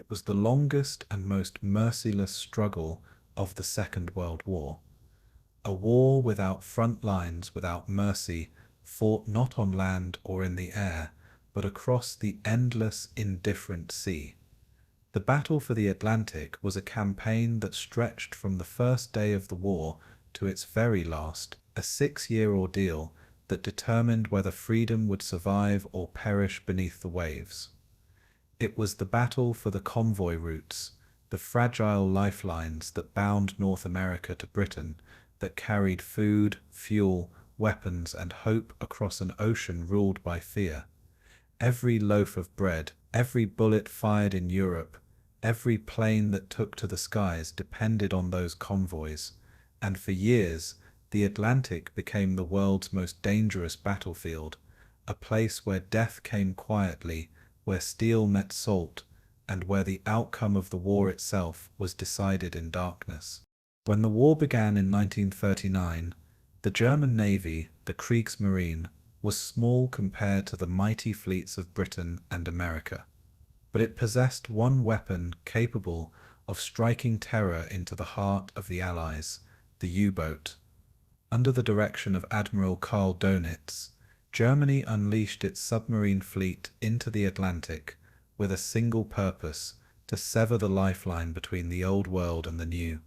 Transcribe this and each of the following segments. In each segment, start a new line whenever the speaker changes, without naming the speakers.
It was the longest and most merciless struggle of the Second World War. A war without front lines, without mercy, fought not on land or in the air, but across the endless, indifferent sea. The battle for the Atlantic was a campaign that stretched from the first day of the war to its very last, a 6-year ordeal that determined whether freedom would survive or perish beneath the waves. It was the battle for the convoy routes, the fragile lifelines that bound North America to Britain, that carried food, fuel, weapons, and hope across an ocean ruled by fear. Every loaf of bread, every bullet fired in Europe, every plane that took to the skies depended on those convoys, and for years the Atlantic became the world's most dangerous battlefield, a place where death came quietly, where steel met salt, and where the outcome of the war itself was decided in darkness. When the war began in 1939, the German Navy, the Kriegsmarine, was small compared to the mighty fleets of Britain and America. But it possessed one weapon capable of striking terror into the heart of the Allies, the U-boat. Under the direction of Admiral Karl Dönitz, Germany unleashed its submarine fleet into the Atlantic with a single purpose: to sever the lifeline between the old world and the new.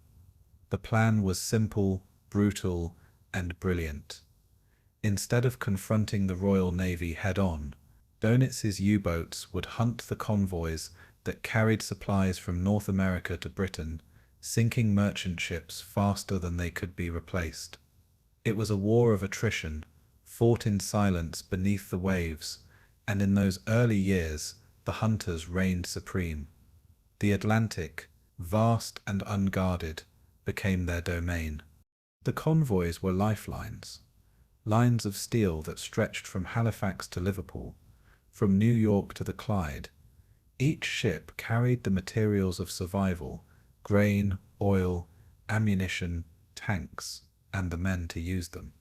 The plan was simple, brutal, and brilliant. Instead of confronting the Royal Navy head-on, Dönitz's U-boats would hunt the convoys that carried supplies from North America to Britain, sinking merchant ships faster than they could be replaced. It was a war of attrition, fought in silence beneath the waves, and in those early years the hunters reigned supreme. The Atlantic, vast and unguarded, became their domain. The convoys were lifelines, lines of steel that stretched from Halifax to Liverpool, from New York to the Clyde. Each ship carried the materials of survival: grain, oil, ammunition, tanks, and the men to use them.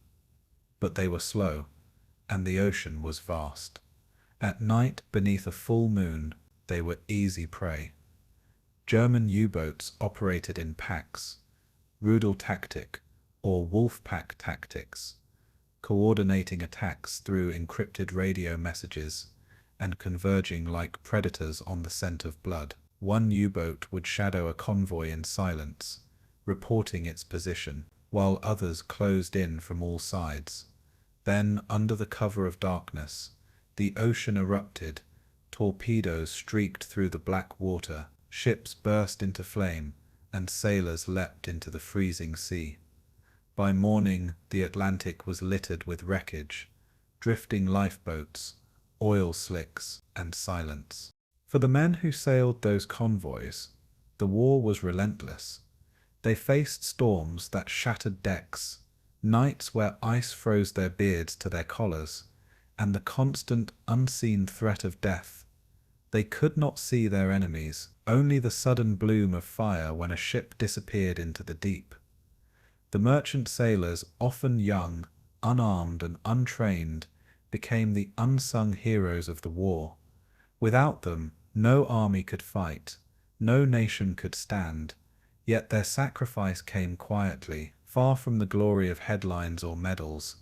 But they were slow, and the ocean was vast. At night, beneath a full moon, they were easy prey. German U-boats operated in packs, Rudel tactic, or wolf pack tactics, coordinating attacks through encrypted radio messages and converging like predators on the scent of blood. One U-boat would shadow a convoy in silence, reporting its position, while others closed in from all sides. Then, under the cover of darkness, the ocean erupted, torpedoes streaked through the black water, ships burst into flame, and sailors leapt into the freezing sea. By morning, the Atlantic was littered with wreckage, drifting lifeboats, oil slicks, and silence. For the men who sailed those convoys, the war was relentless. They faced storms that shattered decks, nights where ice froze their beards to their collars, and the constant, unseen threat of death. They could not see their enemies, only the sudden bloom of fire when a ship disappeared into the deep. The merchant sailors, often young, unarmed, and untrained, became the unsung heroes of the war. Without them, no army could fight, no nation could stand, yet their sacrifice came quietly, far from the glory of headlines or medals.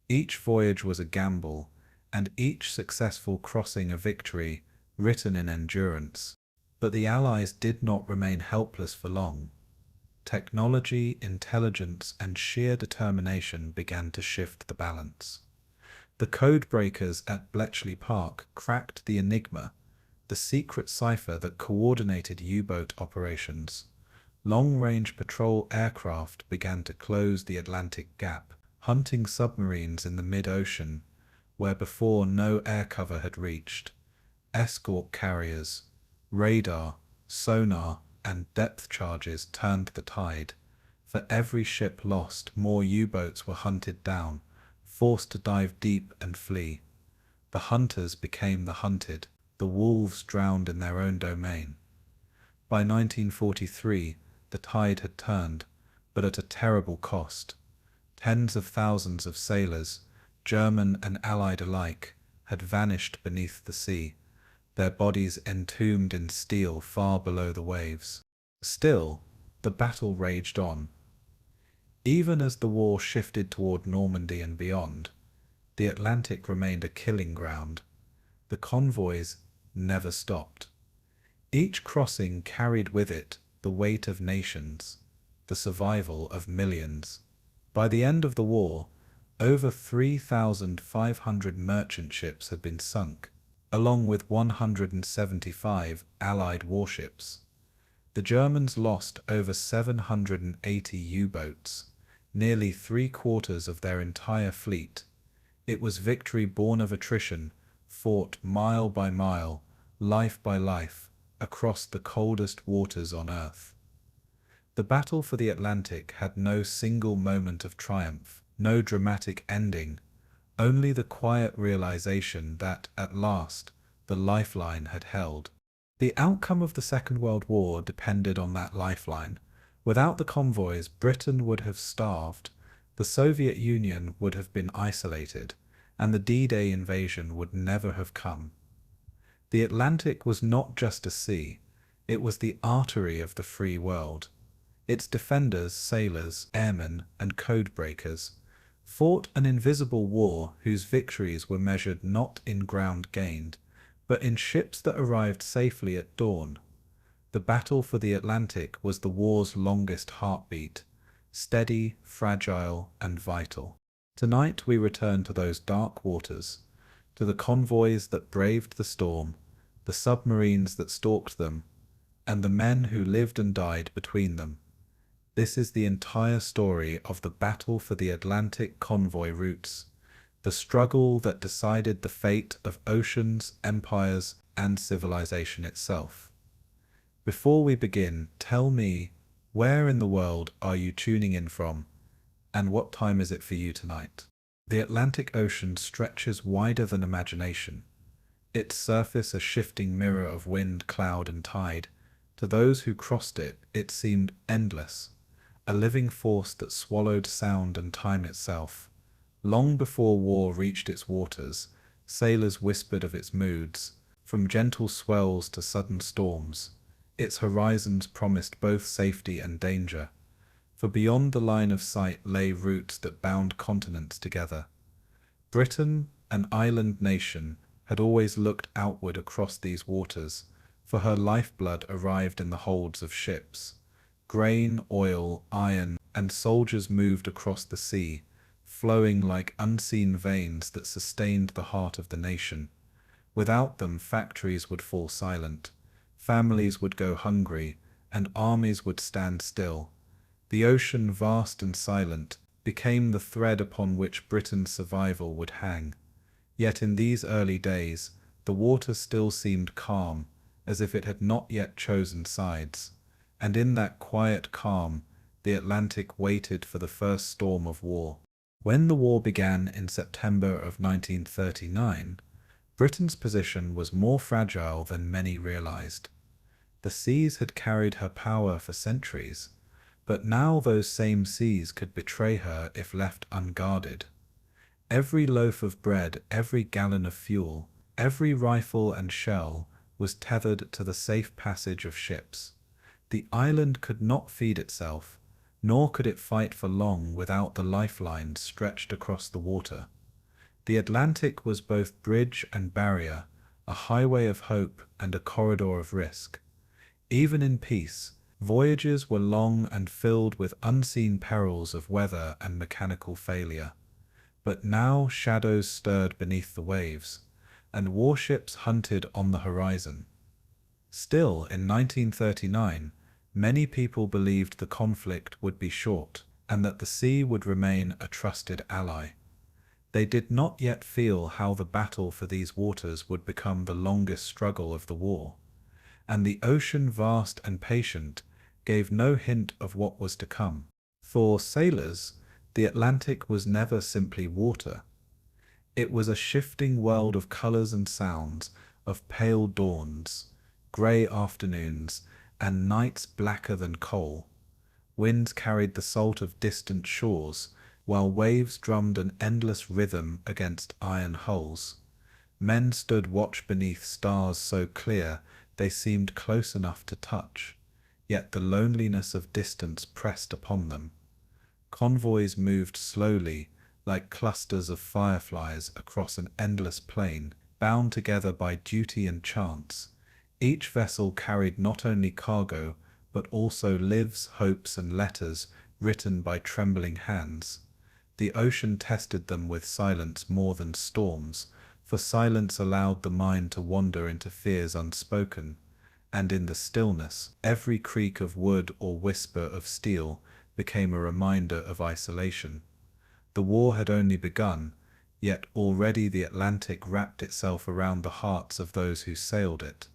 Each voyage was a gamble, and each successful crossing a victory, written in endurance. But the Allies did not remain helpless for long. Technology, intelligence, and sheer determination began to shift the balance. The code breakers at Bletchley Park cracked the enigma, the secret cipher that coordinated U-boat operations. Long-range patrol aircraft began to close the Atlantic gap, hunting submarines in the mid-ocean, where before no air cover had reached. Escort carriers, radar, sonar, and depth charges turned the tide. For every ship lost, more U-boats were hunted down, forced to dive deep and flee. The hunters became the hunted, the wolves drowned in their own domain. By 1943, the tide had turned, but at a terrible cost. Tens of thousands of sailors, German and Allied alike, had vanished beneath the sea. their bodies entombed in steel far below the waves. Still, the battle raged on. Even as the war shifted toward Normandy and beyond, the Atlantic remained a killing ground. The convoys never stopped. Each crossing carried with it the weight of nations, the survival of millions. By the end of the war, over 3,500 merchant ships had been sunk, along with 175 Allied warships. The Germans lost over 780 U-boats, nearly three-quarters of their entire fleet. It was victory born of attrition, fought mile by mile, life by life, across the coldest waters on Earth. The battle for the Atlantic had no single moment of triumph, no dramatic ending, only the quiet realization that, at last, the lifeline had held. The outcome of the Second World War depended on that lifeline. Without the convoys, Britain would have starved, the Soviet Union would have been isolated, and the D-Day invasion would never have come. The Atlantic was not just a sea, it was the artery of the free world. Its defenders, sailors, airmen, and code-breakers fought an invisible war whose victories were measured not in ground gained, but in ships that arrived safely at dawn. The battle for the Atlantic was the war's longest heartbeat, steady, fragile, and vital. Tonight we return to those dark waters, to the convoys that braved the storm, the submarines that stalked them, and the men who lived and died between them. This is the entire story of the battle for the Atlantic convoy routes, the struggle that decided the fate of oceans, empires, and civilization itself. Before we begin, tell me, where in the world are you tuning in from, and what time is it for you tonight? The Atlantic Ocean stretches wider than imagination, its surface a shifting mirror of wind, cloud, and tide. To those who crossed it, it seemed endless, a living force that swallowed sound and time itself. Long before war reached its waters, sailors whispered of its moods, from gentle swells to sudden storms. Its horizons promised both safety and danger, for beyond the line of sight lay routes that bound continents together. Britain, an island nation, had always looked outward across these waters, for her lifeblood arrived in the holds of ships. Grain, oil, iron, and soldiers moved across the sea, flowing like unseen veins that sustained the heart of the nation. Without them, factories would fall silent, families would go hungry, and armies would stand still. The ocean, vast and silent, became the thread upon which Britain's survival would hang. Yet in these early days, the water still seemed calm, as if it had not yet chosen sides. And in that quiet calm, the Atlantic waited for the first storm of war. When the war began in September of 1939, Britain's position was more fragile than many realized. The seas had carried her power for centuries, but now those same seas could betray her if left unguarded. Every loaf of bread, every gallon of fuel, every rifle and shell was tethered to the safe passage of ships. The island could not feed itself, nor could it fight for long without the lifelines stretched across the water. The Atlantic was both bridge and barrier, a highway of hope and a corridor of risk. Even in peace, voyages were long and filled with unseen perils of weather and mechanical failure. But now shadows stirred beneath the waves, and warships hunted on the horizon. Still, in 1939, many people believed the conflict would be short, and that the sea would remain a trusted ally. They did not yet feel how the battle for these waters would become the longest struggle of the war, and the ocean, vast and patient, gave no hint of what was to come. For sailors, the Atlantic was never simply water. It was a shifting world of colors and sounds, of pale dawns, gray afternoons, and nights blacker than coal. Winds carried the salt of distant shores, while waves drummed an endless rhythm against iron hulls. Men stood watch beneath stars so clear they seemed close enough to touch, yet the loneliness of distance pressed upon them. Convoys moved slowly, like clusters of fireflies across an endless plain, bound together by duty and chance. Each vessel carried not only cargo, but also lives, hopes, and letters written by trembling hands. The ocean tested them with silence more than storms, for silence allowed the mind to wander into fears unspoken, and in the stillness, every creak of wood or whisper of steel became a reminder of isolation. The war had only begun, yet already the Atlantic wrapped itself around the hearts of those who sailed it,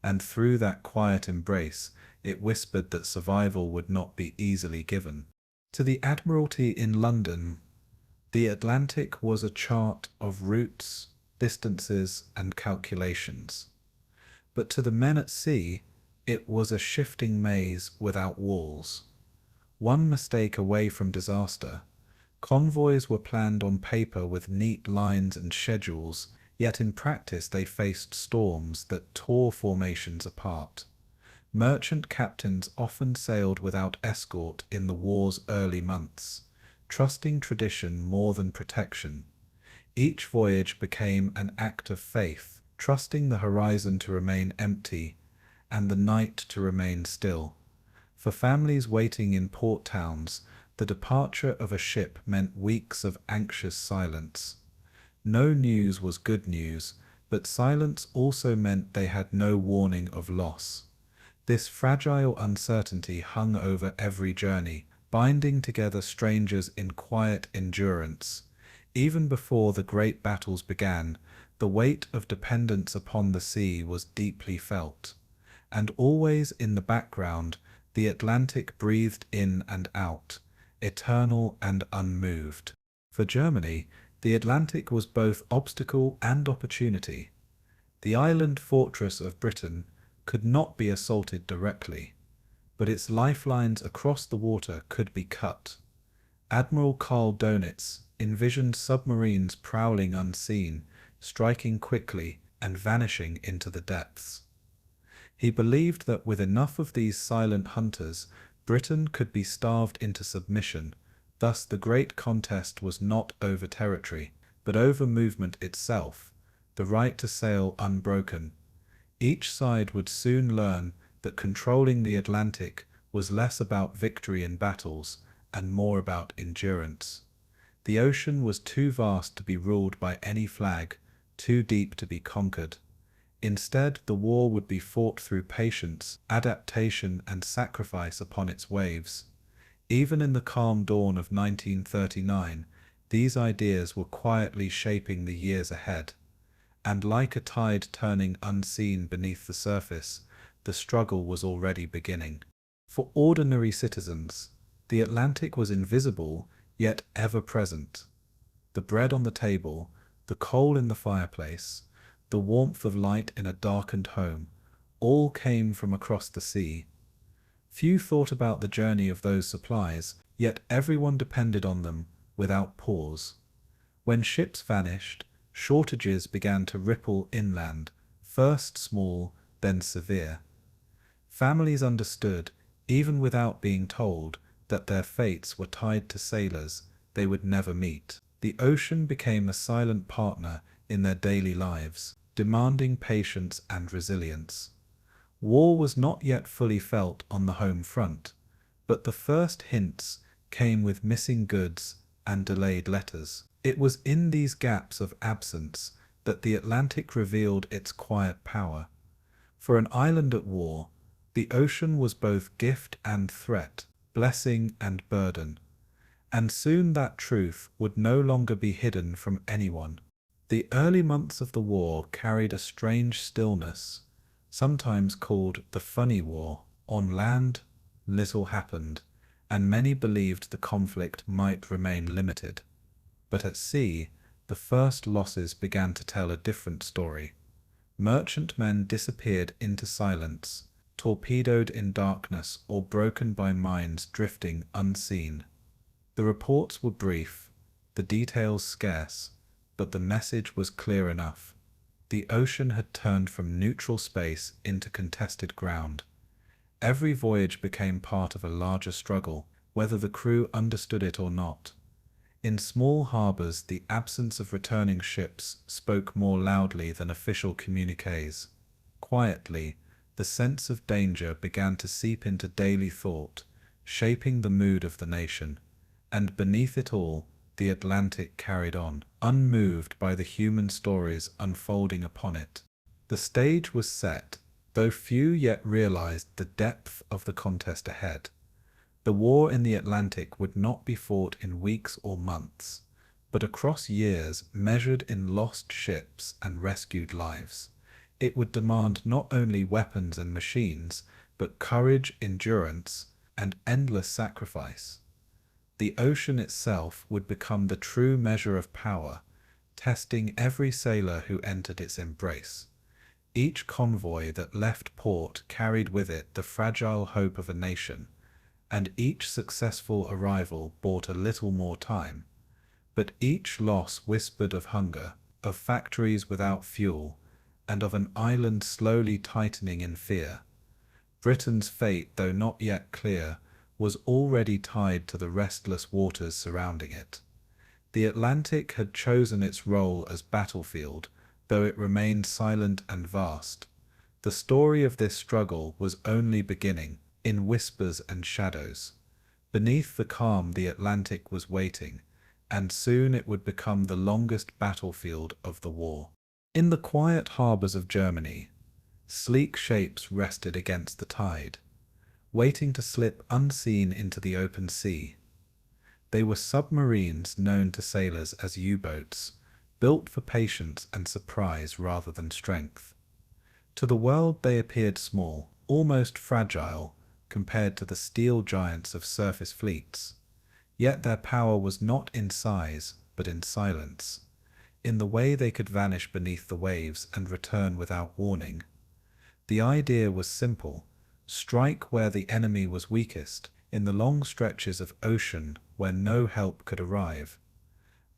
and through that quiet embrace it whispered that survival would not be easily given. To the Admiralty in London, the Atlantic was a chart of routes, distances, and calculations. But to the men at sea, it was a shifting maze without walls. One mistake away from disaster. Convoys were planned on paper with neat lines and schedules, yet in practice they faced storms that tore formations apart. Merchant captains often sailed without escort in the war's early months, trusting tradition more than protection. Each voyage became an act of faith, trusting the horizon to remain empty and the night to remain still. For families waiting in port towns, the departure of a ship meant weeks of anxious silence. No news was good news, but silence also meant they had no warning of loss. This fragile uncertainty hung over every journey, binding together strangers in quiet endurance. Even before the great battles began, the weight of dependence upon the sea was deeply felt. And always in the background, the Atlantic breathed in and out, eternal and unmoved. For Germany, the Atlantic was both obstacle and opportunity. The island fortress of Britain could not be assaulted directly, but its lifelines across the water could be cut. Admiral Karl Dönitz envisioned submarines prowling unseen, striking quickly and vanishing into the depths. He believed that with enough of these silent hunters, Britain could be starved into submission. Thus the great contest was not over territory, but over movement itself, the right to sail unbroken. Each side would soon learn that controlling the Atlantic was less about victory in battles and more about endurance. The ocean was too vast to be ruled by any flag, too deep to be conquered. Instead, the war would be fought through patience, adaptation, and sacrifice upon its waves. Even in the calm dawn of 1939, these ideas were quietly shaping the years ahead. And like a tide turning unseen beneath the surface, the struggle was already beginning. For ordinary citizens, the Atlantic was invisible, yet ever present. The bread on the table, the coal in the fireplace, the warmth of light in a darkened home, all came from across the sea. Few thought about the journey of those supplies, yet everyone depended on them without pause. When ships vanished, shortages began to ripple inland, first small, then severe. Families understood, even without being told, that their fates were tied to sailors they would never meet. The ocean became a silent partner in their daily lives, demanding patience and resilience. War was not yet fully felt on the home front, but the first hints came with missing goods and delayed letters. It was in these gaps of absence that the Atlantic revealed its quiet power. For an island at war, the ocean was both gift and threat, blessing and burden. And soon that truth would no longer be hidden from anyone. The early months of the war carried a strange stillness, sometimes called the Funny War. On land, little happened, and many believed the conflict might remain limited. But at sea, the first losses began to tell a different story. Merchantmen disappeared into silence, torpedoed in darkness or broken by mines drifting unseen. The reports were brief, the details scarce, but the message was clear enough. The ocean had turned from neutral space into contested ground. Every voyage became part of a larger struggle, whether the crew understood it or not. In small harbors, the absence of returning ships spoke more loudly than official communiques. Quietly, the sense of danger began to seep into daily thought, shaping the mood of the nation. And beneath it all, the Atlantic carried on, unmoved by the human stories unfolding upon it. The stage was set, though few yet realized the depth of the contest ahead. The war in the Atlantic would not be fought in weeks or months, but across years measured in lost ships and rescued lives. It would demand not only weapons and machines, but courage, endurance, and endless sacrifice. The ocean itself would become the true measure of power, testing every sailor who entered its embrace. Each convoy that left port carried with it the fragile hope of a nation, and each successful arrival bought a little more time. But each loss whispered of hunger, of factories without fuel, and of an island slowly tightening in fear. Britain's fate, though not yet clear, was already tied to the restless waters surrounding it. The Atlantic had chosen its role as battlefield, though it remained silent and vast. The story of this struggle was only beginning, in whispers and shadows. Beneath the calm, the Atlantic was waiting, and soon it would become the longest battlefield of the war. In the quiet harbors of Germany, sleek shapes rested against the tide, waiting to slip unseen into the open sea. They were submarines known to sailors as U-boats, built for patience and surprise rather than strength. To the world they appeared small, almost fragile, compared to the steel giants of surface fleets. Yet their power was not in size, but in silence, in the way they could vanish beneath the waves and return without warning. The idea was simple: strike where the enemy was weakest, in the long stretches of ocean where no help could arrive.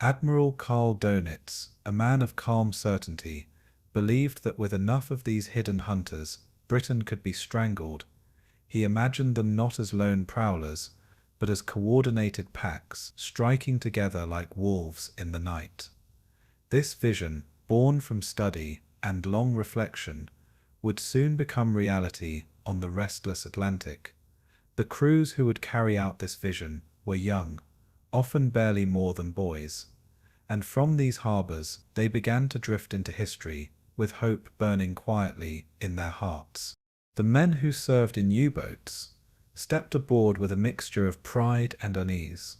Admiral Karl Dönitz, a man of calm certainty, believed that with enough of these hidden hunters, Britain could be strangled. He imagined them not as lone prowlers, but as coordinated packs, striking together like wolves in the night. This vision, born from study and long reflection, would soon become reality on the restless Atlantic. The crews who would carry out this vision were young, often barely more than boys, and from these harbors they began to drift into history, with hope burning quietly in their hearts. The men who served in U-boats stepped aboard with a mixture of pride and unease.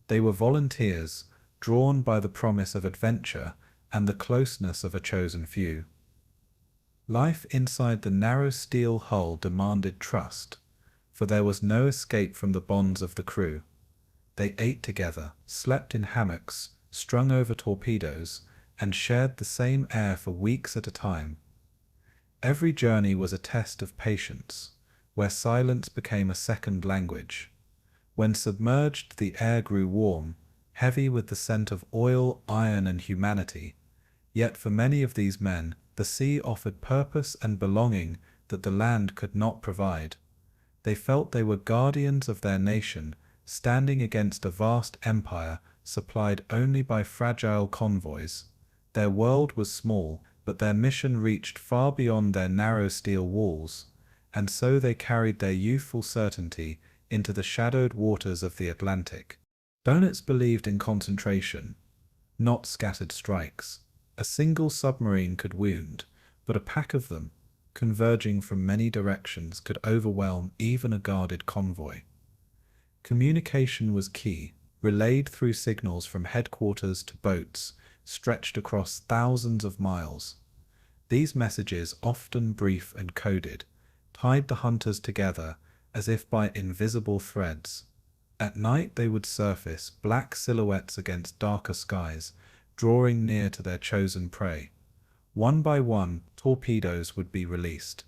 They were volunteers, drawn by the promise of adventure and the closeness of a chosen few. Life inside the narrow steel hull demanded trust, for there was no escape from the bonds of the crew. They ate together, slept in hammocks, strung over torpedoes, and shared the same air for weeks at a time. Every journey was a test of patience, where silence became a second language. When submerged, the air grew warm, heavy with the scent of oil, iron, and humanity. Yet for many of these men, the sea offered purpose and belonging that the land could not provide. They felt they were guardians of their nation, standing against a vast empire supplied only by fragile convoys. Their world was small, but their mission reached far beyond their narrow steel walls, and so they carried their youthful certainty into the shadowed waters of the Atlantic. Dönitz believed in concentration, not scattered strikes. A single submarine could wound, but a pack of them, converging from many directions, could overwhelm even a guarded convoy. Communication was key, relayed through signals from headquarters to boats stretched across thousands of miles. These messages, often brief and coded, tied the hunters together as if by invisible threads. At night they would surface, black silhouettes against darker skies, drawing near to their chosen prey. One by one, torpedoes would be released,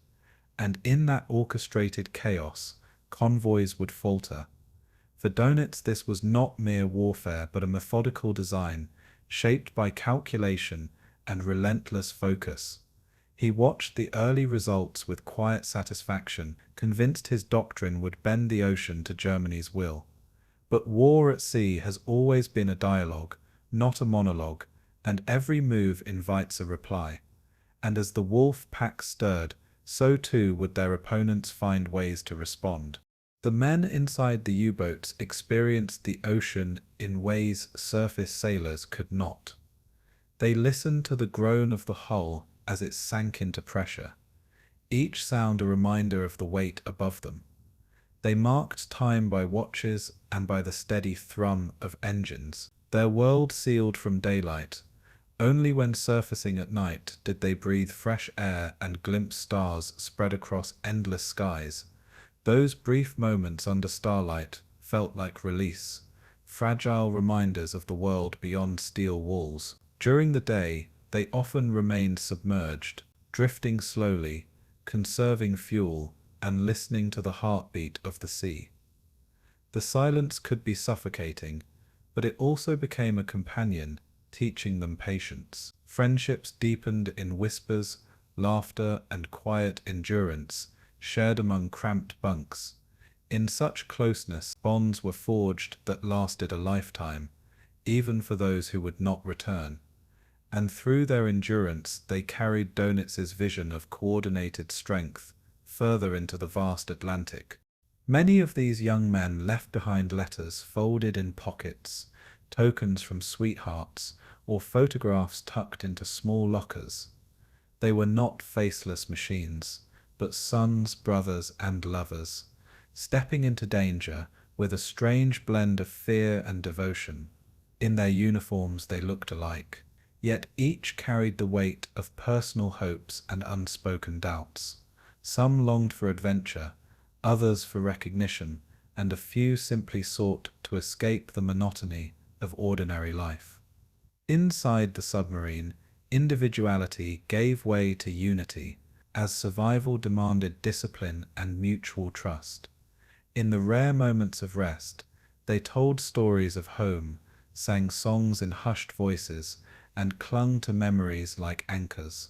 and in that orchestrated chaos, convoys would falter. For Dönitz, this was not mere warfare, but a methodical design, shaped by calculation and relentless focus. He watched the early results with quiet satisfaction, convinced his doctrine would bend the ocean to Germany's will. But war at sea has always been a dialogue, not a monologue, and every move invites a reply. And as the wolf pack stirred, so too would their opponents find ways to respond. The men inside the U-boats experienced the ocean in ways surface sailors could not. They listened to the groan of the hull as it sank into pressure, each sound a reminder of the weight above them. They marked time by watches and by the steady thrum of engines. Their world sealed from daylight. Only when surfacing at night did they breathe fresh air and glimpse stars spread across endless skies. Those brief moments under starlight felt like release, fragile reminders of the world beyond steel walls. During the day, they often remained submerged, drifting slowly, conserving fuel, and listening to the heartbeat of the sea. The silence could be suffocating, but it also became a companion, teaching them patience. Friendships deepened in whispers, laughter, and quiet endurance, shared among cramped bunks. In such closeness, bonds were forged that lasted a lifetime, even for those who would not return. And through their endurance, they carried Donitz's vision of coordinated strength further into the vast Atlantic. Many of these young men left behind letters folded in pockets, tokens from sweethearts, or photographs tucked into small lockers. They were not faceless machines, but sons, brothers, and lovers, stepping into danger with a strange blend of fear and devotion. In their uniforms they looked alike, yet each carried the weight of personal hopes and unspoken doubts. Some longed for adventure, others for recognition, and a few simply sought to escape the monotony of ordinary life. Inside the submarine, individuality gave way to unity, as survival demanded discipline and mutual trust. In the rare moments of rest, they told stories of home, sang songs in hushed voices, and clung to memories like anchors.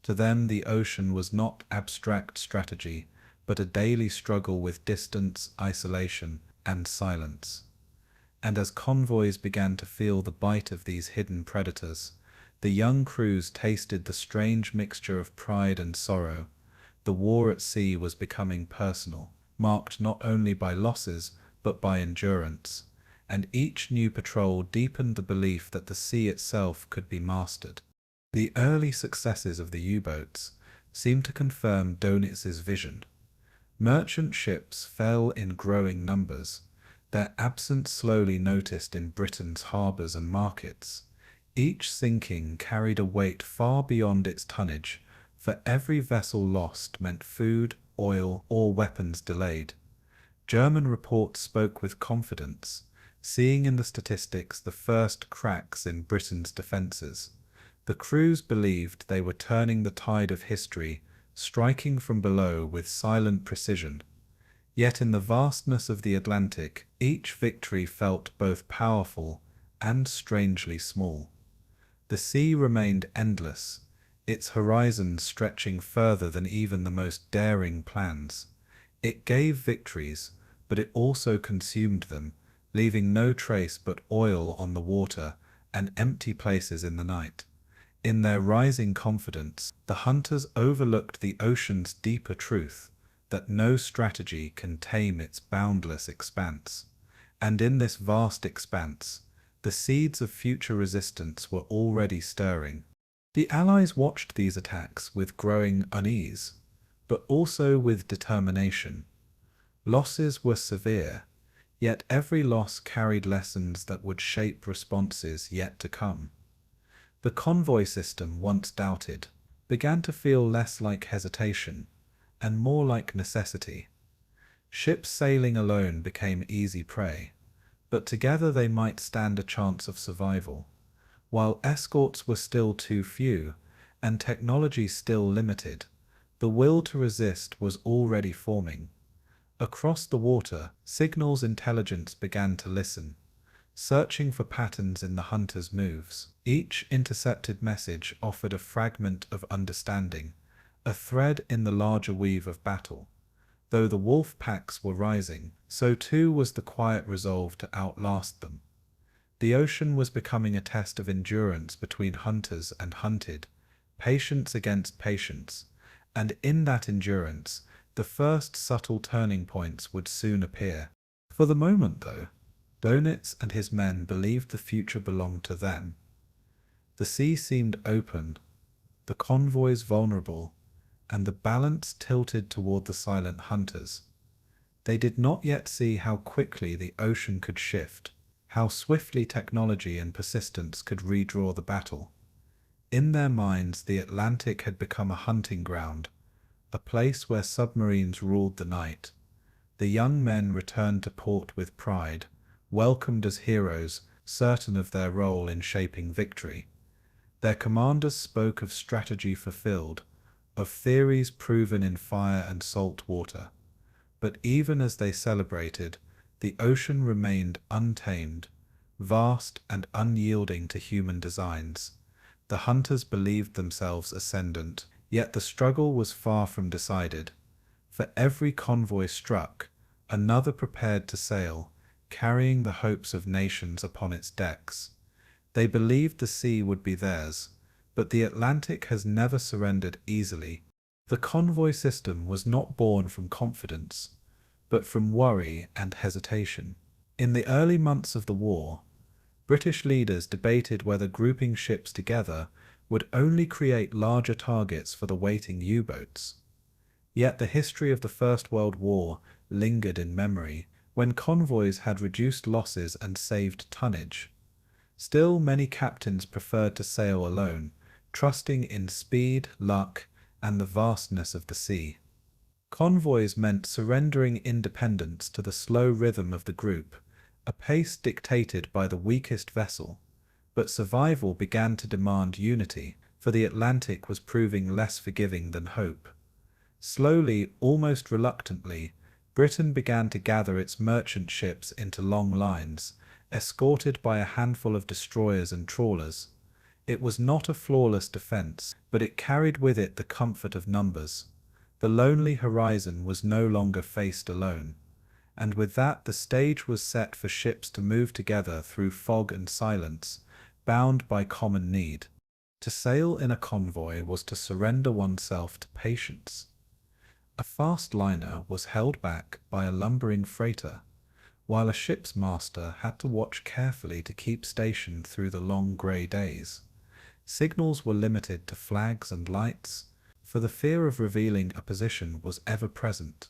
To them the ocean was not abstract strategy, but a daily struggle with distance, isolation, and silence. And as convoys began to feel the bite of these hidden predators, the young crews tasted the strange mixture of pride and sorrow. The war at sea was becoming personal, marked not only by losses, but by endurance, and each new patrol deepened the belief that the sea itself could be mastered. The early successes of the U-boats seemed to confirm Donitz's vision. Merchant ships fell in growing numbers, their absence slowly noticed in Britain's harbours and markets. Each sinking carried a weight far beyond its tonnage, for every vessel lost meant food, oil, or weapons delayed. German reports spoke with confidence, seeing in the statistics the first cracks in Britain's defences. The crews believed they were turning the tide of history, striking from below with silent precision. Yet in the vastness of the Atlantic, each victory felt both powerful and strangely small. The sea remained endless, its horizons stretching further than even the most daring plans. It gave victories, but it also consumed them, leaving no trace but oil on the water and empty places in the night. In their rising confidence, the hunters overlooked the ocean's deeper truth, that no strategy can tame its boundless expanse. And in this vast expanse, the seeds of future resistance were already stirring. The Allies watched these attacks with growing unease, but also with determination. Losses were severe, yet every loss carried lessons that would shape responses yet to come. The convoy system, once doubted, began to feel less like hesitation and more like necessity. Ships sailing alone became easy prey, but together they might stand a chance of survival. While escorts were still too few and technology still limited, the will to resist was already forming. Across the water, signals intelligence began to listen. searching for patterns in the hunter's moves. Each intercepted message offered a fragment of understanding, a thread in the larger weave of battle. Though the wolf packs were rising, so too was the quiet resolve to outlast them. The ocean was becoming a test of endurance between hunters and hunted, patience against patience, and in that endurance, the first subtle turning points would soon appear. For the moment, though, Donitz and his men believed the future belonged to them. The sea seemed open, the convoys vulnerable, and the balance tilted toward the silent hunters. They did not yet see how quickly the ocean could shift, how swiftly technology and persistence could redraw the battle. In their minds, the Atlantic had become a hunting ground, a place where submarines ruled the night. The young men returned to port with pride, welcomed as heroes, certain of their role in shaping victory. Their commanders spoke of strategy fulfilled, of theories proven in fire and salt water. But even as they celebrated, the ocean remained untamed, vast and unyielding to human designs. The hunters believed themselves ascendant, yet the struggle was far from decided. For every convoy struck, another prepared to sail, carrying the hopes of nations upon its decks. They believed the sea would be theirs, but the Atlantic has never surrendered easily. The convoy system was not born from confidence, but from worry and hesitation. In the early months of the war, British leaders debated whether grouping ships together would only create larger targets for the waiting U-boats. Yet the history of the First World War lingered in memory, when convoys had reduced losses and saved tonnage. Still, many captains preferred to sail alone, trusting in speed, luck, and the vastness of the sea. Convoys meant surrendering independence to the slow rhythm of the group, a pace dictated by the weakest vessel. But survival began to demand unity, for the Atlantic was proving less forgiving than hope. Slowly, almost reluctantly, Britain began to gather its merchant ships into long lines, escorted by a handful of destroyers and trawlers. It was not a flawless defense, but it carried with it the comfort of numbers. The lonely horizon was no longer faced alone, and with that the stage was set for ships to move together through fog and silence, bound by common need. To sail in a convoy was to surrender oneself to patience. A fast liner was held back by a lumbering freighter, while a ship's master had to watch carefully to keep station through the long grey days. Signals were limited to flags and lights, for the fear of revealing a position was ever present.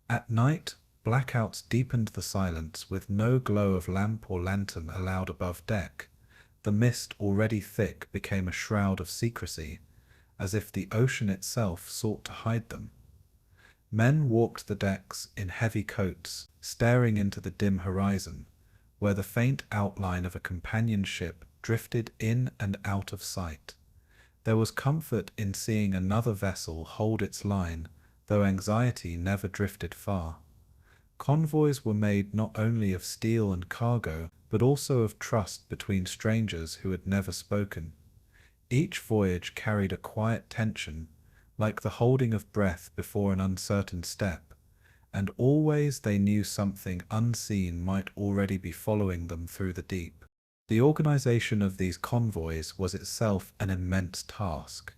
At night, blackouts deepened the silence, with no glow of lamp or lantern allowed above deck. The mist, already thick, became a shroud of secrecy, as if the ocean itself sought to hide them. Men walked the decks in heavy coats, staring into the dim horizon, where the faint outline of a companion ship drifted in and out of sight. There was comfort in seeing another vessel hold its line, though anxiety never drifted far. Convoys were made not only of steel and cargo, but also of trust between strangers who had never spoken. Each voyage carried a quiet tension, like the holding of breath before an uncertain step, and always they knew something unseen might already be following them through the deep. The organization of these convoys was itself an immense task.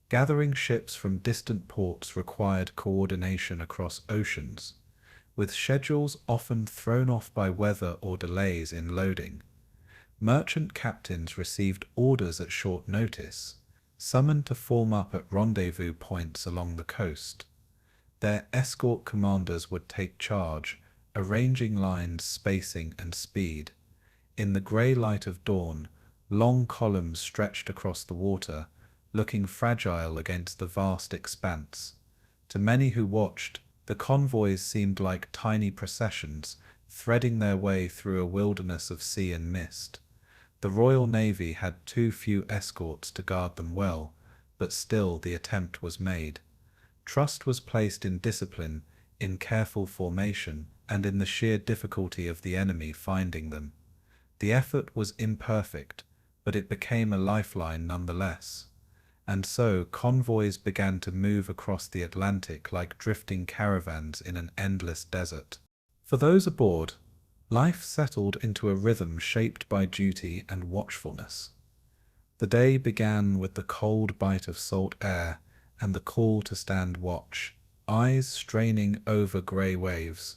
Gathering ships from distant ports required coordination across oceans, with schedules often thrown off by weather or delays in loading. Merchant captains received orders at short notice, summoned to form up at rendezvous points along the coast. Their escort commanders would take charge, arranging lines, spacing, and speed. In the grey light of dawn, long columns stretched across the water, looking fragile against the vast expanse. To many who watched, the convoys seemed like tiny processions, threading their way through a wilderness of sea and mist. The Royal Navy had too few escorts to guard them well, but still the attempt was made. Trust was placed in discipline, in careful formation, and in the sheer difficulty of the enemy finding them. The effort was imperfect, but it became a lifeline nonetheless. And so convoys began to move across the Atlantic like drifting caravans in an endless desert. For those aboard, life settled into a rhythm shaped by duty and watchfulness. The day began with the cold bite of salt air and the call to stand watch, eyes straining over grey waves.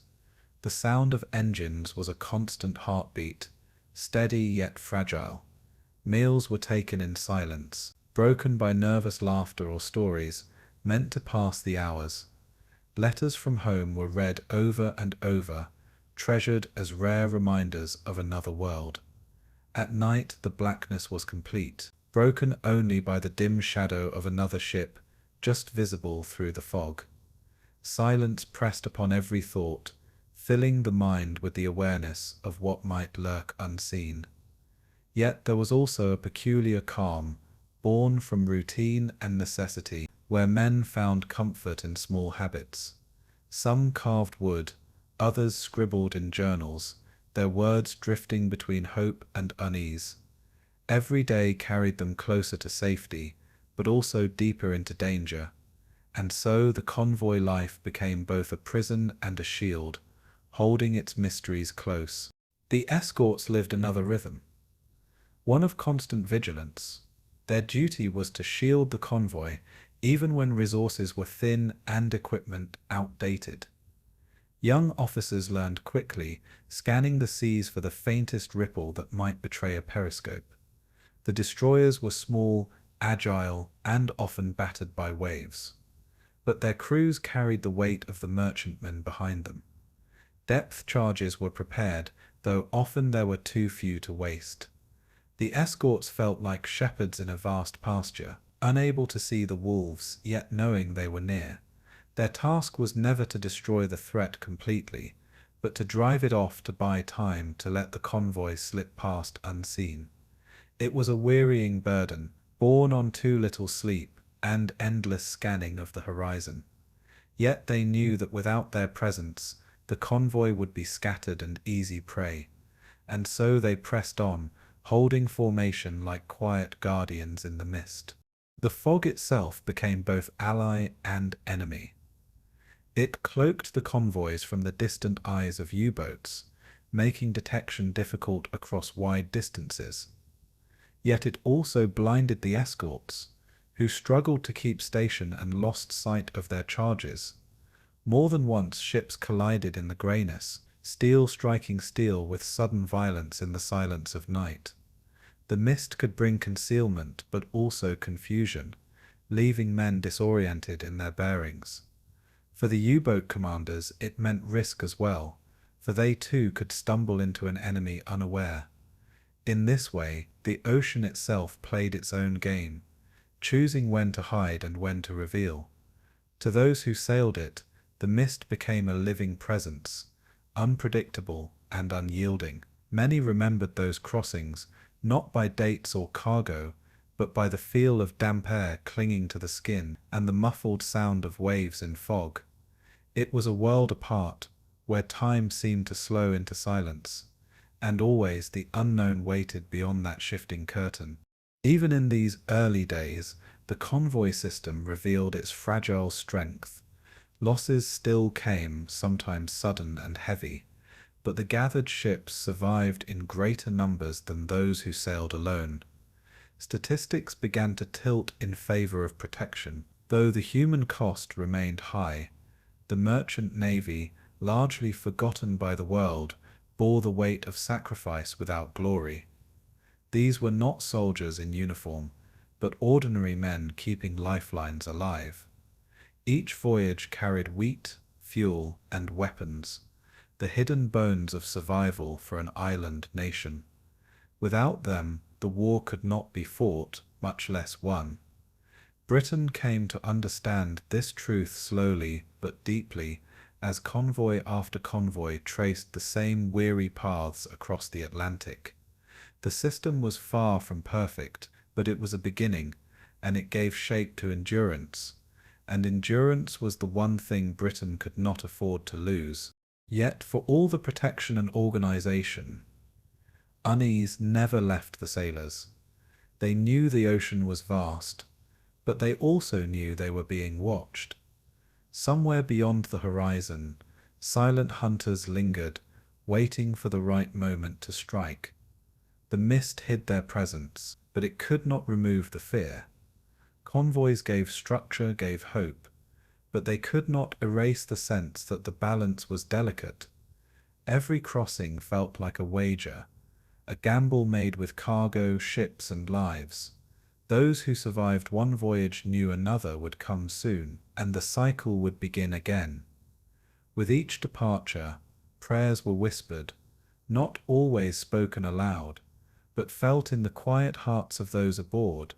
The sound of engines was a constant heartbeat, steady yet fragile. Meals were taken in silence, broken by nervous laughter or stories, meant to pass the hours. Letters from home were read over and over, treasured as rare reminders of another world. At night the blackness was complete, broken only by the dim shadow of another ship, just visible through the fog. Silence pressed upon every thought, filling the mind with the awareness of what might lurk unseen. Yet there was also a peculiar calm, born from routine and necessity, where men found comfort in small habits. Some carved wood, others scribbled in journals, their words drifting between hope and unease. Every day carried them closer to safety, but also deeper into danger. And so the convoy life became both a prison and a shield, holding its mysteries close. The escorts lived another rhythm, one of constant vigilance. Their duty was to shield the convoy, even when resources were thin and equipment outdated. Young officers learned quickly, scanning the seas for the faintest ripple that might betray a periscope. The destroyers were small, agile, and often battered by waves. But their crews carried the weight of the merchantmen behind them. Depth charges were prepared, though often there were too few to waste. The escorts felt like shepherds in a vast pasture, unable to see the wolves, yet knowing they were near. Their task was never to destroy the threat completely, but to drive it off to buy time to let the convoy slip past unseen. It was a wearying burden, borne on too little sleep and endless scanning of the horizon. Yet they knew that without their presence, the convoy would be scattered and easy prey. And so they pressed on, holding formation like quiet guardians in the mist. The fog itself became both ally and enemy. It cloaked the convoys from the distant eyes of U-boats, making detection difficult across wide distances. Yet it also blinded the escorts, who struggled to keep station and lost sight of their charges. More than once ships collided in the greyness, steel striking steel with sudden violence in the silence of night. The mist could bring concealment but also confusion, leaving men disoriented in their bearings. For the U-boat commanders it meant risk as well, for they too could stumble into an enemy unaware. In this way, the ocean itself played its own game, choosing when to hide and when to reveal. To those who sailed it, the mist became a living presence, unpredictable and unyielding. Many remembered those crossings, not by dates or cargo, but by the feel of damp air clinging to the skin and the muffled sound of waves in fog. It was a world apart, where time seemed to slow into silence, and always the unknown waited beyond that shifting curtain. Even in these early days, the convoy system revealed its fragile strength. Losses still came, sometimes sudden and heavy, but the gathered ships survived in greater numbers than those who sailed alone. Statistics began to tilt in favor of protection, though the human cost remained high. The merchant navy, largely forgotten by the world, bore the weight of sacrifice without glory. These were not soldiers in uniform, but ordinary men keeping lifelines alive. Each voyage carried wheat, fuel, and weapons, the hidden bones of survival for an island nation. Without them, the war could not be fought, much less won. Britain came to understand this truth slowly but deeply, as convoy after convoy traced the same weary paths across the Atlantic. The system was far from perfect, but it was a beginning, and it gave shape to endurance. And endurance was the one thing Britain could not afford to lose. Yet for all the protection and organization, Unease never left the sailors. They knew the ocean was vast, but they also knew they were being watched. Somewhere beyond the horizon, silent hunters lingered, waiting for the right moment to strike. The mist hid their presence, but it could not remove the fear. Convoys gave structure, gave hope, but they could not erase the sense that the balance was delicate. Every crossing felt like a wager, a gamble made with cargo, ships, and lives. Those who survived one voyage knew another would come soon, and the cycle would begin again. With each departure, prayers were whispered, not always spoken aloud, but felt in the quiet hearts of those aboard,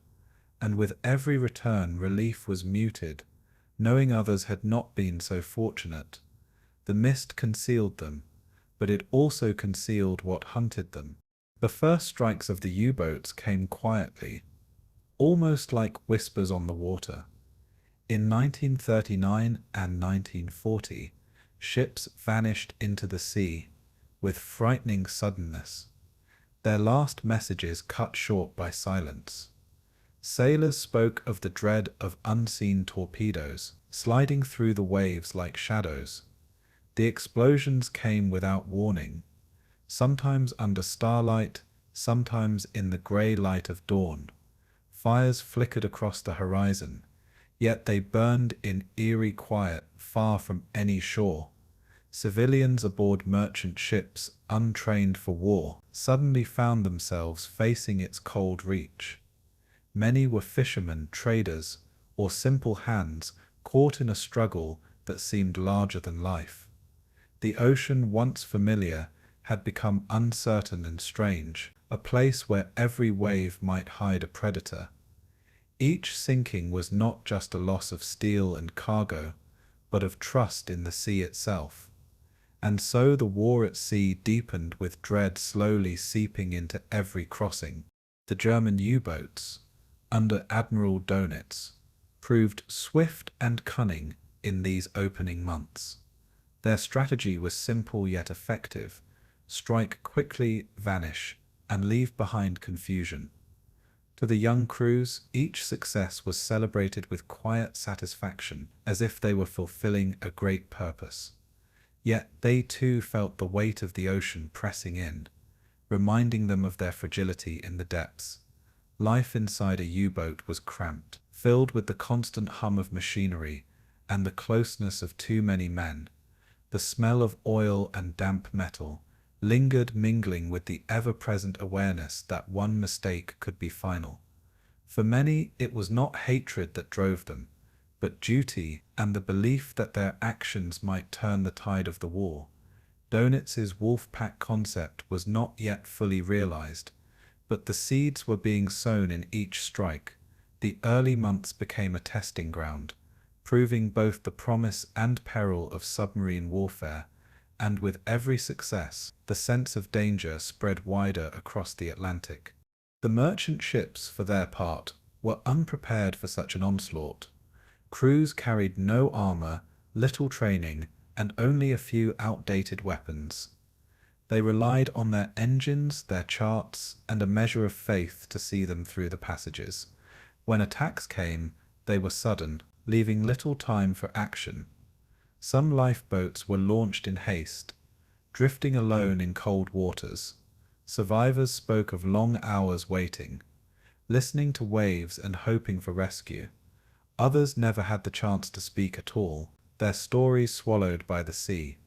and with every return relief was muted, knowing others had not been so fortunate. The mist concealed them, but it also concealed what hunted them. The first strikes of the U-boats came quietly, almost like whispers on the water. In 1939 and 1940, ships vanished into the sea with frightening suddenness, their last messages cut short by silence. Sailors spoke of the dread of unseen torpedoes, sliding through the waves like shadows. The explosions came without warning, sometimes under starlight, sometimes in the grey light of dawn. Fires flickered across the horizon, yet they burned in eerie quiet far from any shore. Civilians aboard merchant ships, untrained for war, suddenly found themselves facing its cold reach. Many were fishermen, traders, or simple hands caught in a struggle that seemed larger than life. The ocean, once familiar, had become uncertain and strange, a place where every wave might hide a predator. Each sinking was not just a loss of steel and cargo, but of trust in the sea itself. And so the war at sea deepened, with dread slowly seeping into every crossing. The German U-boats, under Admiral Dönitz, proved swift and cunning in these opening months. Their strategy was simple yet effective: strike quickly, vanish, and leave behind confusion. To the young crews, each success was celebrated with quiet satisfaction, as if they were fulfilling a great purpose. Yet they too felt the weight of the ocean pressing in, reminding them of their fragility in the depths. Life inside a U-boat was cramped, filled with the constant hum of machinery and the closeness of too many men. The smell of oil and damp metal lingered, mingling with the ever-present awareness that one mistake could be final. For many, it was not hatred that drove them, but duty and the belief that their actions might turn the tide of the war. Dönitz's wolf pack concept was not yet fully realized, but the seeds were being sown in each strike. The early months became a testing ground, proving both the promise and peril of submarine warfare, and with every success, the sense of danger spread wider across the Atlantic. The merchant ships, for their part, were unprepared for such an onslaught. Crews carried no armor, little training, and only a few outdated weapons. They relied on their engines, their charts, and a measure of faith to see them through the passages. When attacks came, they were sudden, leaving little time for action. Some lifeboats were launched in haste, drifting alone in cold waters. Survivors spoke of long hours waiting, listening to waves and hoping for rescue. Others never had the chance to speak at all, their stories swallowed by the sea.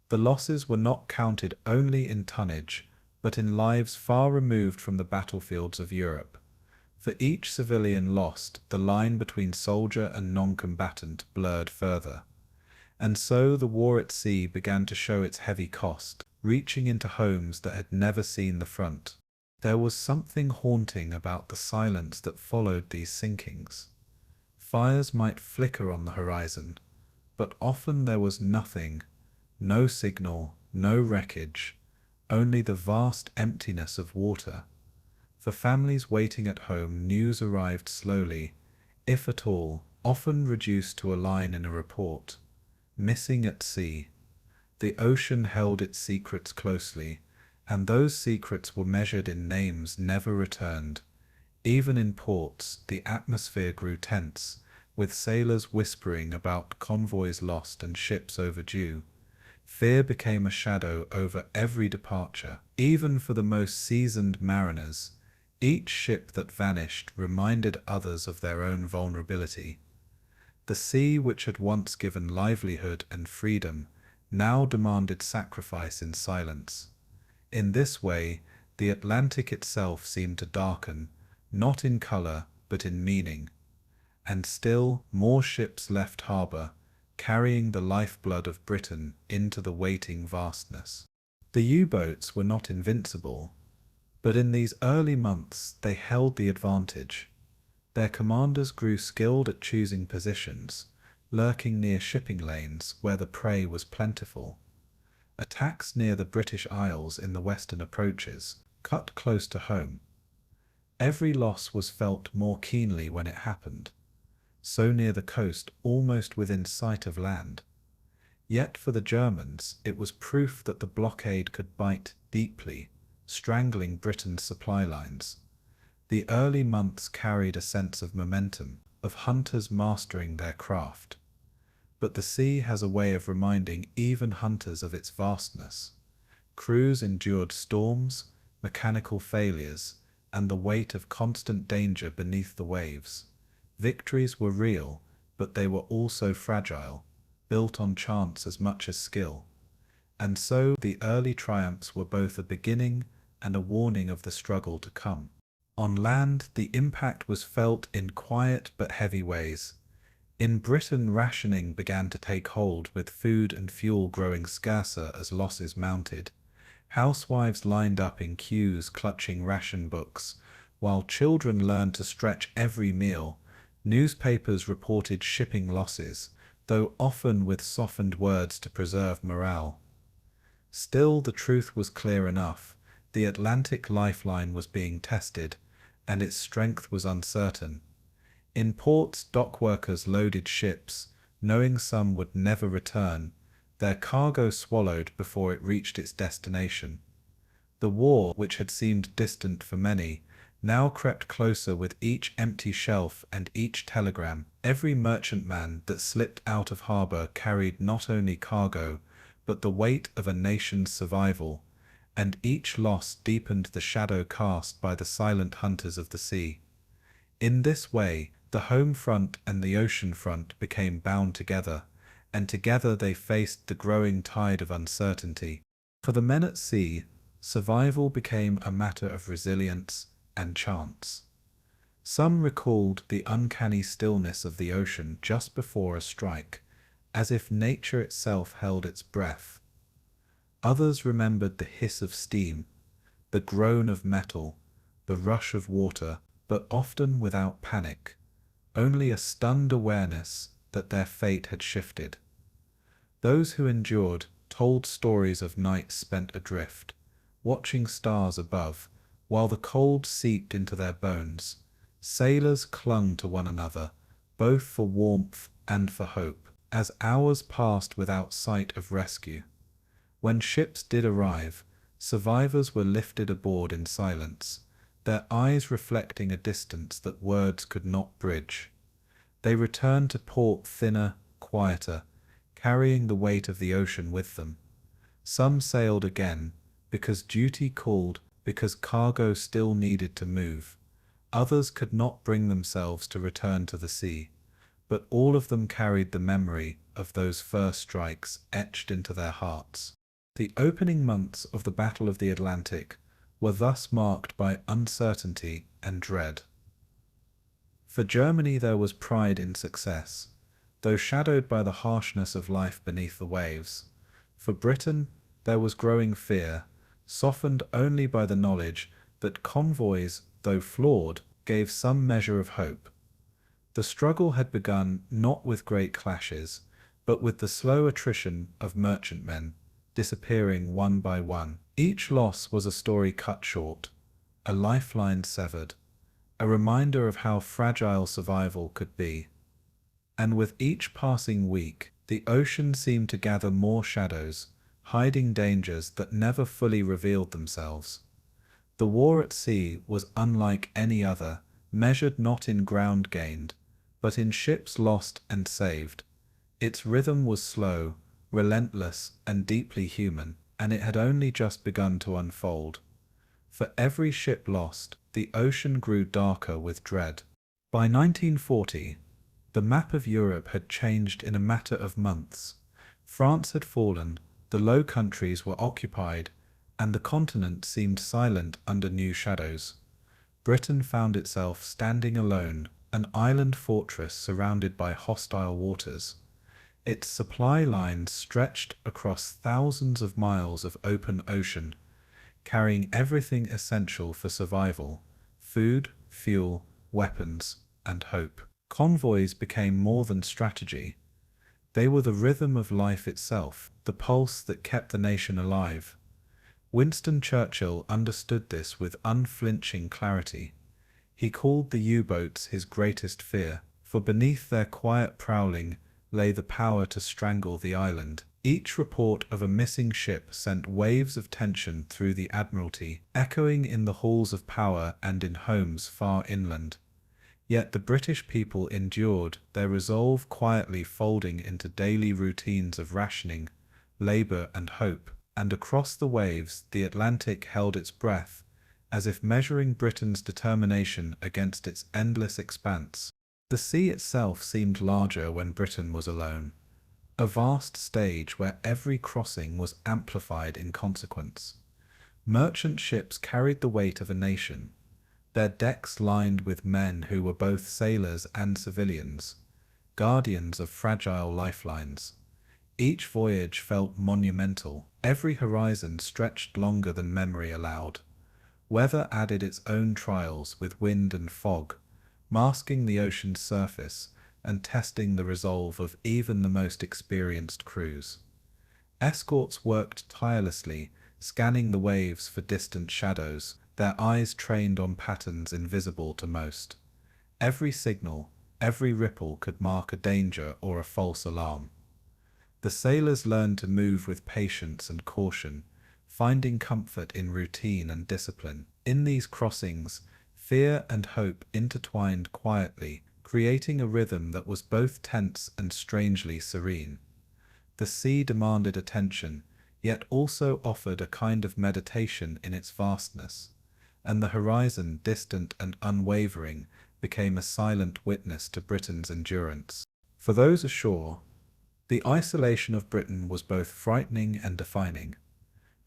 The losses were not counted only in tonnage, but in lives far removed from the battlefields of Europe. For each civilian lost, the line between soldier and non-combatant blurred further. And so the war at sea began to show its heavy cost, reaching into homes that had never seen the front. There was something haunting about the silence that followed these sinkings. Fires might flicker on the horizon, but often there was nothing, no signal, no wreckage, only the vast emptiness of water. For families waiting at home, news arrived slowly, if at all, often reduced to a line in a report. Missing at sea. The ocean held its secrets closely, and those secrets were measured in names never returned. Even in ports, the atmosphere grew tense, with sailors whispering about convoys lost and ships overdue. Fear became a shadow over every departure, even for the most seasoned mariners. Each ship that vanished reminded others of their own vulnerability. The sea, which had once given livelihood and freedom, now demanded sacrifice in silence. In this way, the Atlantic itself seemed to darken, not in color, but in meaning. And still more ships left harbor, carrying the lifeblood of Britain into the waiting vastness. The U-boats were not invincible, but in these early months they held the advantage. Their commanders grew skilled at choosing positions, lurking near shipping lanes where the prey was plentiful. Attacks near the British Isles in the western approaches cut close to home. Every loss was felt more keenly when it happened, so near the coast, almost within sight of land. Yet for the Germans, it was proof that the blockade could bite deeply, strangling Britain's supply lines. The early months carried a sense of momentum, of hunters mastering their craft. But the sea has a way of reminding even hunters of its vastness. Crews endured storms, mechanical failures, and the weight of constant danger beneath the waves. Victories were real, but they were also fragile, built on chance as much as skill. And so the early triumphs were both a beginning and a warning of the struggle to come. On land, the impact was felt in quiet but heavy ways. In Britain, rationing began to take hold, with food and fuel growing scarcer as losses mounted. Housewives lined up in queues clutching ration books, while children learned to stretch every meal. Newspapers reported shipping losses, though often with softened words to preserve morale. Still, the truth was clear enough. The Atlantic lifeline was being tested, and its strength was uncertain. In ports, dockworkers loaded ships, knowing some would never return, their cargo swallowed before it reached its destination. The war, which had seemed distant for many, now crept closer with each empty shelf and each telegram. Every merchantman that slipped out of harbor carried not only cargo, but the weight of a nation's survival, and each loss deepened the shadow cast by the silent hunters of the sea. In this way, the home front and the ocean front became bound together, and together they faced the growing tide of uncertainty. For the men at sea, survival became a matter of resilience and chance. Some recalled the uncanny stillness of the ocean just before a strike, as if nature itself held its breath. Others remembered the hiss of steam, the groan of metal, the rush of water, but often without panic, only a stunned awareness that their fate had shifted. Those who endured told stories of nights spent adrift, watching stars above, while the cold seeped into their bones. Sailors clung to one another, both for warmth and for hope, as hours passed without sight of rescue. When ships did arrive, survivors were lifted aboard in silence, their eyes reflecting a distance that words could not bridge. They returned to port thinner, quieter, carrying the weight of the ocean with them. Some sailed again, because duty called, because cargo still needed to move. Others could not bring themselves to return to the sea, but all of them carried the memory of those first strikes etched into their hearts. The opening months of the Battle of the Atlantic were thus marked by uncertainty and dread. For Germany there was pride in success, though shadowed by the harshness of life beneath the waves. For Britain there was growing fear, softened only by the knowledge that convoys, though flawed, gave some measure of hope. The struggle had begun not with great clashes, but with the slow attrition of merchantmen, disappearing one by one. Each loss was a story cut short, a lifeline severed, a reminder of how fragile survival could be. And with each passing week, the ocean seemed to gather more shadows, hiding dangers that never fully revealed themselves. The war at sea was unlike any other, measured not in ground gained, but in ships lost and saved. Its rhythm was slow, relentless, and deeply human, and it had only just begun to unfold. For every ship lost, the ocean grew darker with dread. By 1940, the map of Europe had changed in a matter of months. France had fallen, the Low Countries were occupied, and the continent seemed silent under new shadows. Britain found itself standing alone, an island fortress surrounded by hostile waters. Its supply lines stretched across thousands of miles of open ocean, carrying everything essential for survival: food, fuel, weapons, and hope. Convoys became more than strategy. They were the rhythm of life itself, the pulse that kept the nation alive. Winston Churchill understood this with unflinching clarity. He called the U-boats his greatest fear, for beneath their quiet prowling lay the power to strangle the island. Each report of a missing ship sent waves of tension through the Admiralty, echoing in the halls of power and in homes far inland. Yet the British people endured, their resolve quietly folding into daily routines of rationing, labour and hope. And across the waves the Atlantic held its breath, as if measuring Britain's determination against its endless expanse. The sea itself seemed larger when Britain was alone, a vast stage where every crossing was amplified in consequence. Merchant ships carried the weight of a nation, their decks lined with men who were both sailors and civilians, guardians of fragile lifelines. Each voyage felt monumental. Every horizon stretched longer than memory allowed. Weather added its own trials with wind and fog, masking the ocean's surface and testing the resolve of even the most experienced crews. Escorts worked tirelessly, scanning the waves for distant shadows, their eyes trained on patterns invisible to most. Every signal, every ripple could mark a danger or a false alarm. The sailors learned to move with patience and caution, finding comfort in routine and discipline. In these crossings, fear and hope intertwined quietly, creating a rhythm that was both tense and strangely serene. The sea demanded attention, yet also offered a kind of meditation in its vastness, and the horizon, distant and unwavering, became a silent witness to Britain's endurance. For those ashore, the isolation of Britain was both frightening and defining.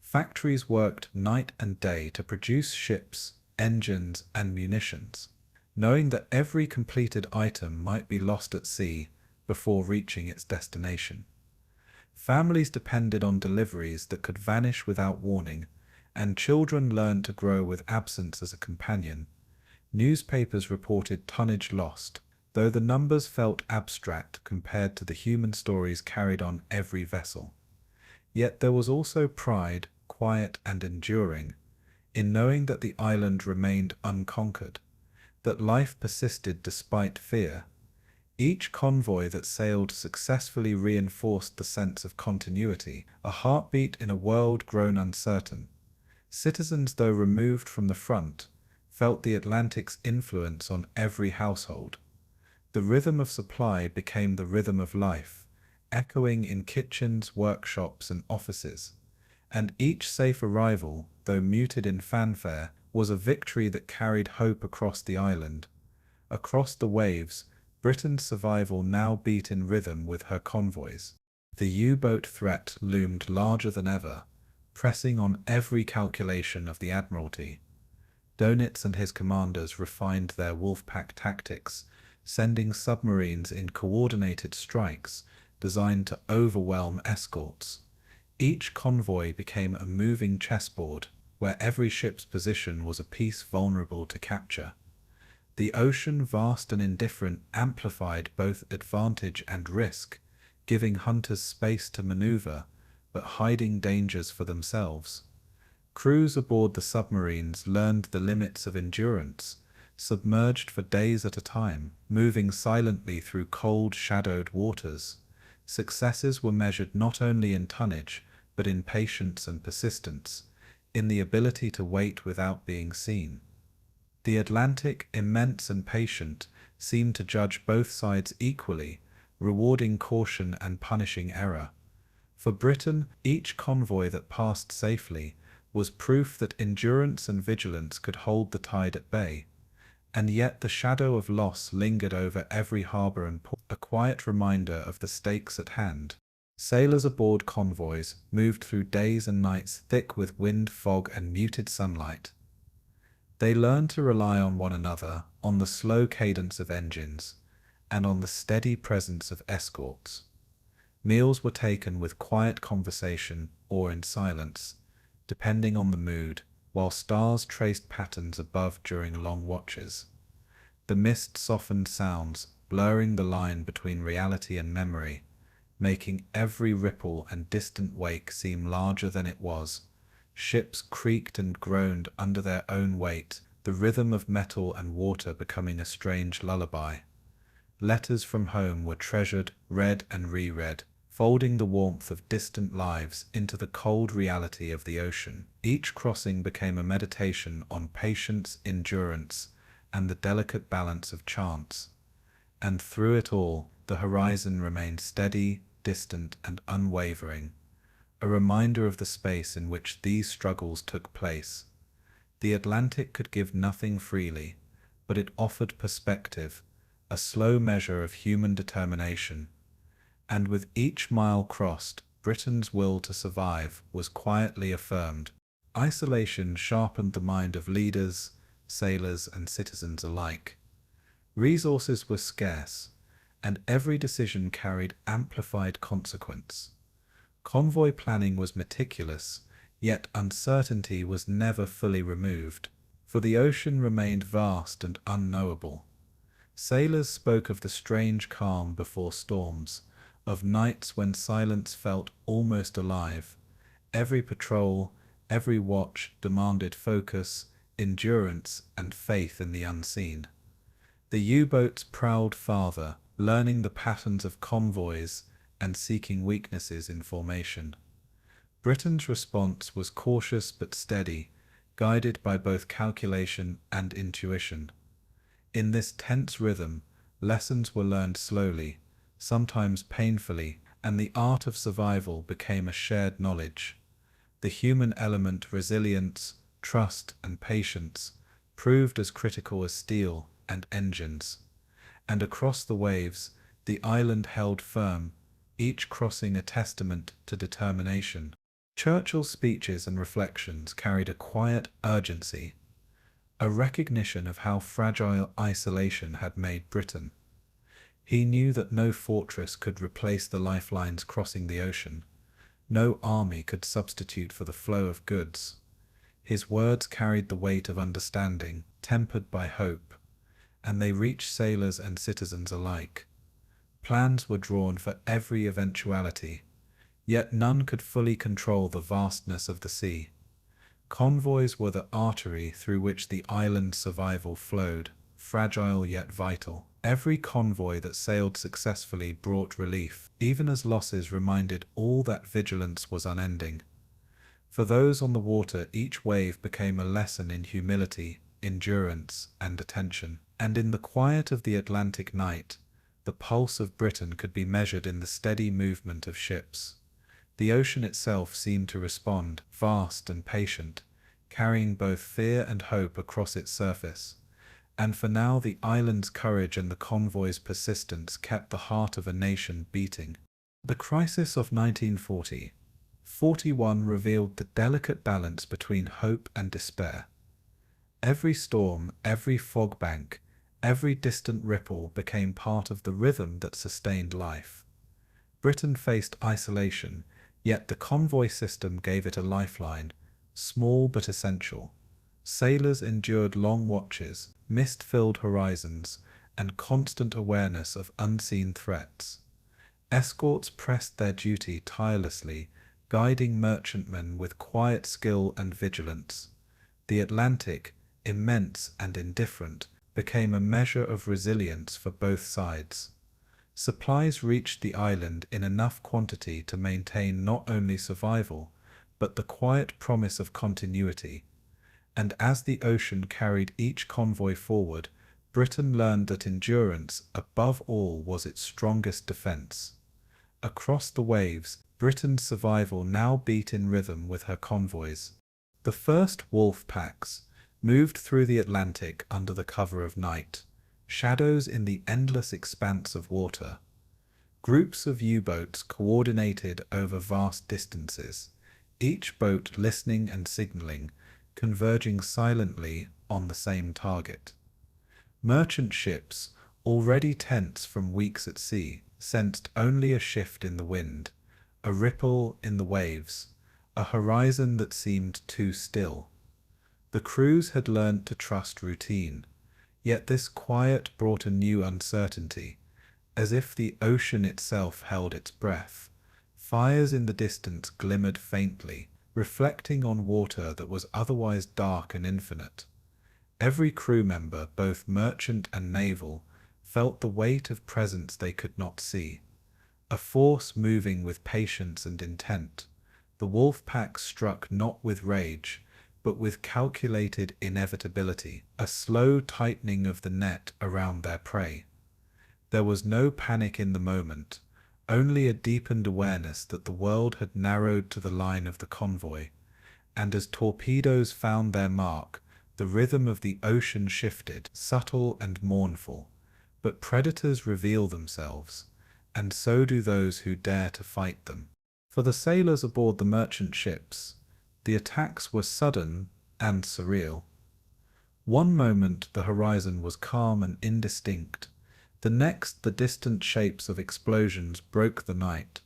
Factories worked night and day to produce ships, engines, and munitions, knowing that every completed item might be lost at sea before reaching its destination. Families depended on deliveries that could vanish without warning, and children learned to grow with absence as a companion. Newspapers reported tonnage lost, though the numbers felt abstract compared to the human stories carried on every vessel. Yet there was also pride, quiet and enduring, in knowing that the island remained unconquered, that life persisted despite fear. Each convoy that sailed successfully reinforced the sense of continuity, a heartbeat in a world grown uncertain. Citizens, though removed from the front, felt the Atlantic's influence on every household. The rhythm of supply became the rhythm of life, echoing in kitchens, workshops, and offices. And each safe arrival, though muted in fanfare, was a victory that carried hope across the island. Across the waves, Britain's survival now beat in rhythm with her convoys. The U-boat threat loomed larger than ever, pressing on every calculation of the Admiralty. Dönitz and his commanders refined their wolf-pack tactics, sending submarines in coordinated strikes designed to overwhelm escorts. Each convoy became a moving chessboard, where every ship's position was a piece vulnerable to capture. The ocean, vast and indifferent, amplified both advantage and risk, giving hunters space to maneuver, but hiding dangers for themselves. Crews aboard the submarines learned the limits of endurance, submerged for days at a time, moving silently through cold, shadowed waters. Successes were measured not only in tonnage, but in patience and persistence, in the ability to wait without being seen. The Atlantic, immense and patient, seemed to judge both sides equally, rewarding caution and punishing error. For Britain, each convoy that passed safely was proof that endurance and vigilance could hold the tide at bay. And yet the shadow of loss lingered over every harbour and port, a quiet reminder of the stakes at hand. Sailors aboard convoys moved through days and nights thick with wind, fog, and muted sunlight. They learned to rely on one another, on the slow cadence of engines, and on the steady presence of escorts. Meals were taken with quiet conversation or in silence, depending on the mood, while stars traced patterns above during long watches. The mist softened sounds, blurring the line between reality and memory, making every ripple and distant wake seem larger than it was. Ships creaked and groaned under their own weight, the rhythm of metal and water becoming a strange lullaby. Letters from home were treasured, read and reread, folding the warmth of distant lives into the cold reality of the ocean. Each crossing became a meditation on patience, endurance, and the delicate balance of chance. And through it all, the horizon remained steady, distant, and unwavering, a reminder of the space in which these struggles took place. The Atlantic could give nothing freely, but it offered perspective, a slow measure of human determination. And with each mile crossed, Britain's will to survive was quietly affirmed. Isolation sharpened the mind of leaders, sailors, and citizens alike. Resources were scarce, and every decision carried amplified consequence. Convoy planning was meticulous, yet uncertainty was never fully removed, for the ocean remained vast and unknowable. Sailors spoke of the strange calm before storms, of nights when silence felt almost alive. Every patrol, every watch demanded focus, endurance, and faith in the unseen. The U-boats prowled farther, learning the patterns of convoys and seeking weaknesses in formation. Britain's response was cautious but steady, guided by both calculation and intuition. In this tense rhythm, lessons were learned slowly, sometimes painfully, and the art of survival became a shared knowledge. The human element, resilience, trust, and patience, proved as critical as steel and engines. And across the waves, the island held firm, each crossing a testament to determination. Churchill's speeches and reflections carried a quiet urgency, a recognition of how fragile isolation had made Britain. He knew that no fortress could replace the lifelines crossing the ocean. No army could substitute for the flow of goods. His words carried the weight of understanding, tempered by hope, and they reached sailors and citizens alike. Plans were drawn for every eventuality, yet none could fully control the vastness of the sea. Convoys were the artery through which the island's survival flowed, fragile yet vital. Every convoy that sailed successfully brought relief, even as losses reminded all that vigilance was unending. For those on the water, each wave became a lesson in humility, endurance, and attention. And in the quiet of the Atlantic night, the pulse of Britain could be measured in the steady movement of ships. The ocean itself seemed to respond, vast and patient, carrying both fear and hope across its surface. And for now, the island's courage and the convoy's persistence kept the heart of a nation beating. The crisis of 1940-41 revealed the delicate balance between hope and despair. Every storm, every fog bank, every distant ripple became part of the rhythm that sustained life. Britain faced isolation, yet the convoy system gave it a lifeline, small but essential. Sailors endured long watches, mist-filled horizons, and constant awareness of unseen threats. Escorts pressed their duty tirelessly, guiding merchantmen with quiet skill and vigilance. The Atlantic, immense and indifferent, became a measure of resilience for both sides. Supplies reached the island in enough quantity to maintain not only survival, but the quiet promise of continuity. And as the ocean carried each convoy forward, Britain learned that endurance, above all, was its strongest defense. Across the waves, Britain's survival now beat in rhythm with her convoys. The first wolf packs moved through the Atlantic under the cover of night, shadows in the endless expanse of water. Groups of U-boats coordinated over vast distances, each boat listening and signaling, converging silently on the same target. Merchant ships, already tense from weeks at sea, sensed only a shift in the wind, a ripple in the waves, a horizon that seemed too still. The crews had learned to trust routine, yet this quiet brought a new uncertainty, as if the ocean itself held its breath. Fires in the distance glimmered faintly, reflecting on water that was otherwise dark and infinite. Every crew member, both merchant and naval, felt the weight of presence they could not see, a force moving with patience and intent. The wolf pack struck not with rage, but with calculated inevitability, a slow tightening of the net around their prey. There was no panic in the moment, only a deepened awareness that the world had narrowed to the line of the convoy, and as torpedoes found their mark, the rhythm of the ocean shifted, subtle and mournful. But predators reveal themselves, and so do those who dare to fight them. For the sailors aboard the merchant ships, the attacks were sudden and surreal. One moment the horizon was calm and indistinct, the next the distant shapes of explosions broke the night.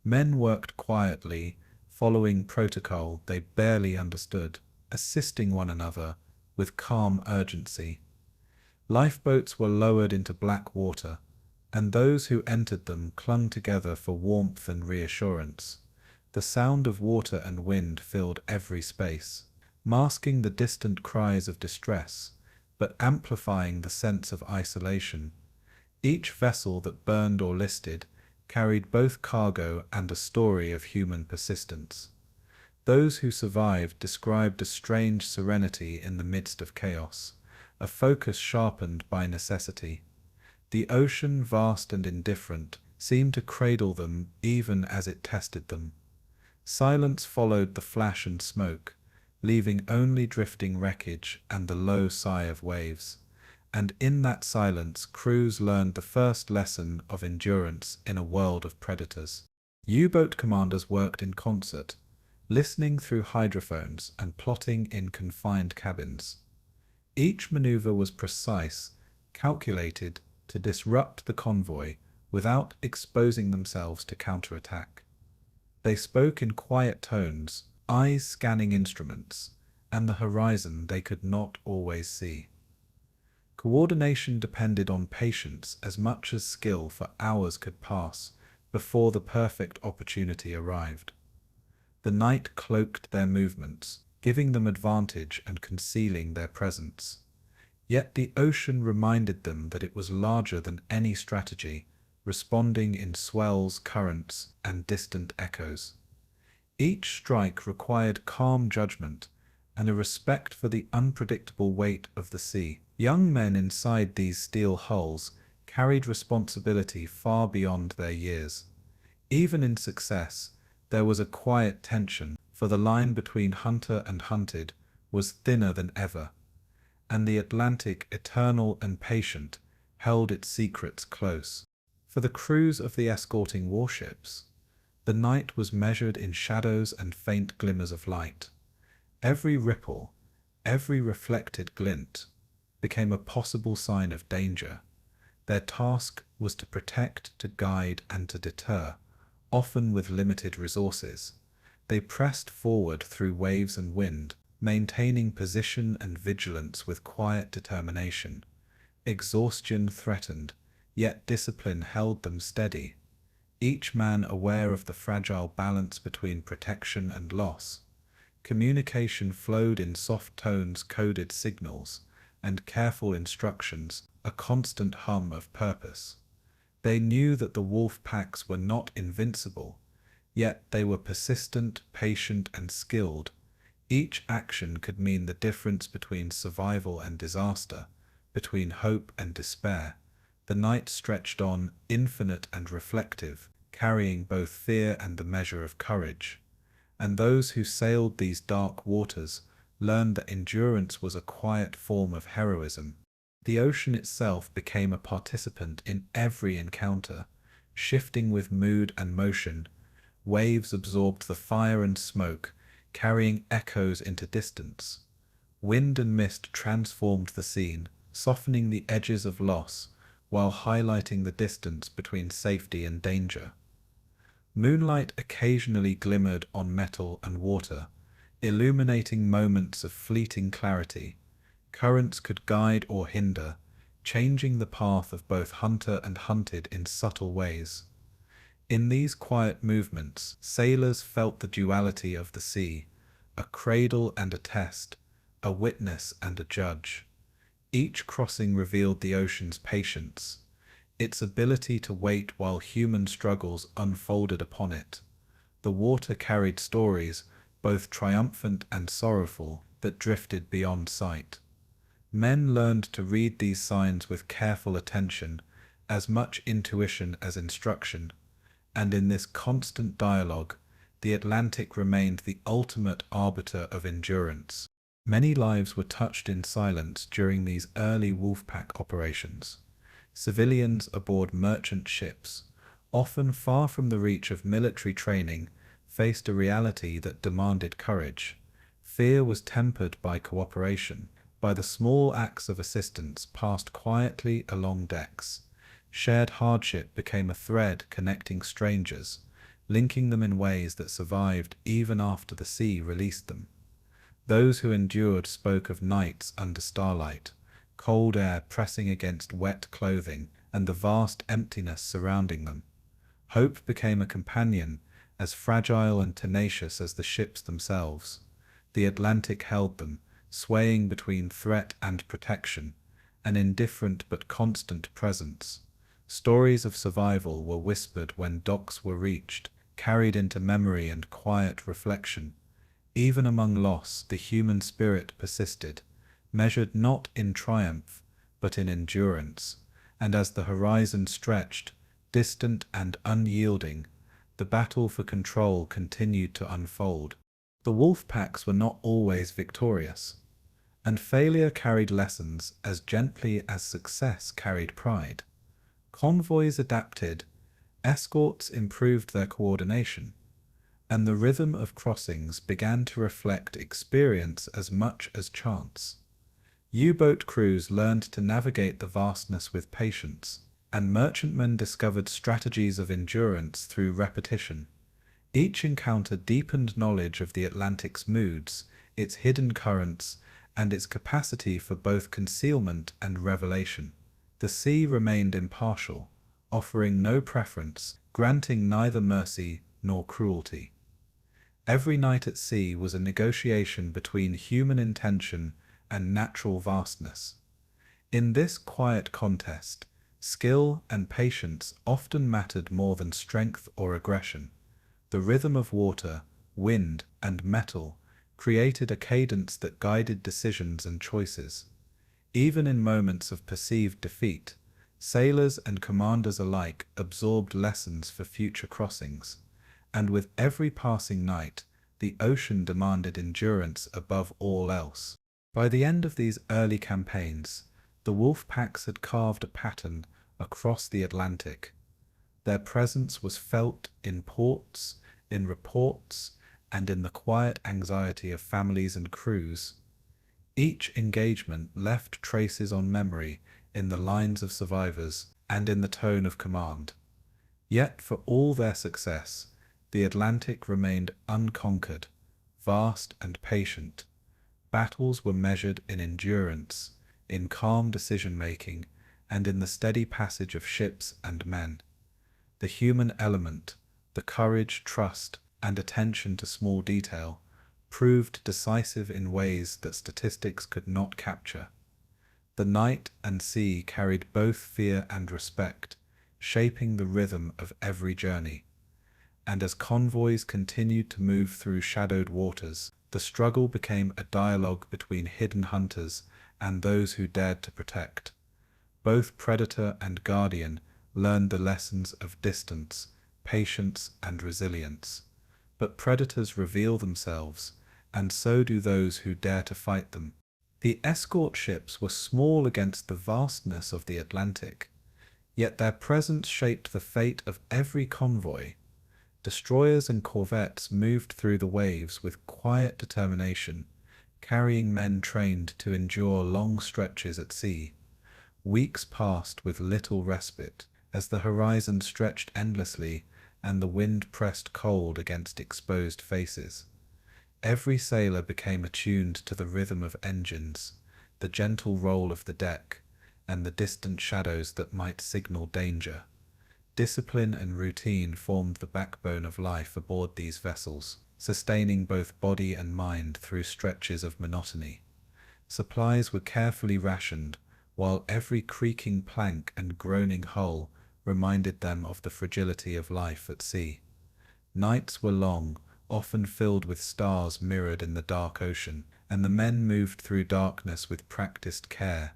Men worked quietly, following protocol they barely understood, assisting one another with calm urgency. Lifeboats were lowered into black water, and those who entered them clung together for warmth and reassurance. The sound of water and wind filled every space, masking the distant cries of distress, but amplifying the sense of isolation. Each vessel that burned or listed carried both cargo and a story of human persistence. Those who survived described a strange serenity in the midst of chaos, a focus sharpened by necessity. The ocean, vast and indifferent, seemed to cradle them even as it tested them. Silence followed the flash and smoke, leaving only drifting wreckage and the low sigh of waves. And in that silence, crews learned the first lesson of endurance in a world of predators. U-boat commanders worked in concert, listening through hydrophones and plotting in confined cabins. Each maneuver was precise, calculated to disrupt the convoy without exposing themselves to counterattack. They spoke in quiet tones, eyes scanning instruments, and the horizon they could not always see. Coordination depended on patience as much as skill, for hours could pass before the perfect opportunity arrived. The night cloaked their movements, giving them advantage and concealing their presence. Yet the ocean reminded them that it was larger than any strategy, responding in swells, currents, and distant echoes. Each strike required calm judgment and a respect for the unpredictable weight of the sea. Young men inside these steel hulls carried responsibility far beyond their years. Even in success, there was a quiet tension, for the line between hunter and hunted was thinner than ever, and the Atlantic, eternal and patient, held its secrets close. For the crews of the escorting warships, the night was measured in shadows and faint glimmers of light. Every ripple, every reflected glint, became a possible sign of danger. Their task was to protect, to guide, and to deter, often with limited resources. They pressed forward through waves and wind, maintaining position and vigilance with quiet determination. Exhaustion threatened, yet discipline held them steady, each man aware of the fragile balance between protection and loss. Communication flowed in soft tones, coded signals, and careful instructions, a constant hum of purpose. They knew that the wolf packs were not invincible, yet they were persistent, patient, and skilled. Each action could mean the difference between survival and disaster, between hope and despair. The night stretched on, infinite and reflective, carrying both fear and the measure of courage. And those who sailed these dark waters learned that endurance was a quiet form of heroism. The ocean itself became a participant in every encounter, shifting with mood and motion. Waves absorbed the fire and smoke, carrying echoes into distance. Wind and mist transformed the scene, softening the edges of loss, while highlighting the distance between safety and danger. Moonlight occasionally glimmered on metal and water, illuminating moments of fleeting clarity. Currents could guide or hinder, changing the path of both hunter and hunted in subtle ways. In these quiet movements, sailors felt the duality of the sea, a cradle and a test, a witness and a judge. Each crossing revealed the ocean's patience, its ability to wait while human struggles unfolded upon it. The water carried stories, both triumphant and sorrowful, that drifted beyond sight. Men learned to read these signs with careful attention, as much intuition as instruction, and in this constant dialogue, the Atlantic remained the ultimate arbiter of endurance. Many lives were touched in silence during these early wolfpack operations. Civilians aboard merchant ships, often far from the reach of military training, faced a reality that demanded courage. Fear was tempered by cooperation, by the small acts of assistance passed quietly along decks. Shared hardship became a thread connecting strangers, linking them in ways that survived even after the sea released them. Those who endured spoke of nights under starlight, cold air pressing against wet clothing, and the vast emptiness surrounding them. Hope became a companion, as fragile and tenacious as the ships themselves. The Atlantic held them, swaying between threat and protection, an indifferent but constant presence. Stories of survival were whispered when docks were reached, carried into memory and quiet reflection. Even among loss, the human spirit persisted, measured not in triumph, but in endurance. And as the horizon stretched, distant and unyielding, the battle for control continued to unfold. The wolf packs were not always victorious, and failure carried lessons as gently as success carried pride. Convoys adapted, escorts improved their coordination, and the rhythm of crossings began to reflect experience as much as chance. U-boat crews learned to navigate the vastness with patience, and merchantmen discovered strategies of endurance through repetition. Each encounter deepened knowledge of the Atlantic's moods, its hidden currents, and its capacity for both concealment and revelation. The sea remained impartial, offering no preference, granting neither mercy nor cruelty. Every night at sea was a negotiation between human intention and natural vastness. In this quiet contest, skill and patience often mattered more than strength or aggression. The rhythm of water, wind, and metal created a cadence that guided decisions and choices. Even in moments of perceived defeat, sailors and commanders alike absorbed lessons for future crossings, and with every passing night, the ocean demanded endurance above all else. By the end of these early campaigns, the wolf packs had carved a pattern across the Atlantic. Their presence was felt in ports, in reports, and in the quiet anxiety of families and crews. Each engagement left traces on memory in the lines of survivors and in the tone of command. Yet for all their success, the Atlantic remained unconquered, vast and patient. Battles were measured in endurance, in calm decision-making, and in the steady passage of ships and men. The human element, the courage, trust, and attention to small detail, proved decisive in ways that statistics could not capture. The night and sea carried both fear and respect, shaping the rhythm of every journey. And as convoys continued to move through shadowed waters, the struggle became a dialogue between hidden hunters and those who dared to protect. Both predator and guardian learned the lessons of distance, patience, and resilience. But predators reveal themselves, and so do those who dare to fight them. The escort ships were small against the vastness of the Atlantic, yet their presence shaped the fate of every convoy. Destroyers and corvettes moved through the waves with quiet determination, carrying men trained to endure long stretches at sea. Weeks passed with little respite, as the horizon stretched endlessly and the wind pressed cold against exposed faces. Every sailor became attuned to the rhythm of engines, the gentle roll of the deck, and the distant shadows that might signal danger. Discipline and routine formed the backbone of life aboard these vessels, sustaining both body and mind through stretches of monotony. Supplies were carefully rationed, while every creaking plank and groaning hull reminded them of the fragility of life at sea. Nights were long, often filled with stars mirrored in the dark ocean, and the men moved through darkness with practiced care.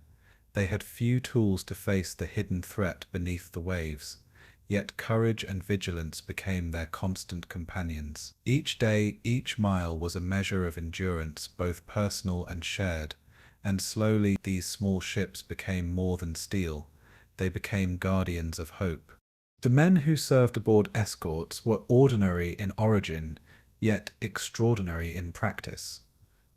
They had few tools to face the hidden threat beneath the waves, yet courage and vigilance became their constant companions. Each day, each mile was a measure of endurance, both personal and shared, and slowly these small ships became more than steel. They became guardians of hope. The men who served aboard escorts were ordinary in origin, yet extraordinary in practice.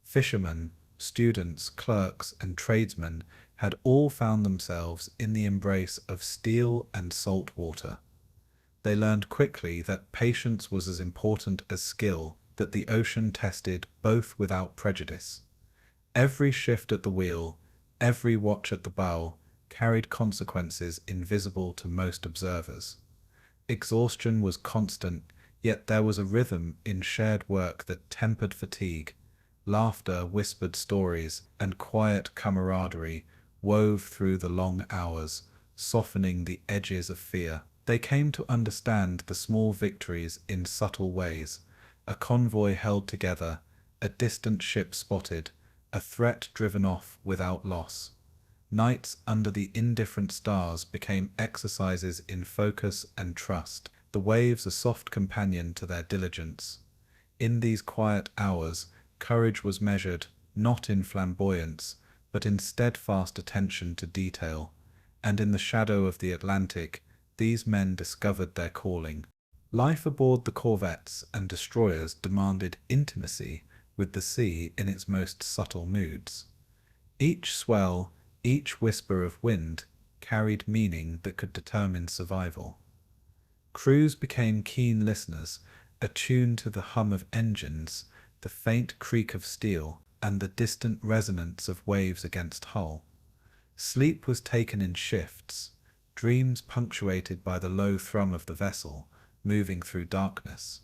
Fishermen, students, clerks, and tradesmen had all found themselves in the embrace of steel and salt water. They learned quickly that patience was as important as skill, that the ocean tested both without prejudice. Every shift at the wheel, every watch at the bow, carried consequences invisible to most observers. Exhaustion was constant, yet there was a rhythm in shared work that tempered fatigue. Laughter, whispered stories, and quiet camaraderie wove through the long hours, softening the edges of fear. They came to understand the small victories in subtle ways. A convoy held together, a distant ship spotted, a threat driven off without loss. Nights under the indifferent stars became exercises in focus and trust, the waves a soft companion to their diligence. In these quiet hours, courage was measured, not in flamboyance, but in steadfast attention to detail, and in the shadow of the Atlantic, these men discovered their calling. Life aboard the corvettes and destroyers demanded intimacy with the sea in its most subtle moods. Each swell, each whisper of wind, carried meaning that could determine survival. Crews became keen listeners, attuned to the hum of engines, the faint creak of steel, and the distant resonance of waves against hull. Sleep was taken in shifts, dreams punctuated by the low thrum of the vessel, moving through darkness.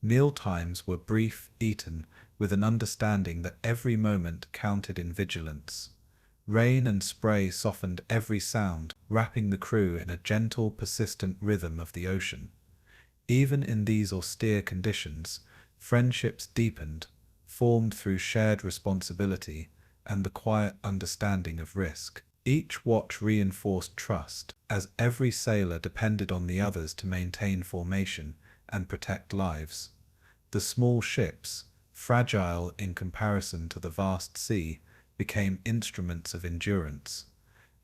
Meal times were brief, eaten, with an understanding that every moment counted in vigilance. Rain and spray softened every sound, wrapping the crew in a gentle, persistent rhythm of the ocean. Even in these austere conditions, friendships deepened, formed through shared responsibility and the quiet understanding of risk. Each watch reinforced trust, as every sailor depended on the others to maintain formation and protect lives. The small ships, fragile in comparison to the vast sea, became instruments of endurance,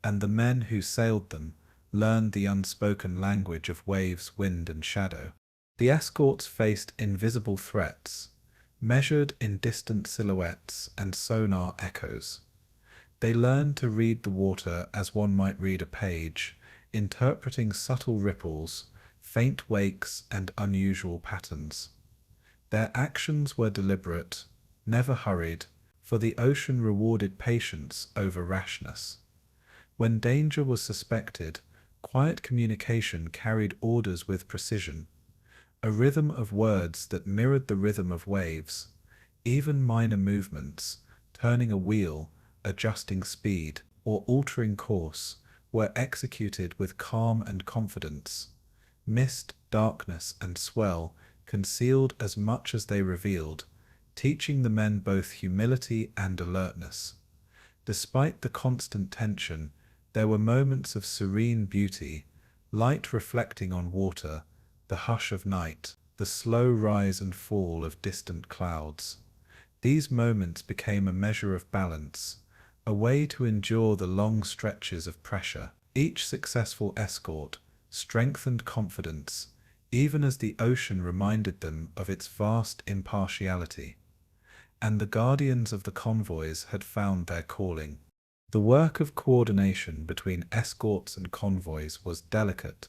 and the men who sailed them learned the unspoken language of waves, wind, and shadow. The escorts faced invisible threats, measured in distant silhouettes and sonar echoes. They learned to read the water as one might read a page, interpreting subtle ripples, faint wakes, and unusual patterns. Their actions were deliberate, never hurried, for the ocean rewarded patience over rashness. When danger was suspected, quiet communication carried orders with precision, a rhythm of words that mirrored the rhythm of waves. Even minor movements, turning a wheel, adjusting speed, or altering course, were executed with calm and confidence. Mist, darkness, and swell concealed as much as they revealed, teaching the men both humility and alertness. Despite the constant tension, there were moments of serene beauty, light reflecting on water, the hush of night, the slow rise and fall of distant clouds. These moments became a measure of balance, a way to endure the long stretches of pressure. Each successful escort strengthened confidence, even as the ocean reminded them of its vast impartiality. And the guardians of the convoys had found their calling. The work of coordination between escorts and convoys was delicate,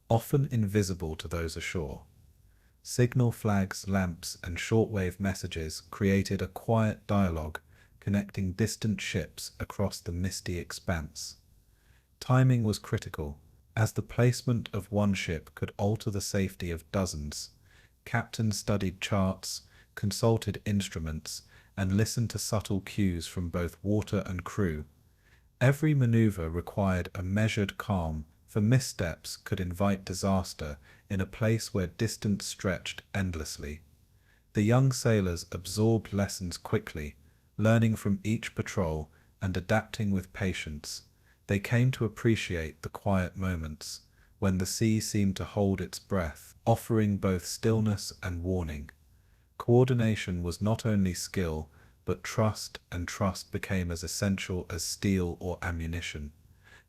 often invisible to those ashore. Signal flags, lamps, and shortwave messages created a quiet dialogue connecting distant ships across the misty expanse. Timing was critical, as the placement of one ship could alter the safety of dozens. Captains studied charts, consulted instruments, and listened to subtle cues from both water and crew. Every maneuver required a measured calm, for missteps could invite disaster in a place where distance stretched endlessly. The young sailors absorbed lessons quickly, learning from each patrol and adapting with patience. They came to appreciate the quiet moments, when the sea seemed to hold its breath, offering both stillness and warning. Coordination was not only skill, but trust, and trust became as essential as steel or ammunition.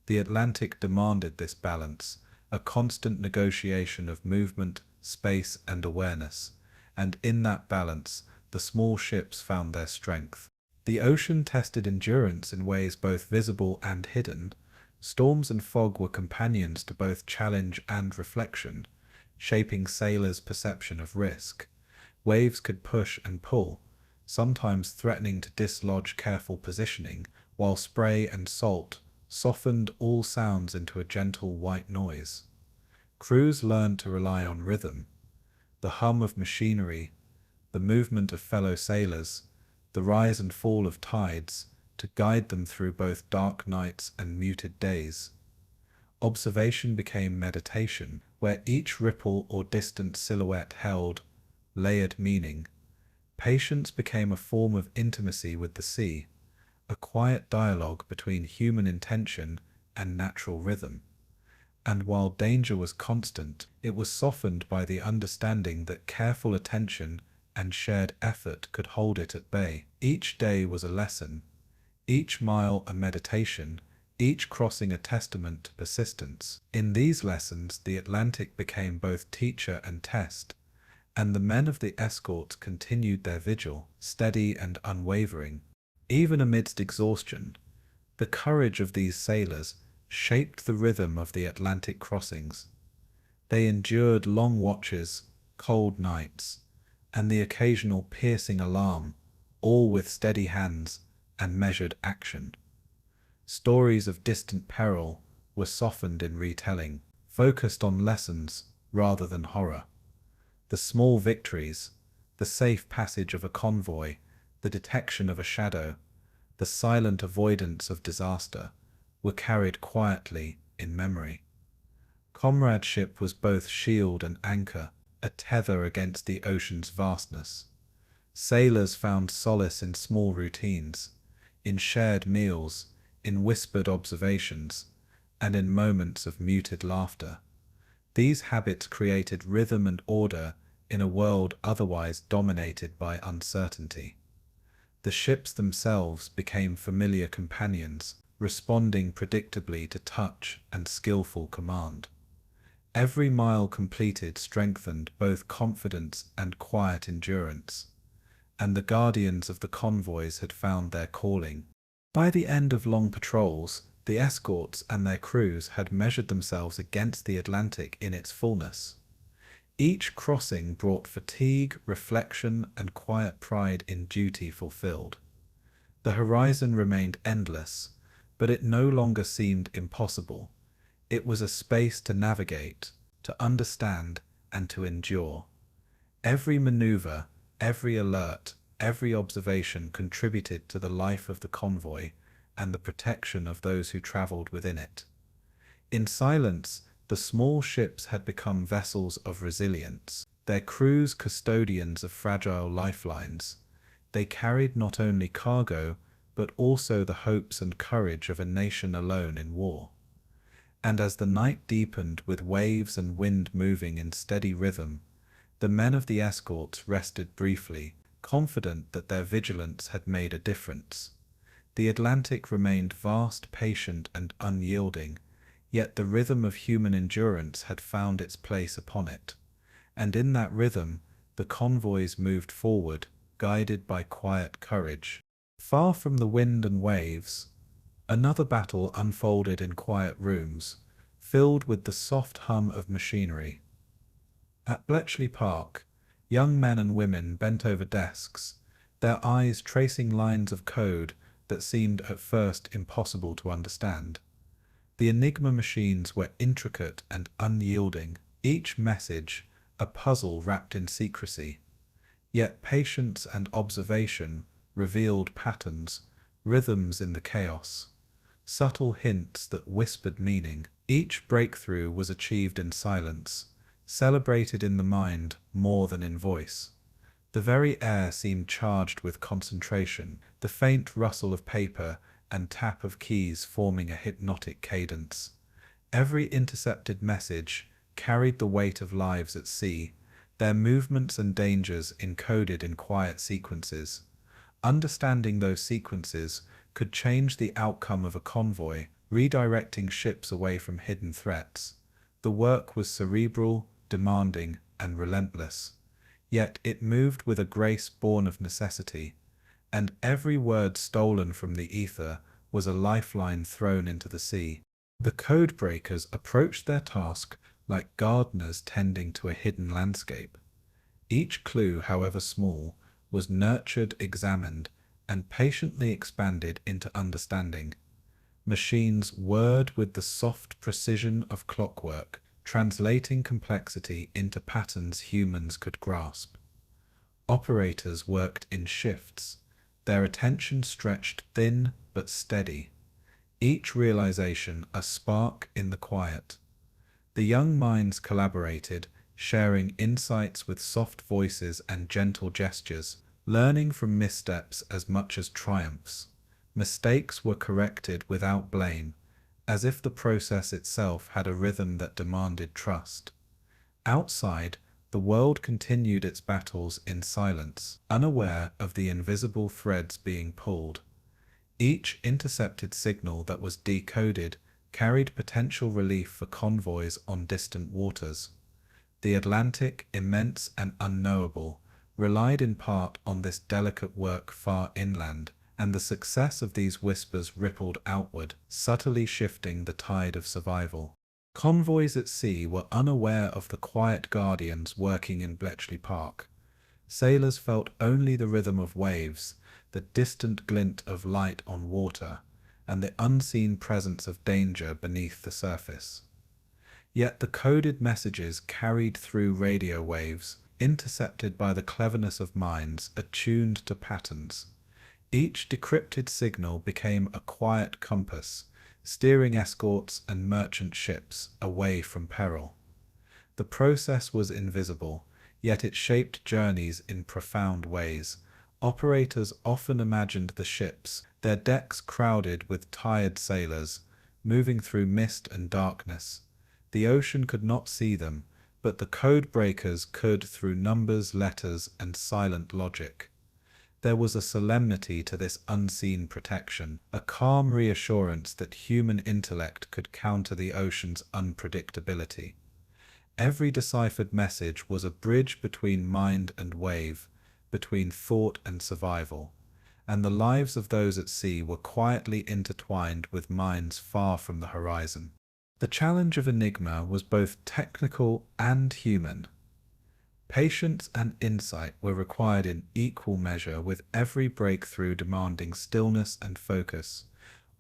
The Atlantic demanded this balance, a constant negotiation of movement, space, and awareness, and in that balance, the small ships found their strength. The ocean tested endurance in ways both visible and hidden. Storms and fog were companions to both challenge and reflection, shaping sailors' perception of risk. Waves could push and pull, sometimes threatening to dislodge careful positioning, while spray and salt softened all sounds into a gentle white noise. Crews learned to rely on rhythm, the hum of machinery, the movement of fellow sailors, the rise and fall of tides, to guide them through both dark nights and muted days. Observation became meditation, where each ripple or distant silhouette held layered meaning. Patience became a form of intimacy with the sea, a quiet dialogue between human intention and natural rhythm. And while danger was constant, it was softened by the understanding that careful attention and shared effort could hold it at bay. Each day was a lesson, each mile a meditation, each crossing a testament to persistence. In these lessons, the Atlantic became both teacher and test, and the men of the escort continued their vigil, steady and unwavering. Even amidst exhaustion, the courage of these sailors shaped the rhythm of the Atlantic crossings. They endured long watches, cold nights, and the occasional piercing alarm, all with steady hands and measured action. Stories of distant peril were softened in retelling, focused on lessons rather than horror. The small victories, the safe passage of a convoy, the detection of a shadow, the silent avoidance of disaster, were carried quietly in memory. Comradeship was both shield and anchor, a tether against the ocean's vastness. Sailors found solace in small routines, in shared meals, in whispered observations, and in moments of muted laughter. These habits created rhythm and order in a world otherwise dominated by uncertainty. The ships themselves became familiar companions, responding predictably to touch and skillful command. Every mile completed strengthened both confidence and quiet endurance, and the guardians of the convoys had found their calling. By the end of long patrols, the escorts and their crews had measured themselves against the Atlantic in its fullness. Each crossing brought fatigue, reflection, and quiet pride in duty fulfilled. The horizon remained endless, but it no longer seemed impossible. It was a space to navigate, to understand, and to endure. Every maneuver, every alert, every observation contributed to the life of the convoy and the protection of those who traveled within it. In silence, the small ships had become vessels of resilience, their crews custodians of fragile lifelines. They carried not only cargo, but also the hopes and courage of a nation alone in war. And as the night deepened with waves and wind moving in steady rhythm, the men of the escorts rested briefly, confident that their vigilance had made a difference. The Atlantic remained vast, patient, and unyielding, yet the rhythm of human endurance had found its place upon it. And in that rhythm, the convoys moved forward, guided by quiet courage. Far from the wind and waves, another battle unfolded in quiet rooms, filled with the soft hum of machinery. At Bletchley Park, young men and women bent over desks, their eyes tracing lines of code that seemed at first impossible to understand. The Enigma machines were intricate and unyielding, each message a puzzle wrapped in secrecy. Yet patience and observation revealed patterns, rhythms in the chaos, subtle hints that whispered meaning. Each breakthrough was achieved in silence, celebrated in the mind more than in voice. The very air seemed charged with concentration, the faint rustle of paper and tap of keys forming a hypnotic cadence. Every intercepted message carried the weight of lives at sea, their movements and dangers encoded in quiet sequences. Understanding those sequences could change the outcome of a convoy, redirecting ships away from hidden threats. The work was cerebral, demanding, and relentless. Yet it moved with a grace born of necessity, and every word stolen from the ether was a lifeline thrown into the sea. The codebreakers approached their task like gardeners tending to a hidden landscape. Each clue, however small, was nurtured, examined, and patiently expanded into understanding. Machines whirred with the soft precision of clockwork, translating complexity into patterns humans could grasp. Operators worked in shifts, their attention stretched thin but steady, each realization a spark in the quiet. The young minds collaborated, sharing insights with soft voices and gentle gestures, learning from missteps as much as triumphs. Mistakes were corrected without blame, as if the process itself had a rhythm that demanded trust. Outside, the world continued its battles in silence, unaware of the invisible threads being pulled. Each intercepted signal that was decoded carried potential relief for convoys on distant waters. The Atlantic, immense and unknowable, relied in part on this delicate work far inland, and the success of these whispers rippled outward, subtly shifting the tide of survival. Convoys at sea were unaware of the quiet guardians working in Bletchley Park. Sailors felt only the rhythm of waves, the distant glint of light on water, and the unseen presence of danger beneath the surface. Yet the coded messages carried through radio waves, intercepted by the cleverness of minds attuned to patterns. Each decrypted signal became a quiet compass, steering escorts and merchant ships away from peril. The process was invisible, yet it shaped journeys in profound ways. Operators often imagined the ships, their decks crowded with tired sailors, moving through mist and darkness. The ocean could not see them, but the code breakers could through numbers, letters, and silent logic. There was a solemnity to this unseen protection, a calm reassurance that human intellect could counter the ocean's unpredictability. Every deciphered message was a bridge between mind and wave, between thought and survival, and the lives of those at sea were quietly intertwined with minds far from the horizon. The challenge of Enigma was both technical and human. Patience and insight were required in equal measure, with every breakthrough demanding stillness and focus.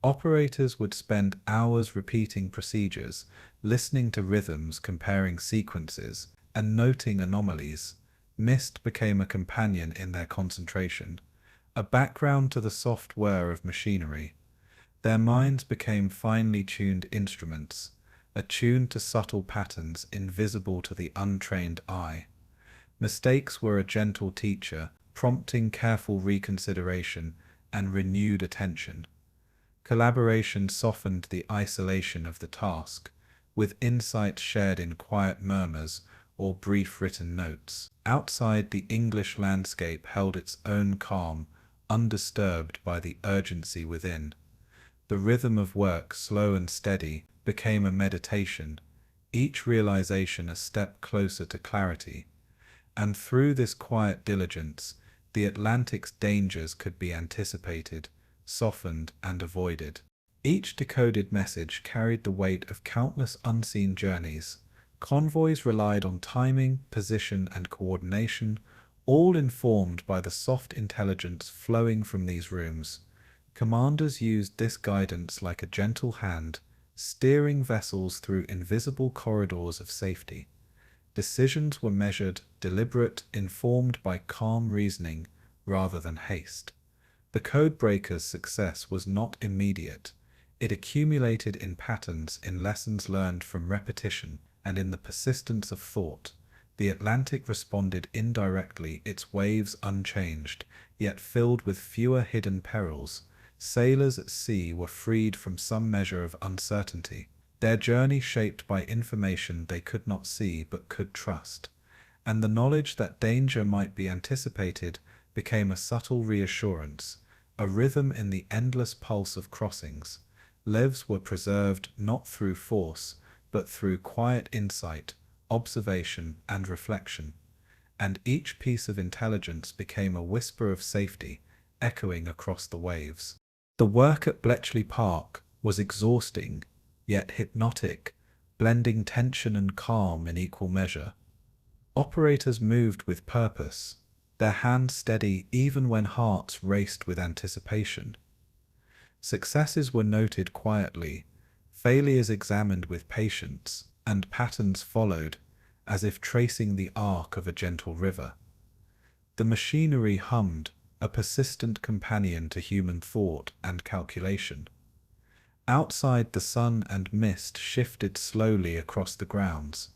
Operators would spend hours repeating procedures, listening to rhythms, comparing sequences, and noting anomalies. Mist became a companion in their concentration, a background to the soft whir of machinery. Their minds became finely tuned instruments, attuned to subtle patterns invisible to the untrained eye. Mistakes were a gentle teacher, prompting careful reconsideration and renewed attention. Collaboration softened the isolation of the task, with insights shared in quiet murmurs or brief written notes. Outside, the English landscape held its own calm, undisturbed by the urgency within. The rhythm of work, slow and steady, became a meditation, each realization a step closer to clarity. And through this quiet diligence, the Atlantic's dangers could be anticipated, softened, and avoided. Each decoded message carried the weight of countless unseen journeys. Convoys relied on timing, position, and coordination, all informed by the soft intelligence flowing from these rooms. Commanders used this guidance like a gentle hand, steering vessels through invisible corridors of safety. Decisions were measured, deliberate, informed by calm reasoning rather than haste. The codebreaker's success was not immediate. It accumulated in patterns, in lessons learned from repetition, and in the persistence of thought. The Atlantic responded indirectly, its waves unchanged, yet filled with fewer hidden perils. Sailors at sea were freed from some measure of uncertainty, their journey shaped by information they could not see but could trust. And the knowledge that danger might be anticipated became a subtle reassurance, a rhythm in the endless pulse of crossings. Lives were preserved not through force, but through quiet insight, observation, and reflection. And each piece of intelligence became a whisper of safety, echoing across the waves. The work at Bletchley Park was exhausting, yet hypnotic, blending tension and calm in equal measure. Operators moved with purpose, their hands steady even when hearts raced with anticipation. Successes were noted quietly, failures examined with patience, and patterns followed, as if tracing the arc of a gentle river. The machinery hummed, a persistent companion to human thought and calculation. Outside, the sun and mist shifted slowly across the grounds,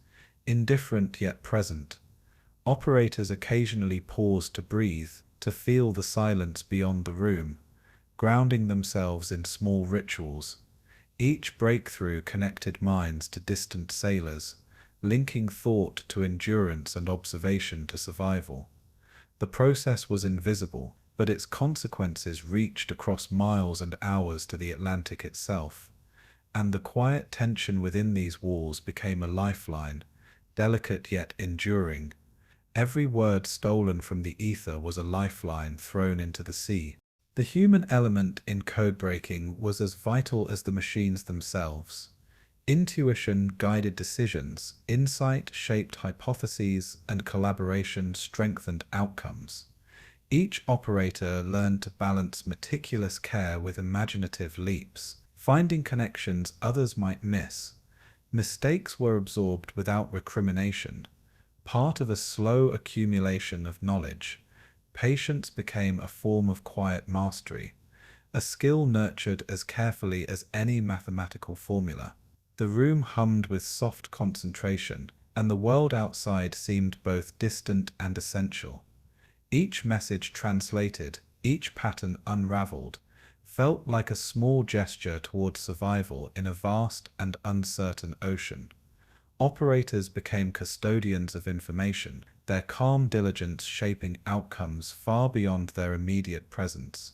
indifferent yet present. Operators occasionally paused to breathe, to feel the silence beyond the room, grounding themselves in small rituals. Each breakthrough connected minds to distant sailors, linking thought to endurance and observation to survival. The process was invisible, but its consequences reached across miles and hours to the Atlantic itself. And the quiet tension within these walls became a lifeline, delicate yet enduring. Every word stolen from the ether was a lifeline thrown into the sea. The human element in codebreaking was as vital as the machines themselves. Intuition guided decisions, insight shaped hypotheses, and collaboration strengthened outcomes. Each operator learned to balance meticulous care with imaginative leaps, finding connections others might miss. Mistakes were absorbed without recrimination, part of a slow accumulation of knowledge. Patience became a form of quiet mastery, a skill nurtured as carefully as any mathematical formula. The room hummed with soft concentration, and the world outside seemed both distant and essential. Each message translated, each pattern unraveled, felt like a small gesture towards survival in a vast and uncertain ocean. Operators became custodians of information, their calm diligence shaping outcomes far beyond their immediate presence.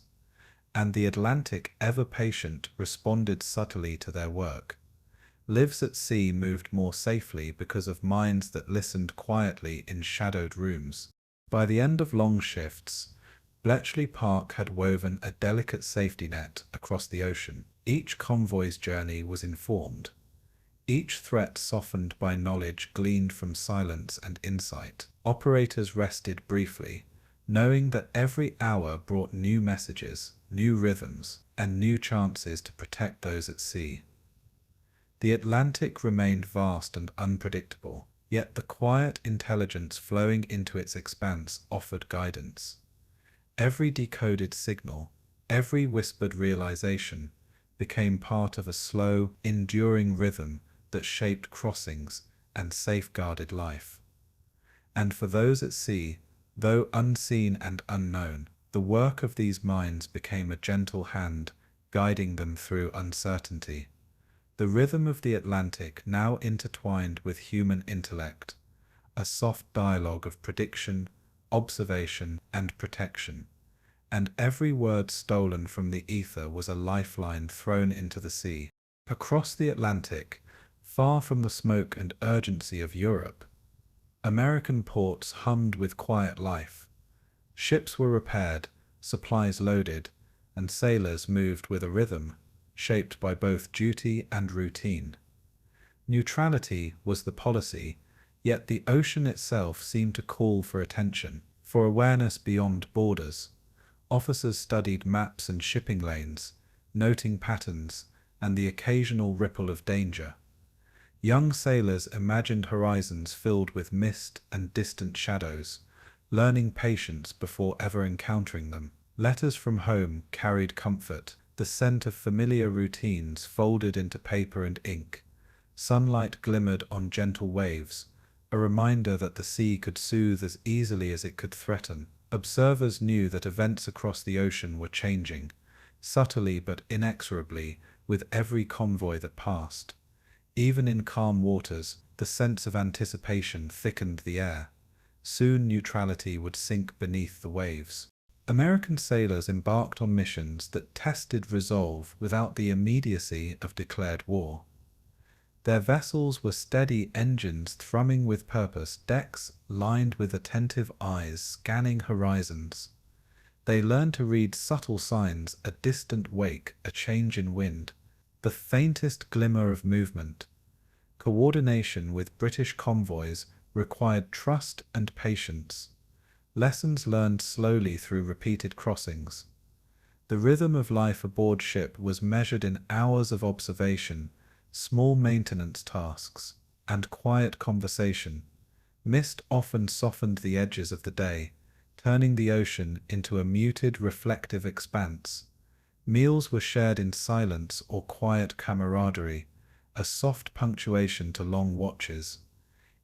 And the Atlantic, ever patient, responded subtly to their work. Lives at sea moved more safely because of minds that listened quietly in shadowed rooms. By the end of long shifts, Bletchley Park had woven a delicate safety net across the ocean. Each convoy's journey was informed, each threat softened by knowledge gleaned from silence and insight. Operators rested briefly, knowing that every hour brought new messages, new rhythms, and new chances to protect those at sea. The Atlantic remained vast and unpredictable, yet the quiet intelligence flowing into its expanse offered guidance. Every decoded signal, every whispered realization, became part of a slow, enduring rhythm that shaped crossings and safeguarded life. And for those at sea, though unseen and unknown, the work of these minds became a gentle hand, guiding them through uncertainty. The rhythm of the Atlantic now intertwined with human intellect, a soft dialogue of prediction, observation, and protection. And every word stolen from the ether was a lifeline thrown into the sea. Across the Atlantic, far from the smoke and urgency of Europe, American ports hummed with quiet life. Ships were repaired, supplies loaded, and sailors moved with a rhythm, shaped by both duty and routine. Neutrality was the policy, yet the ocean itself seemed to call for attention, for awareness beyond borders. Officers studied maps and shipping lanes, noting patterns and the occasional ripple of danger. Young sailors imagined horizons filled with mist and distant shadows, learning patience before ever encountering them. Letters from home carried comfort, the scent of familiar routines folded into paper and ink. Sunlight glimmered on gentle waves, a reminder that the sea could soothe as easily as it could threaten. Observers knew that events across the ocean were changing, subtly but inexorably, with every convoy that passed. Even in calm waters, the sense of anticipation thickened the air. Soon neutrality would sink beneath the waves. American sailors embarked on missions that tested resolve without the immediacy of declared war. Their vessels were steady engines thrumming with purpose, decks lined with attentive eyes scanning horizons. They learned to read subtle signs, a distant wake, a change in wind, the faintest glimmer of movement. Coordination with British convoys required trust and patience, lessons learned slowly through repeated crossings. The rhythm of life aboard ship was measured in hours of observation, small maintenance tasks, and quiet conversation. Mist often softened the edges of the day, turning the ocean into a muted, reflective expanse. Meals were shared in silence or quiet camaraderie, a soft punctuation to long watches.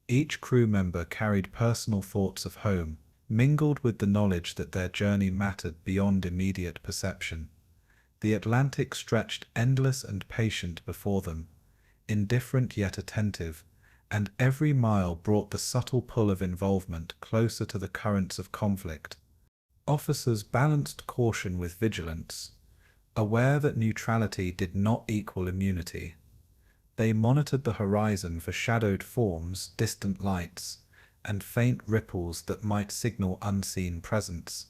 Each crew member carried personal thoughts of home, mingled with the knowledge that their journey mattered beyond immediate perception. The Atlantic stretched endless and patient before them, indifferent yet attentive, and every mile brought the subtle pull of involvement closer to the currents of conflict. Officers balanced caution with vigilance, aware that neutrality did not equal immunity. They monitored the horizon for shadowed forms, distant lights, and faint ripples that might signal unseen presence.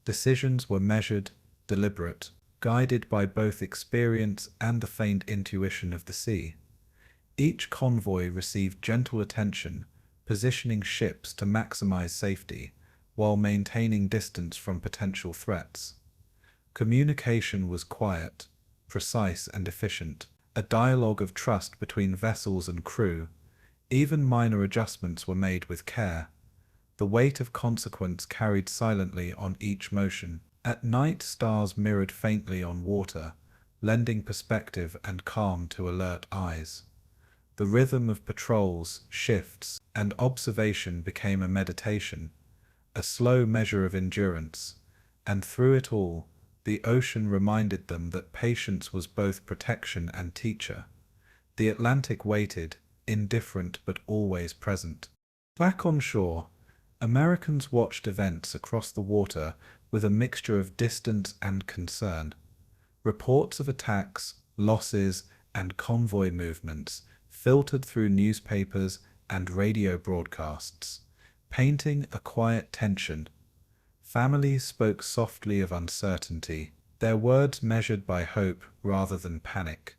Decisions were measured, deliberate, guided by both experience and the faint intuition of the sea. Each convoy received gentle attention, positioning ships to maximize safety, while maintaining distance from potential threats. Communication was quiet, precise and efficient, a dialogue of trust between vessels and crew. Even minor adjustments were made with care. The weight of consequence carried silently on each motion. At night, stars mirrored faintly on water, lending perspective and calm to alert eyes. The rhythm of patrols, shifts, and observation became a meditation, a slow measure of endurance, and through it all, the ocean reminded them that patience was both protection and teacher. The Atlantic waited, indifferent but always present. Back on shore, Americans watched events across the water with a mixture of distance and concern. Reports of attacks, losses, and convoy movements filtered through newspapers and radio broadcasts, painting a quiet tension. Families spoke softly of uncertainty, their words measured by hope rather than panic.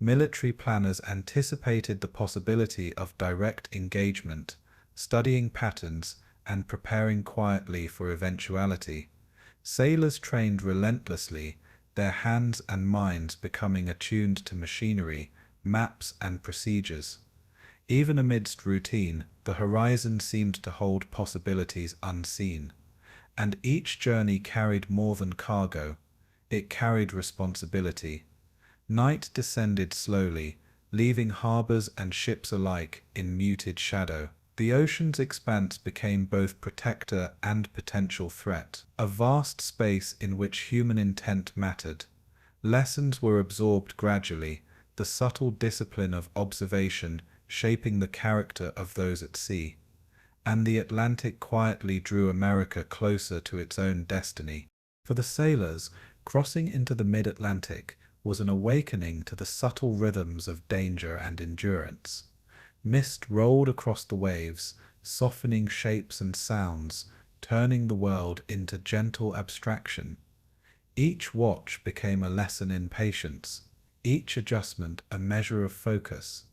Military planners anticipated the possibility of direct engagement, studying patterns and preparing quietly for eventuality. Sailors trained relentlessly, their hands and minds becoming attuned to machinery, maps and procedures. Even amidst routine, the horizon seemed to hold possibilities unseen. And each journey carried more than cargo, it carried responsibility. Night descended slowly, leaving harbors and ships alike in muted shadow. The ocean's expanse became both protector and potential threat, a vast space in which human intent mattered. Lessons were absorbed gradually, the subtle discipline of observation shaping the character of those at sea, and the Atlantic quietly drew America closer to its own destiny. For the sailors, crossing into the mid-Atlantic was an awakening to the subtle rhythms of danger and endurance. Mist rolled across the waves, softening shapes and sounds, turning the world into gentle abstraction. Each watch became a lesson in patience, each adjustment a measure of focus.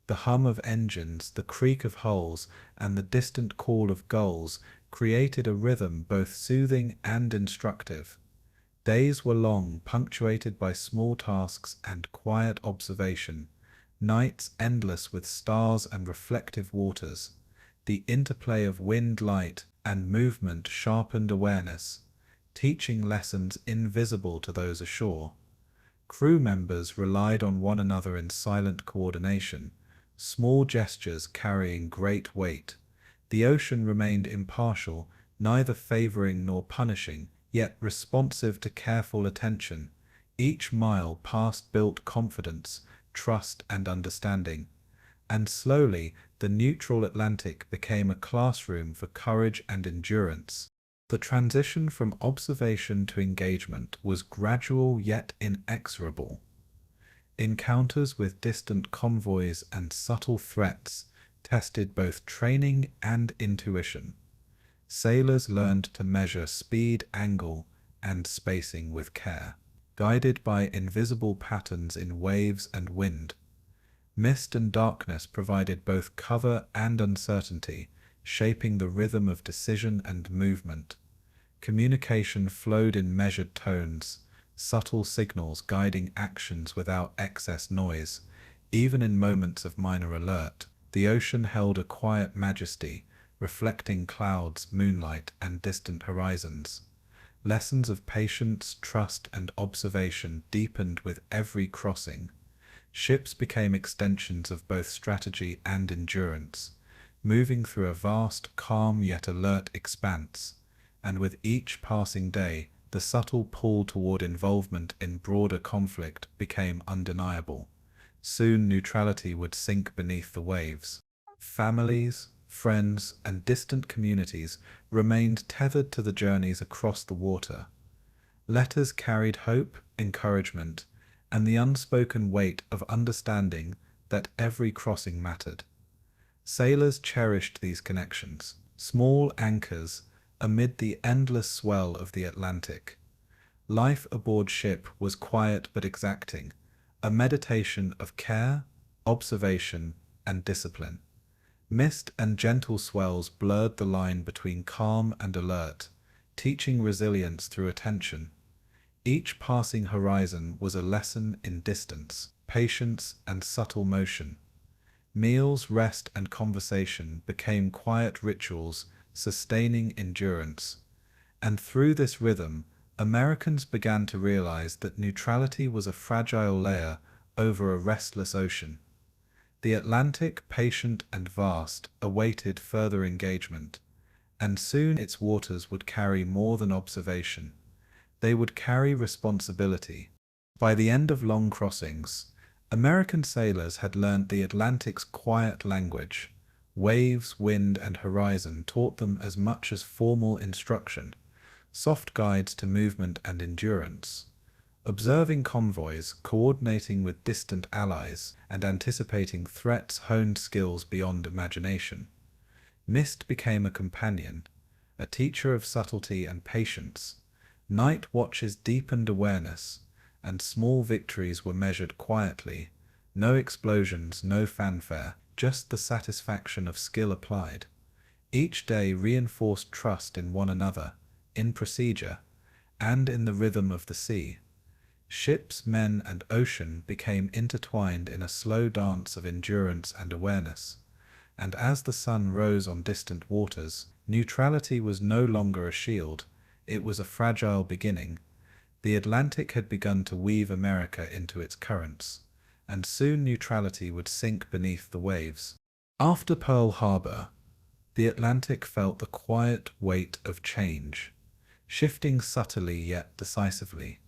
The hum of engines, the creak of hulls, and the distant call of gulls created a rhythm both soothing and instructive. Days were long, punctuated by small tasks and quiet observation, nights endless with stars and reflective waters. The interplay of wind, light, and movement sharpened awareness, teaching lessons invisible to those ashore. Crew members relied on one another in silent coordination, small gestures carrying great weight. The ocean remained impartial, neither favoring nor punishing, yet responsive to careful attention. Each mile passed built confidence, trust, and understanding. And slowly, the neutral Atlantic became a classroom for courage and endurance. The transition from observation to engagement was gradual yet inexorable. Encounters with distant convoys and subtle threats tested both training and intuition. Sailors learned to measure speed, angle, and spacing with care, guided by invisible patterns in waves and wind. Mist and darkness provided both cover and uncertainty, shaping the rhythm of decision and movement. Communication flowed in measured tones, subtle signals guiding actions without excess noise. Even in moments of minor alert, the ocean held a quiet majesty, reflecting clouds, moonlight, and distant horizons. Lessons of patience, trust, and observation deepened with every crossing. Ships became extensions of both strategy and endurance, moving through a vast, calm yet alert expanse. And with each passing day, the subtle pull toward involvement in broader conflict became undeniable. Soon neutrality would sink beneath the waves. Families, friends, and distant communities remained tethered to the journeys across the water. Letters carried hope, encouragement, and the unspoken weight of understanding that every crossing mattered. Sailors cherished these connections, small anchors amid the endless swell of the Atlantic. Life aboard ship was quiet but exacting, a meditation of care, observation, and discipline. Mist and gentle swells blurred the line between calm and alert, teaching resilience through attention. Each passing horizon was a lesson in distance, patience, and subtle motion. Meals, rest, and conversation became quiet rituals, sustaining endurance. And through this rhythm, Americans began to realize that neutrality was a fragile layer over a restless ocean. The Atlantic, patient and vast, awaited further engagement, and soon its waters would carry more than observation. They would carry responsibility. By the end of long crossings, American sailors had learned the Atlantic's quiet language. Waves, wind, and horizon taught them as much as formal instruction, soft guides to movement and endurance. Observing convoys, coordinating with distant allies, and anticipating threats honed skills beyond imagination. Mist became a companion, a teacher of subtlety and patience. Night watches deepened awareness, and small victories were measured quietly. No explosions, no fanfare, just the satisfaction of skill applied. Each day reinforced trust in one another, in procedure, and in the rhythm of the sea. Ships, men, and ocean became intertwined in a slow dance of endurance and awareness. And as the sun rose on distant waters, neutrality was no longer a shield, it was a fragile beginning. The Atlantic had begun to weave America into its currents, and soon neutrality would sink beneath the waves. After Pearl Harbor, the Atlantic felt the quiet weight of change, shifting subtly yet decisively.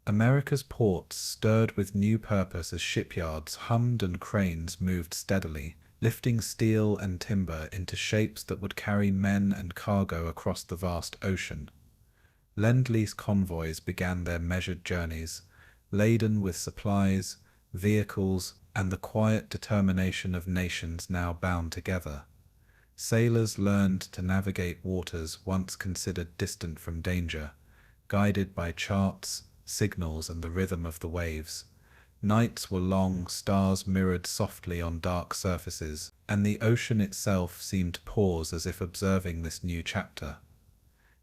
America's ports stirred with new purpose as shipyards hummed and cranes moved steadily, lifting steel and timber into shapes that would carry men and cargo across the vast ocean. Lend-Lease convoys began their measured journeys, laden with supplies, vehicles, and the quiet determination of nations now bound together. Sailors learned to navigate waters once considered distant from danger, guided by charts, signals, and the rhythm of the waves. Nights were long, stars mirrored softly on dark surfaces, and the ocean itself seemed to pause as if observing this new chapter.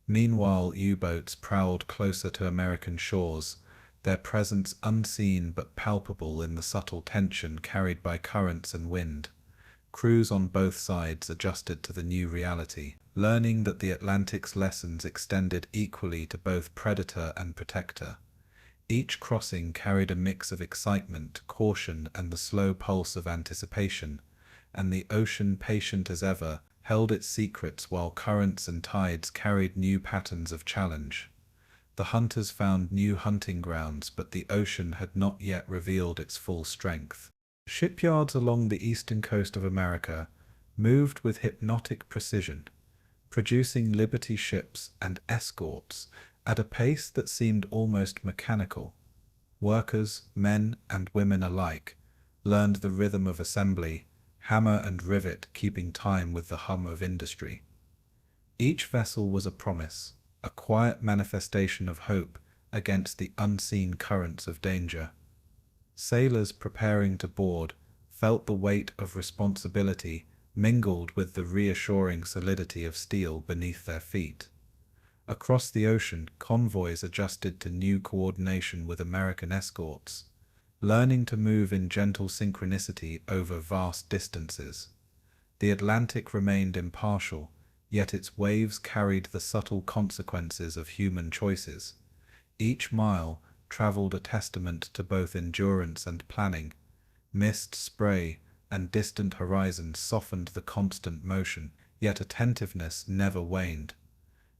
Meanwhile, U-boats prowled closer to American shores, their presence unseen but palpable in the subtle tension carried by currents and wind. Crews on both sides adjusted to the new reality, learning that the Atlantic's lessons extended equally to both predator and protector. Each crossing carried a mix of excitement, caution, and the slow pulse of anticipation, and the ocean, patient as ever, held its secrets while currents and tides carried new patterns of challenge. The hunters found new hunting grounds, but the ocean had not yet revealed its full strength. Shipyards along the eastern coast of America moved with hypnotic precision, producing Liberty ships and escorts at a pace that seemed almost mechanical. Workers, men and women alike, learned the rhythm of assembly, hammer and rivet keeping time with the hum of industry. Each vessel was a promise, a quiet manifestation of hope against the unseen currents of danger. Sailors preparing to board felt the weight of responsibility mingled with the reassuring solidity of steel beneath their feet. Across the ocean, convoys adjusted to new coordination with American escorts, learning to move in gentle synchronicity over vast distances. The Atlantic remained impartial, yet its waves carried the subtle consequences of human choices. Each mile traveled a testament to both endurance and planning. Mist, spray, and distant horizons softened the constant motion, yet attentiveness never waned.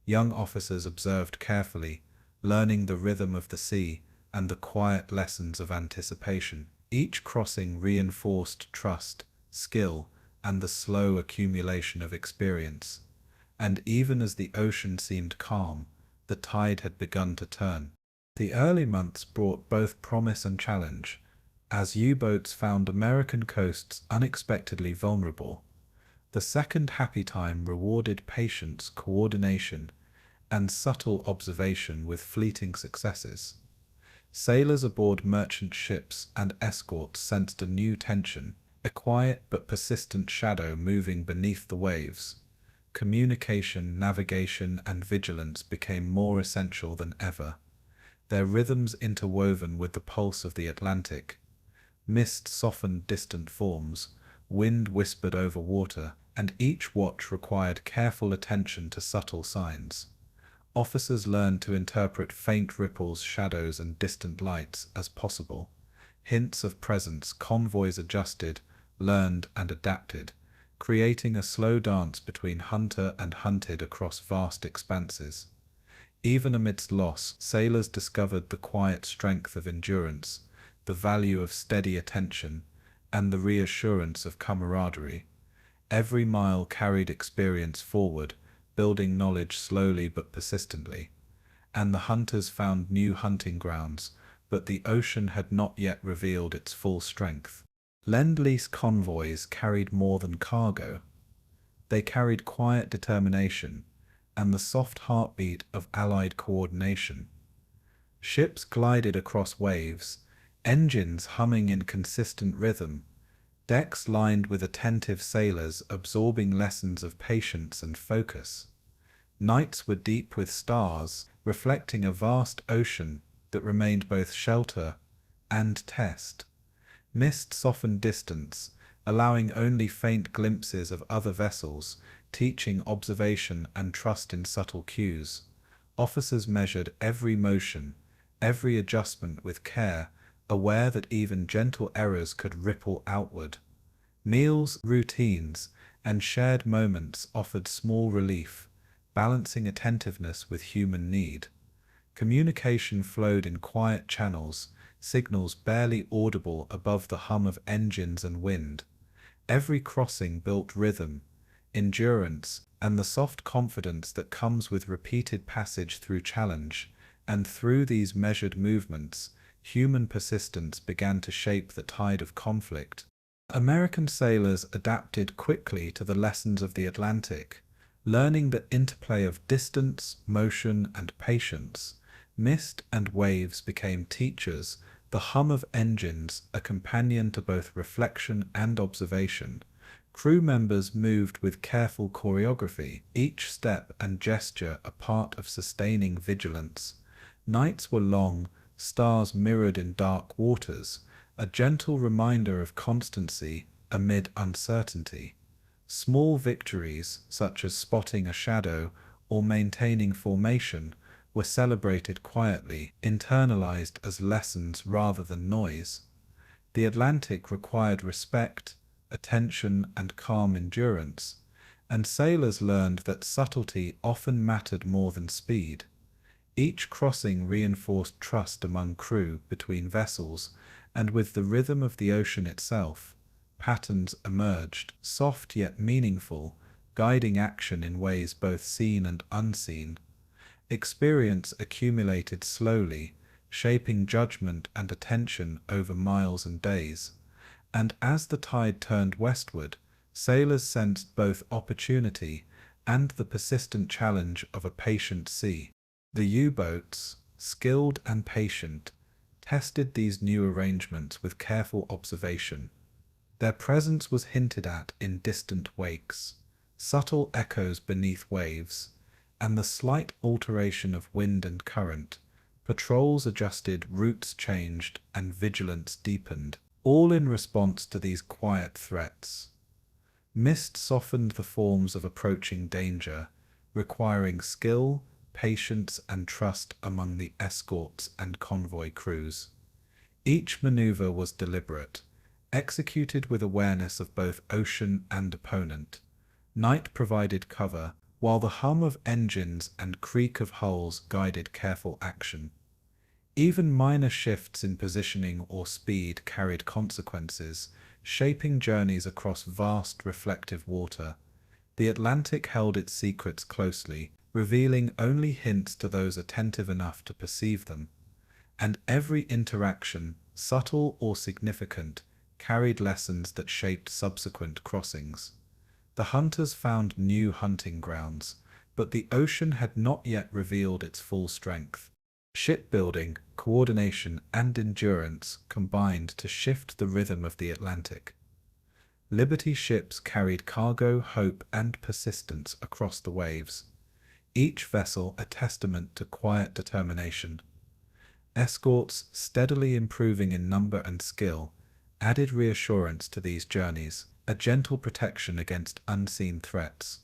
Young officers observed carefully, learning the rhythm of the sea and the quiet lessons of anticipation. Each crossing reinforced trust, skill, and the slow accumulation of experience. And even as the ocean seemed calm, the tide had begun to turn. The early months brought both promise and challenge, as U-boats found American coasts unexpectedly vulnerable. The second happy time rewarded patience, coordination, and subtle observation with fleeting successes. Sailors aboard merchant ships and escorts sensed a new tension, a quiet but persistent shadow moving beneath the waves. Communication, navigation, and vigilance became more essential than ever, their rhythms interwoven with the pulse of the Atlantic. Mist softened distant forms, wind whispered over water, and each watch required careful attention to subtle signs. Officers learned to interpret faint ripples, shadows, and distant lights as possible. Hints of presence, convoys adjusted, learned, and adapted, creating a slow dance between hunter and hunted across vast expanses. Even amidst loss, sailors discovered the quiet strength of endurance, the value of steady attention, and the reassurance of camaraderie. Every mile carried experience forward, building knowledge slowly but persistently. And the hunters found new hunting grounds, but the ocean had not yet revealed its full strength. Lend-Lease convoys carried more than cargo. They carried quiet determination and the soft heartbeat of Allied coordination. Ships glided across waves, engines humming in consistent rhythm, decks lined with attentive sailors absorbing lessons of patience and focus. Nights were deep with stars, reflecting a vast ocean that remained both shelter and test. Mist softened distance, allowing only faint glimpses of other vessels, teaching observation and trust in subtle cues. Officers measured every motion, every adjustment with care, aware that even gentle errors could ripple outward. Meals, routines, and shared moments offered small relief, balancing attentiveness with human need. Communication flowed in quiet channels, signals barely audible above the hum of engines and wind. Every crossing built rhythm, endurance, and the soft confidence that comes with repeated passage through challenge, and through these measured movements, human persistence began to shape the tide of conflict. American sailors adapted quickly to the lessons of the Atlantic, learning the interplay of distance, motion, and patience. Mist and waves became teachers, the hum of engines a companion to both reflection and observation. Crew members moved with careful choreography, each step and gesture a part of sustaining vigilance. Nights were long, stars mirrored in dark waters, a gentle reminder of constancy amid uncertainty. Small victories, such as spotting a shadow or maintaining formation, were celebrated quietly, internalized as lessons rather than noise. The Atlantic required respect, attention, and calm endurance, and sailors learned that subtlety often mattered more than speed. Each crossing reinforced trust among crew between vessels, and with the rhythm of the ocean itself, patterns emerged, soft yet meaningful, guiding action in ways both seen and unseen. Experience accumulated slowly, shaping judgment and attention over miles and days. And as the tide turned westward, sailors sensed both opportunity and the persistent challenge of a patient sea. The U-boats, skilled and patient, tested these new arrangements with careful observation. Their presence was hinted at in distant wakes, subtle echoes beneath waves, and the slight alteration of wind and current. Patrols adjusted, routes changed, and vigilance deepened, all in response to these quiet threats. Mist softened the forms of approaching danger, requiring skill, patience, and trust among the escorts and convoy crews. Each maneuver was deliberate, executed with awareness of both ocean and opponent. Night provided cover, while the hum of engines and creak of hulls guided careful action. Even minor shifts in positioning or speed carried consequences, shaping journeys across vast reflective water. The Atlantic held its secrets closely, revealing only hints to those attentive enough to perceive them. And every interaction, subtle or significant, carried lessons that shaped subsequent crossings. The hunters found new hunting grounds, but the ocean had not yet revealed its full strength. Shipbuilding, coordination, and endurance combined to shift the rhythm of the Atlantic. Liberty ships carried cargo, hope, and persistence across the waves, each vessel a testament to quiet determination. Escorts, steadily improving in number and skill, added reassurance to these journeys, a gentle protection against unseen threats.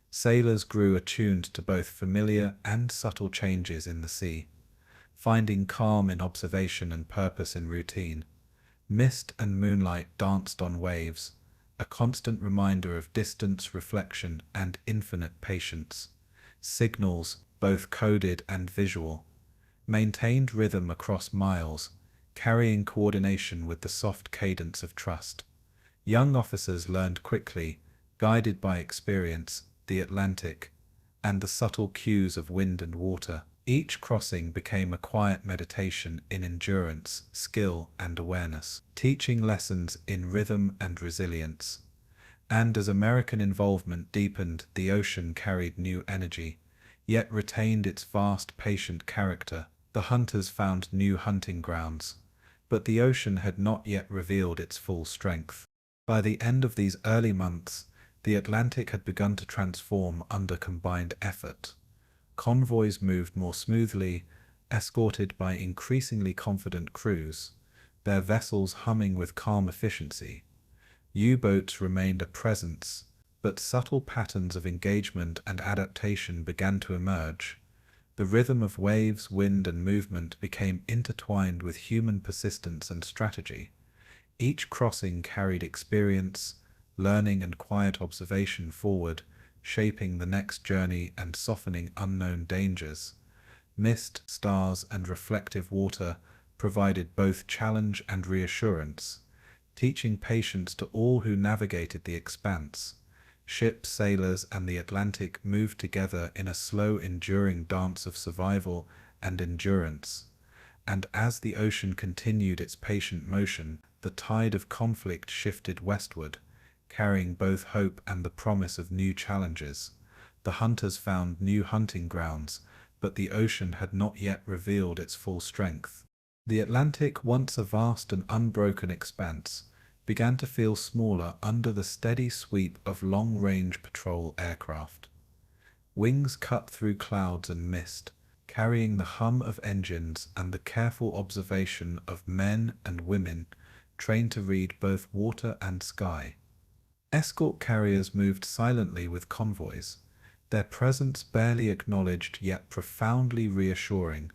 Sailors grew attuned to both familiar and subtle changes in the sea, finding calm in observation and purpose in routine. Mist and moonlight danced on waves, a constant reminder of distance, reflection, and infinite patience. Signals, both coded and visual, maintained rhythm across miles, carrying coordination with the soft cadence of trust. Young officers learned quickly, guided by experience, the Atlantic, and the subtle cues of wind and water. Each crossing became a quiet meditation in endurance, skill, and awareness, teaching lessons in rhythm and resilience. And as American involvement deepened, the ocean carried new energy, yet retained its vast, patient character. The hunters found new hunting grounds, but the ocean had not yet revealed its full strength. By the end of these early months, the Atlantic had begun to transform under combined effort. Convoys moved more smoothly, escorted by increasingly confident crews, their vessels humming with calm efficiency. U-boats remained a presence, but subtle patterns of engagement and adaptation began to emerge. The rhythm of waves, wind, and movement became intertwined with human persistence and strategy. Each crossing carried experience, learning, and quiet observation forward, shaping the next journey and softening unknown dangers. Mist, stars, and reflective water provided both challenge and reassurance, teaching patience to all who navigated the expanse. Ships, sailors, and the Atlantic moved together in a slow, enduring dance of survival and endurance. And as the ocean continued its patient motion, the tide of conflict shifted westward, carrying both hope and the promise of new challenges. The hunters found new hunting grounds, but the ocean had not yet revealed its full strength. The Atlantic, once a vast and unbroken expanse, began to feel smaller under the steady sweep of long-range patrol aircraft. Wings cut through clouds and mist, carrying the hum of engines and the careful observation of men and women trained to read both water and sky. Escort carriers moved silently with convoys, their presence barely acknowledged yet profoundly reassuring.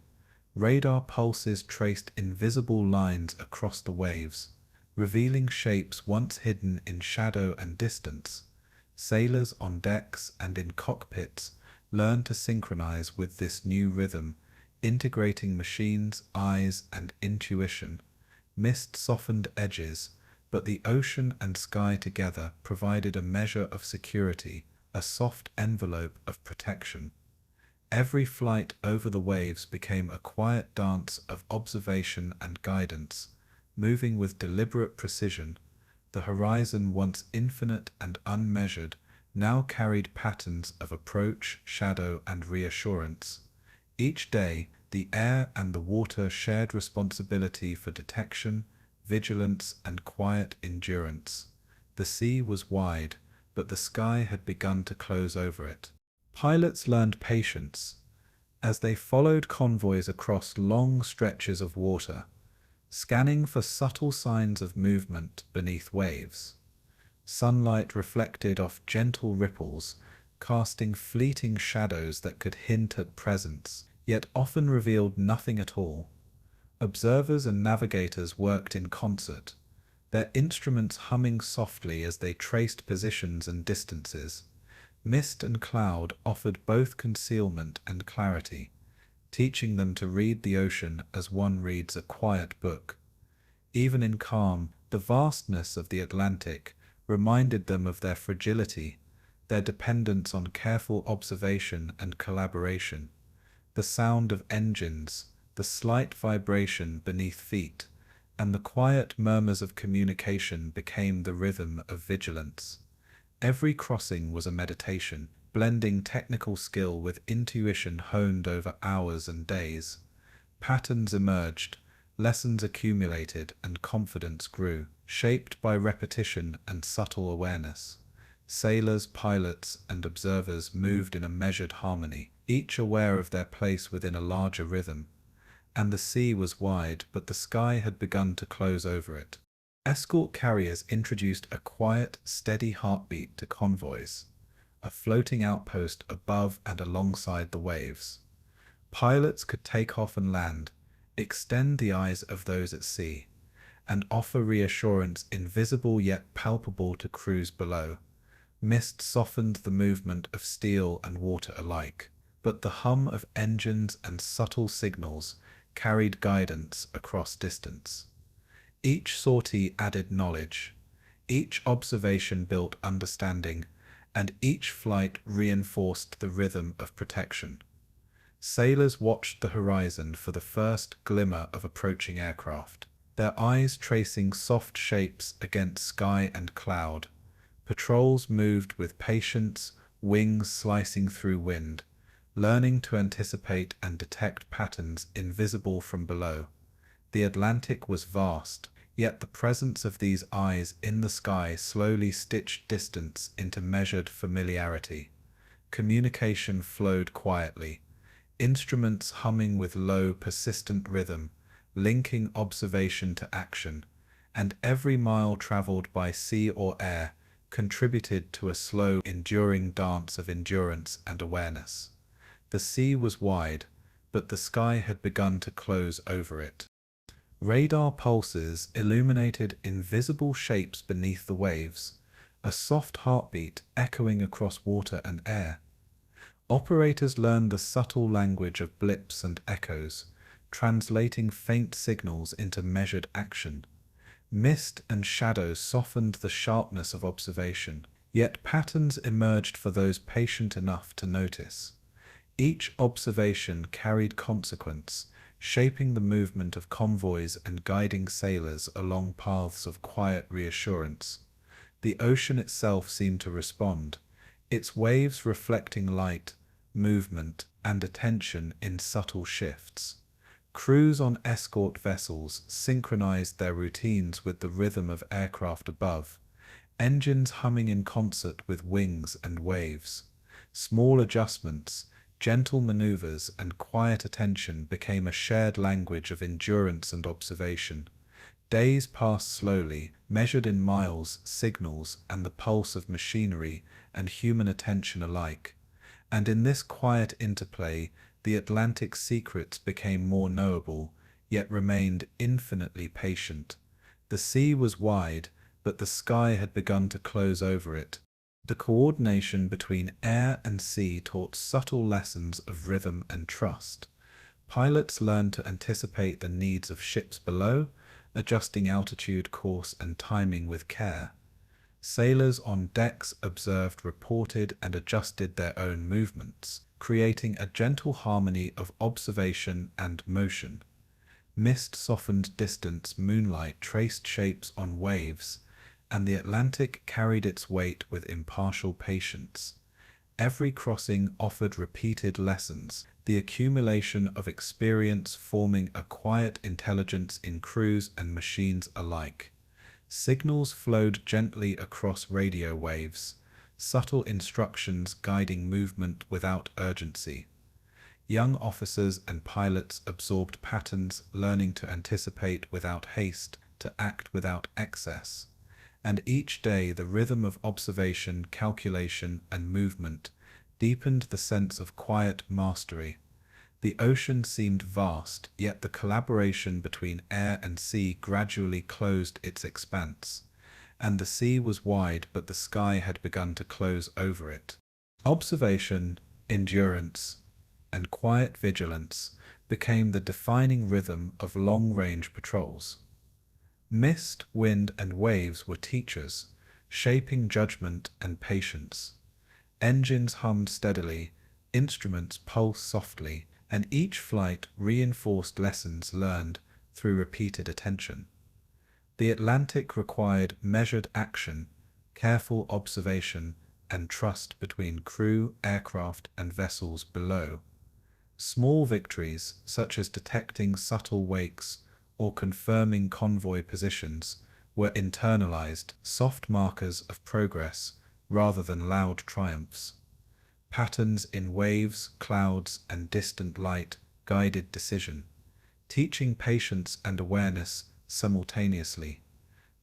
Radar pulses traced invisible lines across the waves, revealing shapes once hidden in shadow and distance. Sailors on decks and in cockpits learned to synchronize with this new rhythm, integrating machines, eyes, and intuition. Mist softened edges, but the ocean and sky together provided a measure of security, a soft envelope of protection. Every flight over the waves became a quiet dance of observation and guidance, moving with deliberate precision. The horizon, once infinite and unmeasured, now carried patterns of approach, shadow, and reassurance. Each day, the air and the water shared responsibility for detection, vigilance, and quiet endurance. The sea was wide, but the sky had begun to close over it. Pilots learned patience as they followed convoys across long stretches of water, scanning for subtle signs of movement beneath waves. Sunlight reflected off gentle ripples, casting fleeting shadows that could hint at presence, yet often revealed nothing at all. Observers and navigators worked in concert, their instruments humming softly as they traced positions and distances. Mist and cloud offered both concealment and clarity, teaching them to read the ocean as one reads a quiet book. Even in calm, the vastness of the Atlantic reminded them of their fragility, their dependence on careful observation and collaboration. The sound of engines, the slight vibration beneath feet, and the quiet murmurs of communication became the rhythm of vigilance. Every crossing was a meditation, blending technical skill with intuition honed over hours and days. Patterns emerged, lessons accumulated, and confidence grew, shaped by repetition and subtle awareness. Sailors, pilots, and observers moved in a measured harmony, each aware of their place within a larger rhythm. And the sea was wide, but the sky had begun to close over it. Escort carriers introduced a quiet, steady heartbeat to convoys, a floating outpost above and alongside the waves. Pilots could take off and land, extend the eyes of those at sea, and offer reassurance invisible yet palpable to crews below. Mist softened the movement of steel and water alike, but the hum of engines and subtle signals carried guidance across distance. Each sortie added knowledge, each observation built understanding, and each flight reinforced the rhythm of protection. Sailors watched the horizon for the first glimmer of approaching aircraft, their eyes tracing soft shapes against sky and cloud. Patrols moved with patience, wings slicing through wind, learning to anticipate and detect patterns invisible from below. The Atlantic was vast, yet the presence of these eyes in the sky slowly stitched distance into measured familiarity. Communication flowed quietly, instruments humming with low, persistent rhythm, linking observation to action, and every mile traveled by sea or air contributed to a slow, enduring dance of endurance and awareness. The sea was wide, but the sky had begun to close over it. Radar pulses illuminated invisible shapes beneath the waves, a soft heartbeat echoing across water and air. Operators learned the subtle language of blips and echoes, translating faint signals into measured action. Mist and shadows softened the sharpness of observation, yet patterns emerged for those patient enough to notice. Each observation carried consequence, shaping the movement of convoys and guiding sailors along paths of quiet reassurance. The ocean itself seemed to respond, its waves reflecting light, movement, and attention in subtle shifts. Crews on escort vessels synchronized their routines with the rhythm of aircraft above, engines humming in concert with wings and waves. Small adjustments, gentle maneuvers, and quiet attention became a shared language of endurance and observation. Days passed slowly, measured in miles, signals, and the pulse of machinery and human attention alike. And in this quiet interplay, the Atlantic secrets became more knowable, yet remained infinitely patient. The sea was wide, but the sky had begun to close over it. The coordination between air and sea taught subtle lessons of rhythm and trust. Pilots learned to anticipate the needs of ships below, adjusting altitude, course, and timing with care. Sailors on decks observed, reported, and adjusted their own movements, creating a gentle harmony of observation and motion. Mist softened distance, moonlight traced shapes on waves, and the Atlantic carried its weight with impartial patience. Every crossing offered repeated lessons, the accumulation of experience forming a quiet intelligence in crews and machines alike. Signals flowed gently across radio waves, subtle instructions guiding movement without urgency. Young officers and pilots absorbed patterns, learning to anticipate without haste, to act without excess. And each day the rhythm of observation, calculation, and movement deepened the sense of quiet mastery. The ocean seemed vast, yet the collaboration between air and sea gradually closed its expanse. And the sea was wide, but the sky had begun to close over it. Observation, endurance, and quiet vigilance became the defining rhythm of long-range patrols. Mist, wind, and waves were teachers, shaping judgment and patience. Engines hummed steadily, instruments pulsed softly, and each flight reinforced lessons learned through repeated attention. The Atlantic required measured action, careful observation, and trust between crew, aircraft, and vessels below. Small victories, such as detecting subtle wakes or confirming convoy positions, were internalized, soft markers of progress rather than loud triumphs. Patterns in waves, clouds, and distant light guided decision, teaching patience and awareness simultaneously.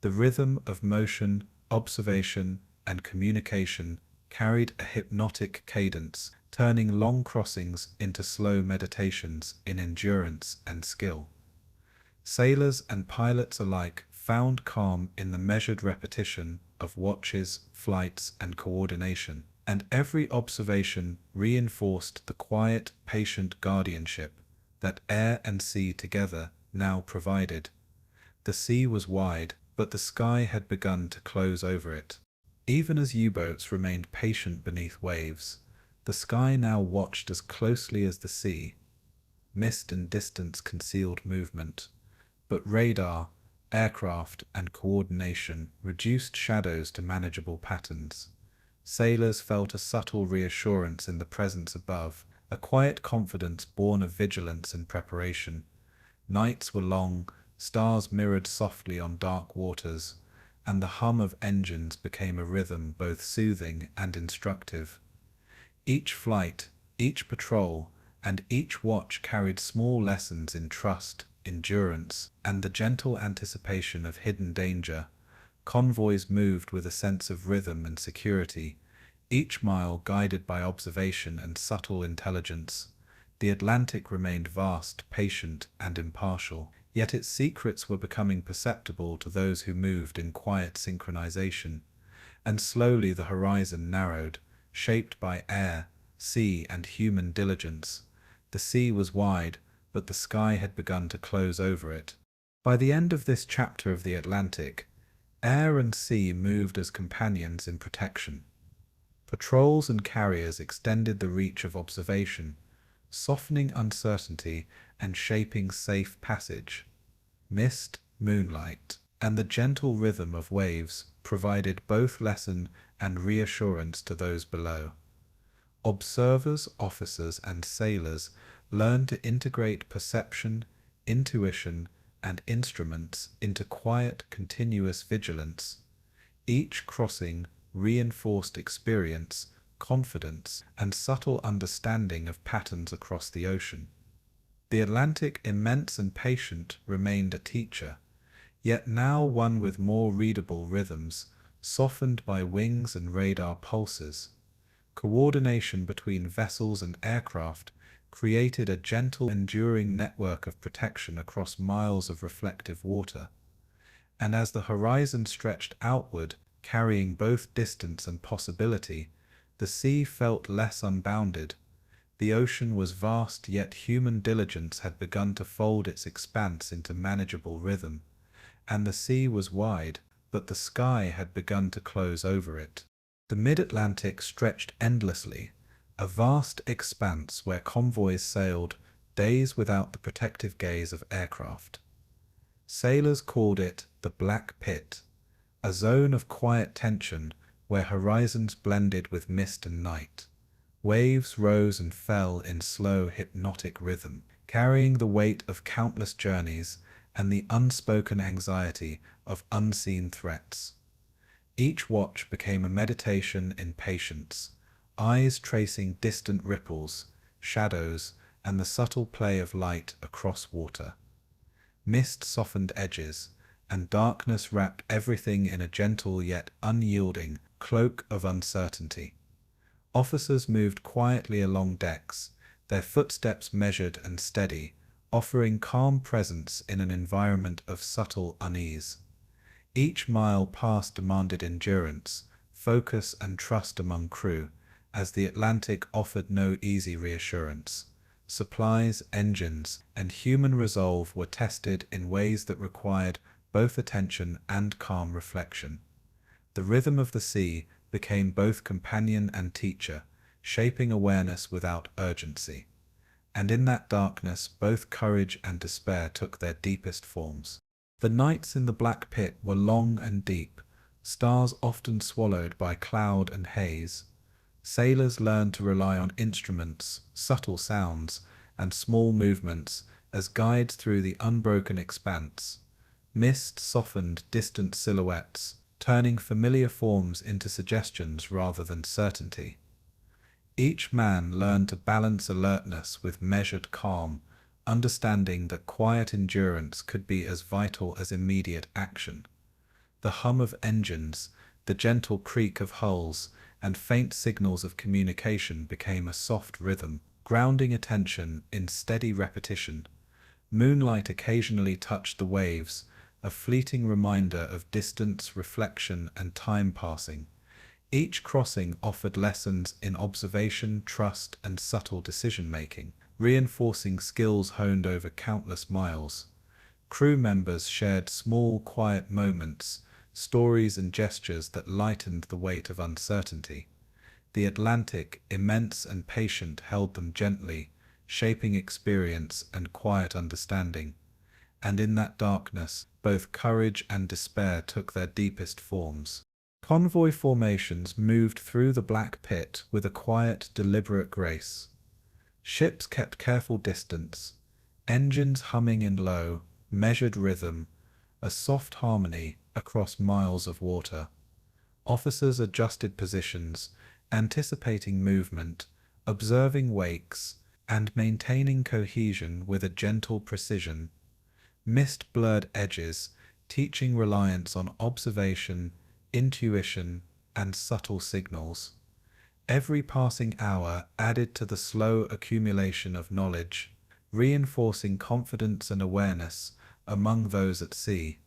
The rhythm of motion, observation, and communication carried a hypnotic cadence, turning long crossings into slow meditations in endurance and skill. Sailors and pilots alike found calm in the measured repetition of watches, flights, and coordination, and every observation reinforced the quiet, patient guardianship that air and sea together now provided. The sea was wide, but the sky had begun to close over it. Even as U-boats remained patient beneath waves, the sky now watched as closely as the sea. Mist and distance concealed movement, but radar, aircraft, and coordination reduced shadows to manageable patterns. Sailors felt a subtle reassurance in the presence above, a quiet confidence born of vigilance and preparation. Nights were long, stars mirrored softly on dark waters, and the hum of engines became a rhythm both soothing and instructive. Each flight, each patrol, and each watch carried small lessons in trust, endurance, and the gentle anticipation of hidden danger. Convoys moved with a sense of rhythm and security, Each mile guided by observation and subtle intelligence, the Atlantic remained vast, patient, and impartial, yet its secrets were becoming perceptible to those who moved in quiet synchronization, and slowly the horizon narrowed, shaped by air, sea, and human diligence. The sea was wide, but the sky had begun to close over it. By the end of this chapter of the Atlantic, air and sea moved as companions in protection. Patrols and carriers extended the reach of observation, softening uncertainty and shaping safe passage. Mist, moonlight, and the gentle rhythm of waves provided both lesson and reassurance to those below. Observers, officers, and sailors learned to integrate perception, intuition, and instruments into quiet, continuous vigilance. Each crossing reinforced experience, confidence, and subtle understanding of patterns across the ocean. The Atlantic, immense and patient, remained a teacher, yet now one with more readable rhythms, softened by wings and radar pulses. Coordination between vessels and aircraft created a gentle, enduring network of protection across miles of reflective water. And as the horizon stretched outward, carrying both distance and possibility, the sea felt less unbounded. The ocean was vast, yet human diligence had begun to fold its expanse into manageable rhythm. And the sea was wide, but the sky had begun to close over it. The mid-Atlantic stretched endlessly, a vast expanse where convoys sailed, days without the protective gaze of aircraft. Sailors called it the Black Pit, a zone of quiet tension where horizons blended with mist and night. Waves rose and fell in slow, hypnotic rhythm, carrying the weight of countless journeys and the unspoken anxiety of unseen threats. Each watch became a meditation in patience, eyes tracing distant ripples, shadows, and the subtle play of light across water. Mist softened edges, and darkness wrapped everything in a gentle yet unyielding cloak of uncertainty. Officers moved quietly along decks, their footsteps measured and steady, offering calm presence in an environment of subtle unease. Each mile passed demanded endurance, focus, and trust among crew, as the Atlantic offered no easy reassurance. Supplies, engines, and human resolve were tested in ways that required both attention and calm reflection. The rhythm of the sea became both companion and teacher, shaping awareness without urgency. And in that darkness, both courage and despair took their deepest forms. The nights in the Black Pit were long and deep, stars often swallowed by cloud and haze. Sailors learned to rely on instruments, subtle sounds, and small movements as guides through the unbroken expanse. Mist softened distant silhouettes, turning familiar forms into suggestions rather than certainty. Each man learned to balance alertness with measured calm, understanding that quiet endurance could be as vital as immediate action. The hum of engines, the gentle creak of hulls, and faint signals of communication became a soft rhythm, grounding attention in steady repetition. Moonlight occasionally touched the waves, a fleeting reminder of distance, reflection, and time passing. Each crossing offered lessons in observation, trust, and subtle decision-making, reinforcing skills honed over countless miles. Crew members shared small, quiet moments, stories and gestures that lightened the weight of uncertainty. The Atlantic, immense and patient, held them gently, shaping experience and quiet understanding. And in that darkness, both courage and despair took their deepest forms. Convoy formations moved through the Black Pit with a quiet, deliberate grace. Ships kept careful distance, engines humming in low, measured rhythm, a soft harmony across miles of water. Officers adjusted positions, anticipating movement, observing wakes, and maintaining cohesion with a gentle precision. Mist blurred edges, teaching reliance on observation, intuition, and subtle signals. Every passing hour added to the slow accumulation of knowledge, reinforcing confidence and awareness among those at sea.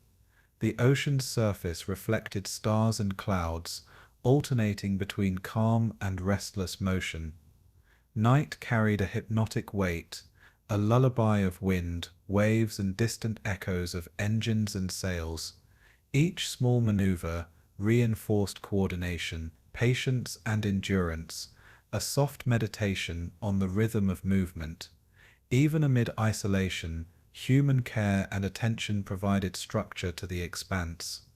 The ocean's surface reflected stars and clouds, alternating between calm and restless motion. Night carried a hypnotic weight, a lullaby of wind, waves, and distant echoes of engines and sails. Each small maneuver reinforced coordination, patience, and endurance, a soft meditation on the rhythm of movement. Even amid isolation, human care and attention provided structure to the expanse.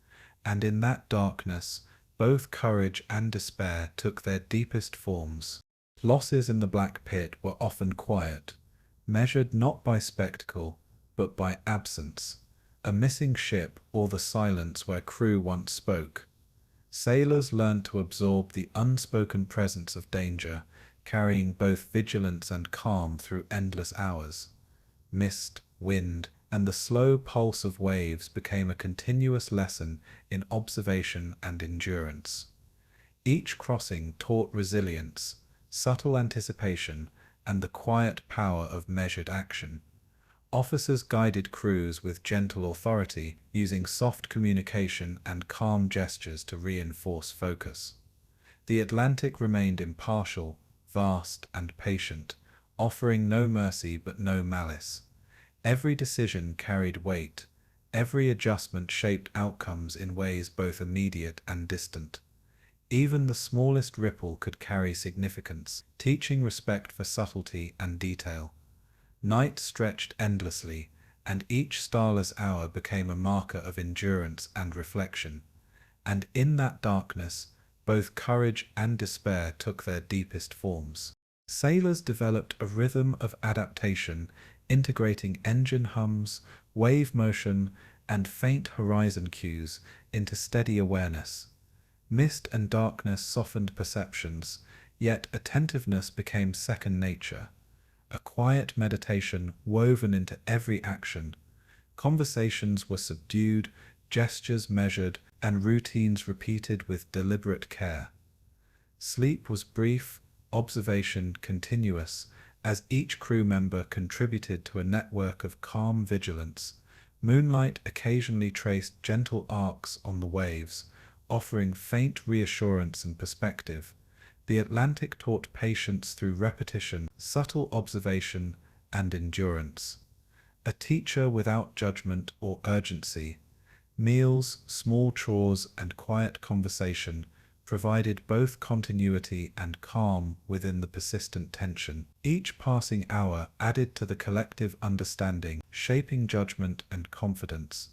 And in that darkness, both courage and despair took their deepest forms. Losses in the Black Pit were often quiet, measured not by spectacle, but by absence, a missing ship or the silence where crew once spoke. Sailors learned to absorb the unspoken presence of danger, carrying both vigilance and calm through endless hours. Mist, wind, and the slow pulse of waves became a continuous lesson in observation and endurance. Each crossing taught resilience, subtle anticipation, and the quiet power of measured action. Officers guided crews with gentle authority, using soft communication and calm gestures to reinforce focus. The Atlantic remained impartial, vast, and patient, offering no mercy but no malice. Every decision carried weight, every adjustment shaped outcomes in ways both immediate and distant. Even the smallest ripple could carry significance, teaching respect for subtlety and detail. Night stretched endlessly, and each starless hour became a marker of endurance and reflection. And in that darkness, both courage and despair took their deepest forms. Sailors developed a rhythm of adaptation, integrating engine hums, wave motion, and faint horizon cues into steady awareness. Mist and darkness softened perceptions, yet attentiveness became second nature. A quiet meditation woven into every action. Conversations were subdued, gestures measured, and routines repeated with deliberate care. Sleep was brief, observation continuous, as each crew member contributed to a network of calm vigilance. Moonlight occasionally traced gentle arcs on the waves, offering faint reassurance and perspective. The Atlantic taught patience through repetition, subtle observation, and endurance. A teacher without judgment or urgency. Meals, small chores, and quiet conversation provided both continuity and calm within the persistent tension. Each passing hour added to the collective understanding, shaping judgment and confidence.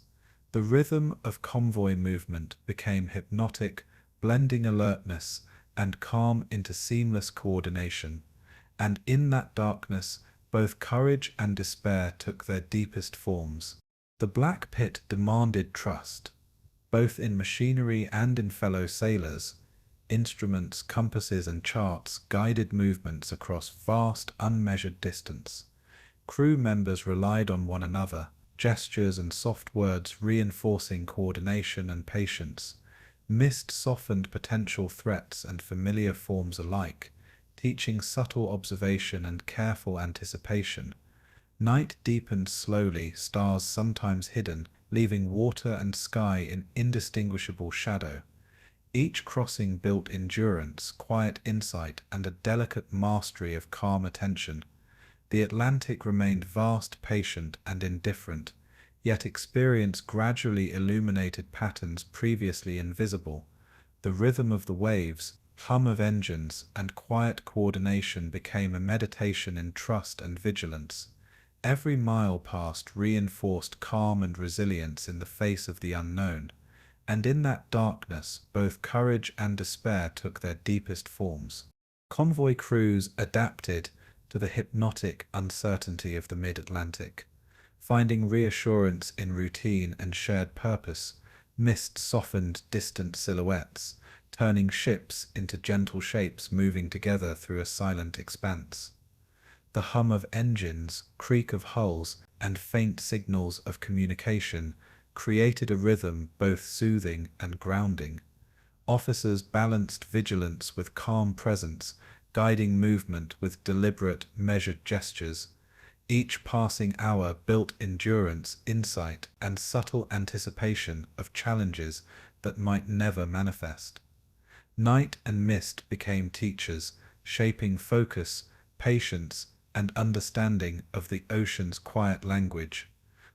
The rhythm of convoy movement became hypnotic, blending alertness and calm into seamless coordination. And in that darkness, both courage and despair took their deepest forms. The Black Pit demanded trust, both in machinery and in fellow sailors. Instruments, compasses, and charts guided movements across vast, unmeasured distance. Crew members relied on one another, gestures and soft words reinforcing coordination and patience. Mist softened potential threats and familiar forms alike, teaching subtle observation and careful anticipation. Night deepened slowly, stars sometimes hidden, leaving water and sky in indistinguishable shadow. Each crossing built endurance, quiet insight, and a delicate mastery of calm attention. The Atlantic remained vast, patient, and indifferent, yet experience gradually illuminated patterns previously invisible. The rhythm of the waves, hum of engines, and quiet coordination became a meditation in trust and vigilance. Every mile passed reinforced calm and resilience in the face of the unknown, and in that darkness both courage and despair took their deepest forms. Convoy crews adapted to the hypnotic uncertainty of the mid-Atlantic. Finding reassurance in routine and shared purpose, mist softened distant silhouettes, turning ships into gentle shapes moving together through a silent expanse. The hum of engines, creak of hulls, and faint signals of communication created a rhythm both soothing and grounding. Officers balanced vigilance with calm presence, guiding movement with deliberate, measured gestures. Each passing hour built endurance, insight, and subtle anticipation of challenges that might never manifest. Night and mist became teachers, shaping focus, patience, and understanding of the ocean's quiet language.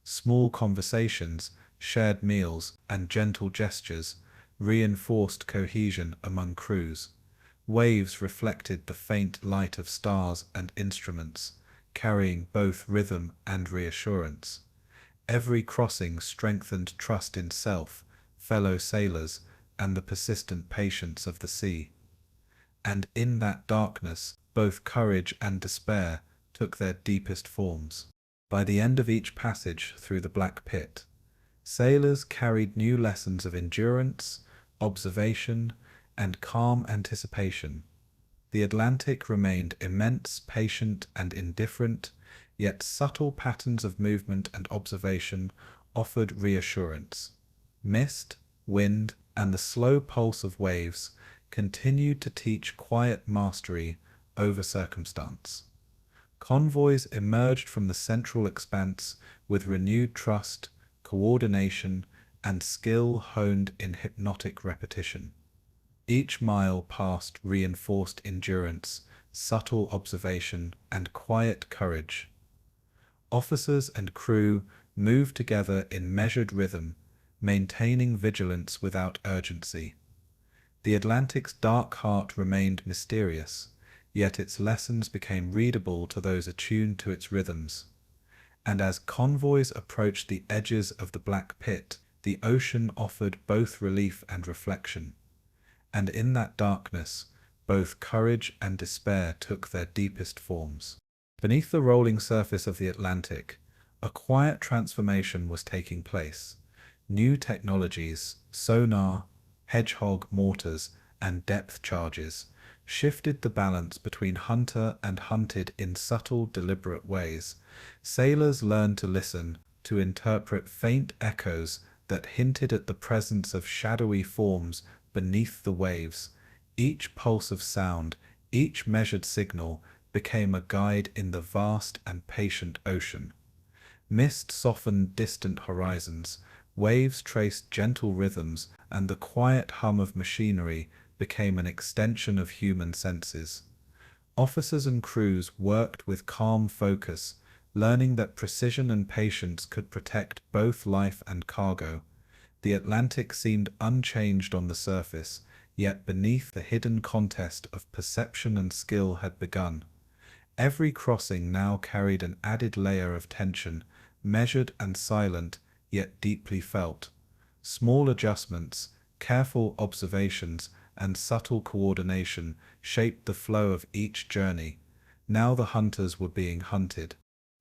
Small conversations, shared meals, and gentle gestures reinforced cohesion among crews. Waves reflected the faint light of stars and instruments, carrying both rhythm and reassurance. Every crossing strengthened trust in self, fellow sailors, and the persistent patience of the sea. And in that darkness, both courage and despair took their deepest forms. By the end of each passage through the Black Pit, sailors carried new lessons of endurance, observation, and calm anticipation. The Atlantic remained immense, patient, and indifferent, yet subtle patterns of movement and observation offered reassurance. Mist, wind, and the slow pulse of waves continued to teach quiet mastery over circumstance. Convoys emerged from the central expanse with renewed trust, coordination, and skill honed in hypnotic repetition. Each mile passed reinforced endurance, subtle observation, and quiet courage. Officers and crew moved together in measured rhythm, maintaining vigilance without urgency. The Atlantic's dark heart remained mysterious, yet its lessons became readable to those attuned to its rhythms. And as convoys approached the edges of the Black Pit, the ocean offered both relief and reflection. And in that darkness, both courage and despair took their deepest forms. Beneath the rolling surface of the Atlantic, a quiet transformation was taking place. New technologies, sonar, hedgehog mortars, and depth charges shifted the balance between hunter and hunted in subtle, deliberate ways. Sailors learned to listen, to interpret faint echoes that hinted at the presence of shadowy forms beneath the waves. Each pulse of sound, each measured signal, became a guide in the vast and patient ocean. Mist softened distant horizons, waves traced gentle rhythms, and the quiet hum of machinery became an extension of human senses. Officers and crews worked with calm focus, learning that precision and patience could protect both life and cargo. The Atlantic seemed unchanged on the surface, yet beneath the hidden contest of perception and skill had begun. Every crossing now carried an added layer of tension, measured and silent, yet deeply felt. Small adjustments, careful observations, and subtle coordination shaped the flow of each journey. Now the hunters were being hunted.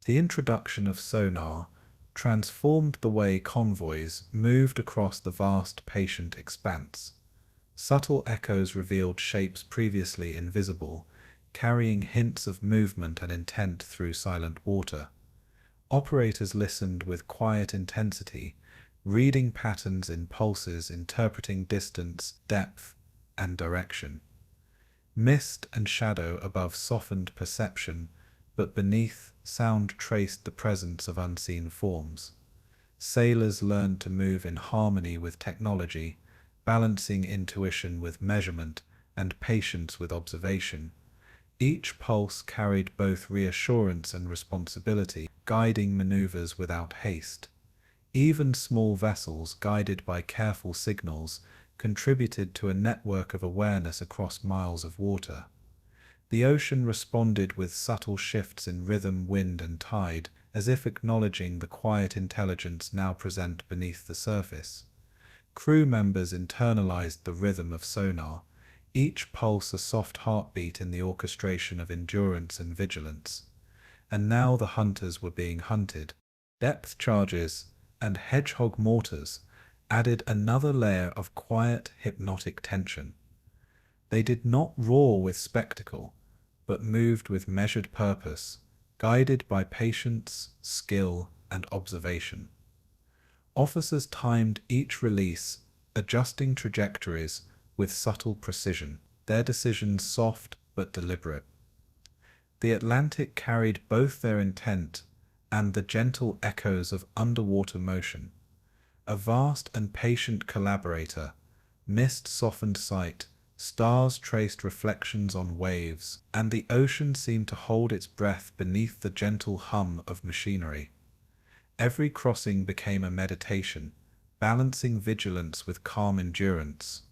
The introduction of sonar transformed the way convoys moved across the vast, patient expanse. Subtle echoes revealed shapes previously invisible, carrying hints of movement and intent through silent water. Operators listened with quiet intensity, reading patterns in pulses, interpreting distance, depth, and direction. Mist and shadow above softened perception, but beneath, sound traced the presence of unseen forms. Sailors learned to move in harmony with technology, balancing intuition with measurement and patience with observation. Each pulse carried both reassurance and responsibility, guiding maneuvers without haste. Even small vessels, guided by careful signals, contributed to a network of awareness across miles of water. The ocean responded with subtle shifts in rhythm, wind, and tide, as if acknowledging the quiet intelligence now present beneath the surface. Crew members internalized the rhythm of sonar, each pulse a soft heartbeat in the orchestration of endurance and vigilance. And now the hunters were being hunted. Depth charges and hedgehog mortars added another layer of quiet, hypnotic tension. They did not roar with spectacle, but moved with measured purpose, guided by patience, skill, and observation. Officers timed each release, adjusting trajectories, with subtle precision, their decisions soft but deliberate. The Atlantic carried both their intent and the gentle echoes of underwater motion. A vast and patient collaborator, mist softened sight, stars traced reflections on waves, and the ocean seemed to hold its breath beneath the gentle hum of machinery. Every crossing became a meditation, balancing vigilance with calm endurance.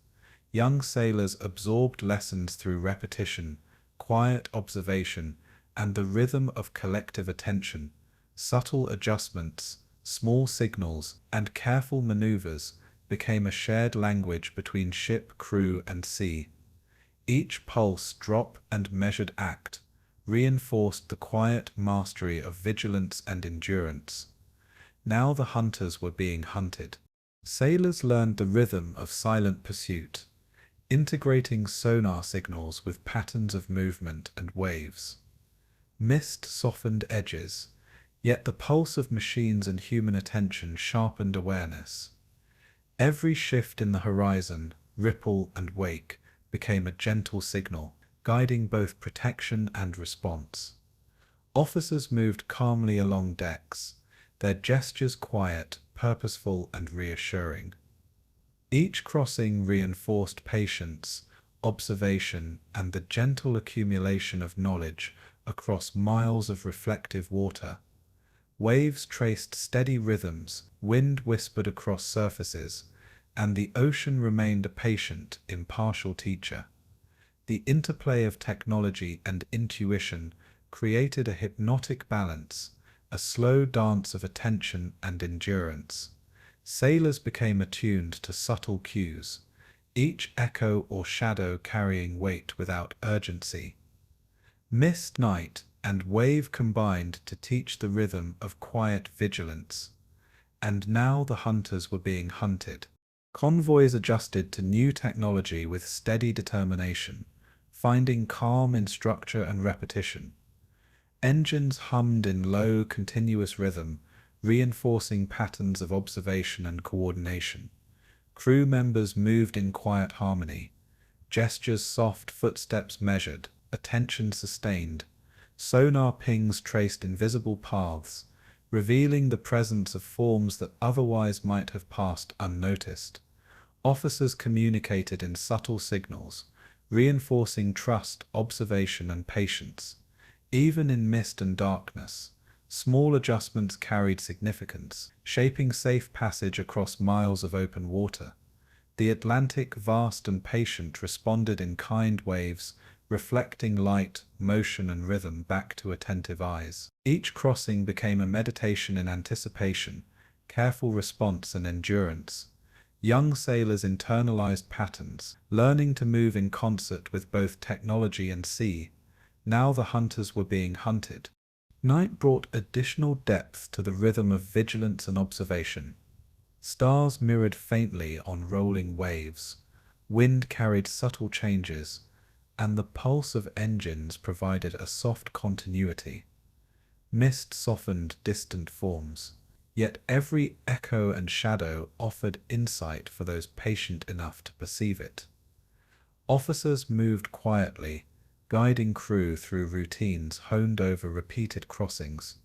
Young sailors absorbed lessons through repetition, quiet observation, and the rhythm of collective attention. Subtle adjustments, small signals, and careful maneuvers became a shared language between ship, crew, and sea. Each pulse, drop, and measured act reinforced the quiet mastery of vigilance and endurance. Now the hunters were being hunted. Sailors learned the rhythm of silent pursuit, integrating sonar signals with patterns of movement and waves. Mist softened edges, yet the pulse of machines and human attention sharpened awareness. Every shift in the horizon, ripple and wake, became a gentle signal, guiding both protection and response. Officers moved calmly along decks, their gestures quiet, purposeful, and reassuring. Each crossing reinforced patience, observation, and the gentle accumulation of knowledge across miles of reflective water. Waves traced steady rhythms, wind whispered across surfaces, and the ocean remained a patient, impartial teacher. The interplay of technology and intuition created a hypnotic balance, a slow dance of attention and endurance. Sailors became attuned to subtle cues, each echo or shadow carrying weight without urgency. Mist, night, and wave combined to teach the rhythm of quiet vigilance. And now the hunters were being hunted. Convoys adjusted to new technology with steady determination, finding calm in structure and repetition. Engines hummed in low, continuous rhythm, reinforcing patterns of observation and coordination. Crew members moved in quiet harmony, gestures soft, footsteps measured, attention sustained. Sonar pings traced invisible paths, revealing the presence of forms that otherwise might have passed unnoticed. Officers communicated in subtle signals, reinforcing trust, observation, and patience. Even in mist and darkness, small adjustments carried significance, shaping safe passage across miles of open water. The Atlantic, vast and patient, responded in kind waves, reflecting light, motion, and rhythm back to attentive eyes. Each crossing became a meditation in anticipation, careful response, and endurance. Young sailors internalized patterns, learning to move in concert with both technology and sea. Now the hunters were being hunted. Night brought additional depth to the rhythm of vigilance and observation. Stars mirrored faintly on rolling waves, wind carried subtle changes, and the pulse of engines provided a soft continuity. Mist softened distant forms, yet every echo and shadow offered insight for those patient enough to perceive it. Officers moved quietly, guiding crew through routines honed over repeated crossings,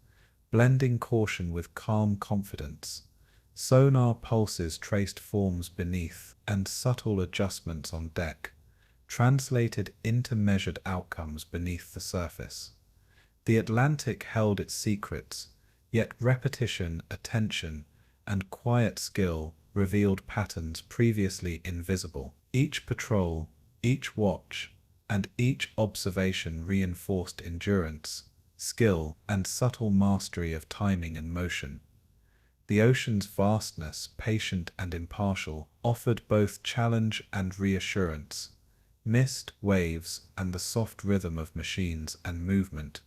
blending caution with calm confidence. Sonar pulses traced forms beneath, and subtle adjustments on deck translated into measured outcomes beneath the surface. The Atlantic held its secrets, yet repetition, attention, and quiet skill revealed patterns previously invisible. Each patrol, each watch, and each observation reinforced endurance, skill, and subtle mastery of timing and motion. The ocean's vastness, patient and impartial, offered both challenge and reassurance. Mist, waves, and the soft rhythm of machines and movement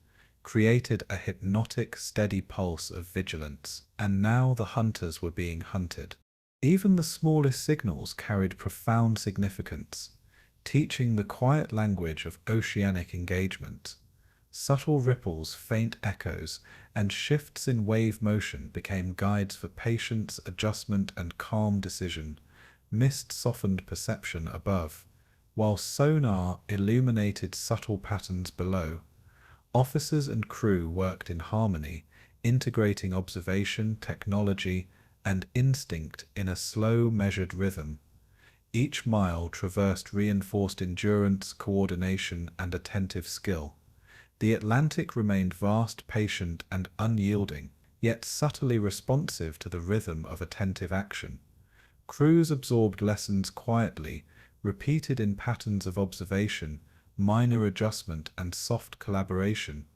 created a hypnotic, steady pulse of vigilance, and now the hunters were being hunted. Even the smallest signals carried profound significance, teaching the quiet language of oceanic engagement. Subtle ripples, faint echoes, and shifts in wave motion became guides for patience, adjustment, and calm decision, Mist softened perception above, while sonar illuminated subtle patterns below. Officers and crew worked in harmony, integrating observation, technology, and instinct in a slow, measured rhythm. Each mile traversed reinforced endurance, coordination, and attentive skill. The Atlantic remained vast, patient, and unyielding, yet subtly responsive to the rhythm of attentive action. Crews absorbed lessons quietly, repeated in patterns of observation, minor adjustment, and soft collaboration.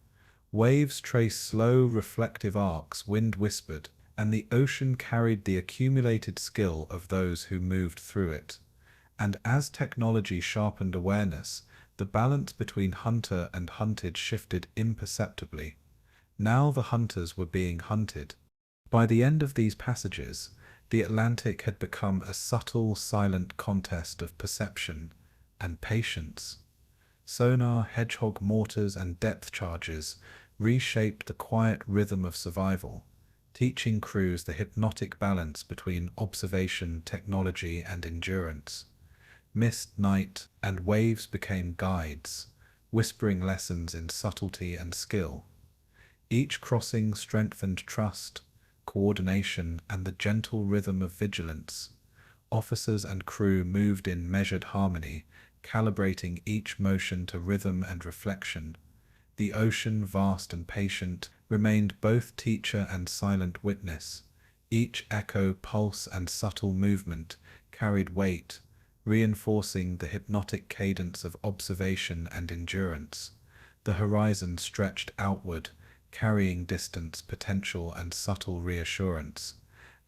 Waves traced slow, reflective arcs, wind whispered, and the ocean carried the accumulated skill of those who moved through it. And as technology sharpened awareness, the balance between hunter and hunted shifted imperceptibly. Now the hunters were being hunted. By the end of these passages, the Atlantic had become a subtle, silent contest of perception and patience. Sonar, hedgehog mortars, and depth charges reshaped the quiet rhythm of survival, teaching crews the hypnotic balance between observation, technology, and endurance. Mist, night, and waves became guides, whispering lessons in subtlety and skill. Each crossing strengthened trust, coordination, and the gentle rhythm of vigilance. Officers and crew moved in measured harmony, calibrating each motion to rhythm and reflection. The ocean, vast and patient, remained both teacher and silent witness. Each echo, pulse, and subtle movement carried weight, reinforcing the hypnotic cadence of observation and endurance. The horizon stretched outward, carrying distance, potential, and subtle reassurance.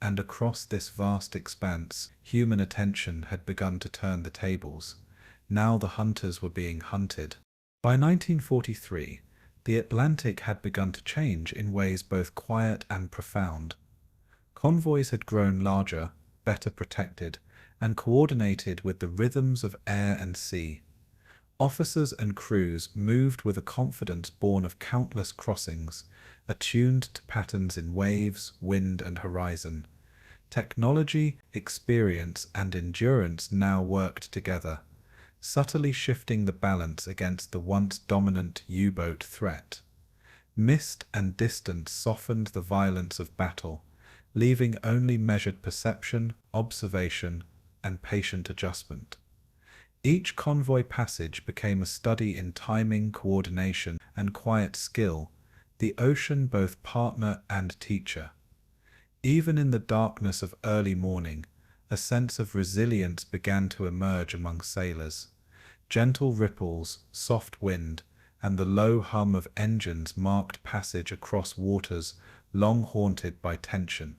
And across this vast expanse, human attention had begun to turn the tables. Now the hunters were being hunted. By 1943, the Atlantic had begun to change in ways both quiet and profound. Convoys had grown larger, better protected, and coordinated with the rhythms of air and sea. Officers and crews moved with a confidence born of countless crossings, attuned to patterns in waves, wind, and horizon. Technology, experience, and endurance now worked together, subtly shifting the balance against the once dominant U-boat threat. Mist and distance softened the violence of battle, leaving only measured perception, observation, and patient adjustment. Each convoy passage became a study in timing, coordination, and quiet skill, the ocean both partner and teacher. Even in the darkness of early morning, a sense of resilience began to emerge among sailors. Gentle ripples, soft wind, and the low hum of engines marked passage across waters long haunted by tension.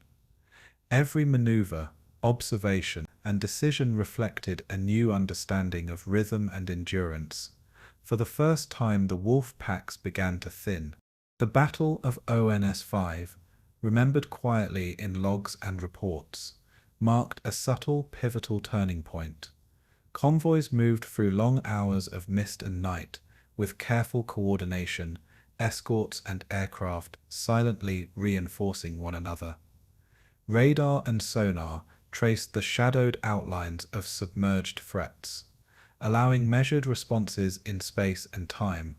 Every maneuver, observation, and decision reflected a new understanding of rhythm and endurance. For the first time, the wolf packs began to thin. The Battle of ONS-5, remembered quietly in logs and reports, marked a subtle, pivotal turning point. Convoys moved through long hours of mist and night, with careful coordination, escorts and aircraft silently reinforcing one another. Radar and sonar traced the shadowed outlines of submerged threats, allowing measured responses in space and time.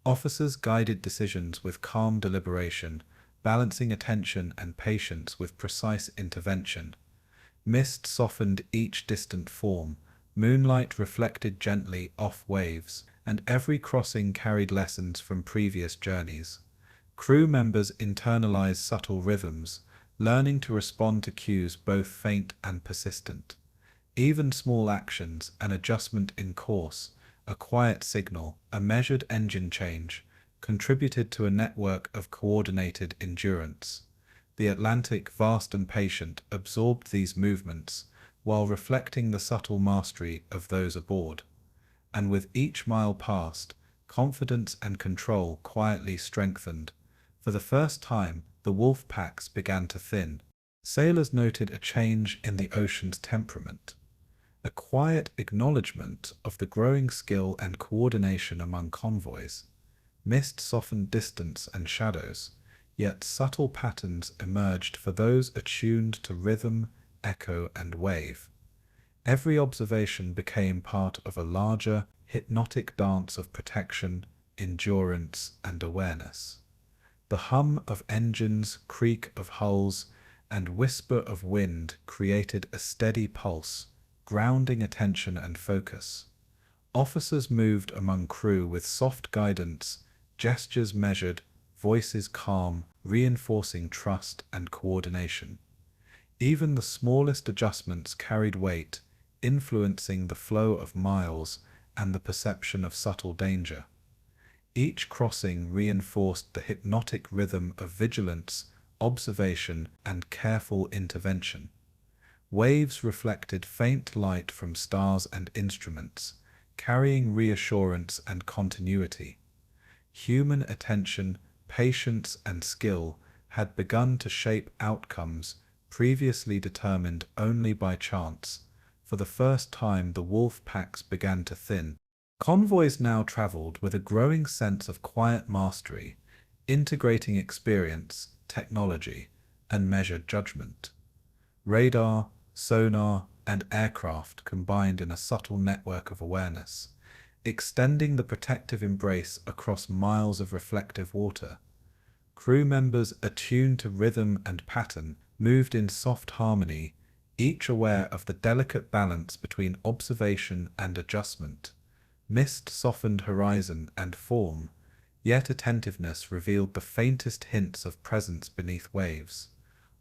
Officers guided decisions with calm deliberation, balancing attention and patience with precise intervention. Mist softened each distant form, moonlight reflected gently off waves, and every crossing carried lessons from previous journeys. Crew members internalized subtle rhythms, learning to respond to cues both faint and persistent. Even small actions, an adjustment in course, a quiet signal, a measured engine change, contributed to a network of coordinated endurance. The Atlantic, vast and patient, absorbed these movements, while reflecting the subtle mastery of those aboard. And with each mile passed, confidence and control quietly strengthened. For the first time, the wolf packs began to thin. Sailors noted a change in the ocean's temperament, a quiet acknowledgement of the growing skill and coordination among convoys. Mist softened distance and shadows, yet subtle patterns emerged for those attuned to rhythm, echo, and wave. Every observation became part of a larger, hypnotic dance of protection, endurance, and awareness. The hum of engines, creak of hulls, and whisper of wind created a steady pulse, grounding attention and focus. Officers moved among crew with soft guidance, gestures measured, voices calm, reinforcing trust and coordination. Even the smallest adjustments carried weight, influencing the flow of miles and the perception of subtle danger. Each crossing reinforced the hypnotic rhythm of vigilance, observation, and careful intervention. Waves reflected faint light from stars and instruments, carrying reassurance and continuity. Human attention, patience, and skill had begun to shape outcomes previously determined only by chance. For the first time, the wolf packs began to thin. Convoys now traveled with a growing sense of quiet mastery, integrating experience, technology, and measured judgment. Radar, sonar, and aircraft combined in a subtle network of awareness, extending the protective embrace across miles of reflective water. Crew members attuned to rhythm and pattern moved in soft harmony, each aware of the delicate balance between observation and adjustment. Mist softened horizon and form, yet attentiveness revealed the faintest hints of presence beneath waves.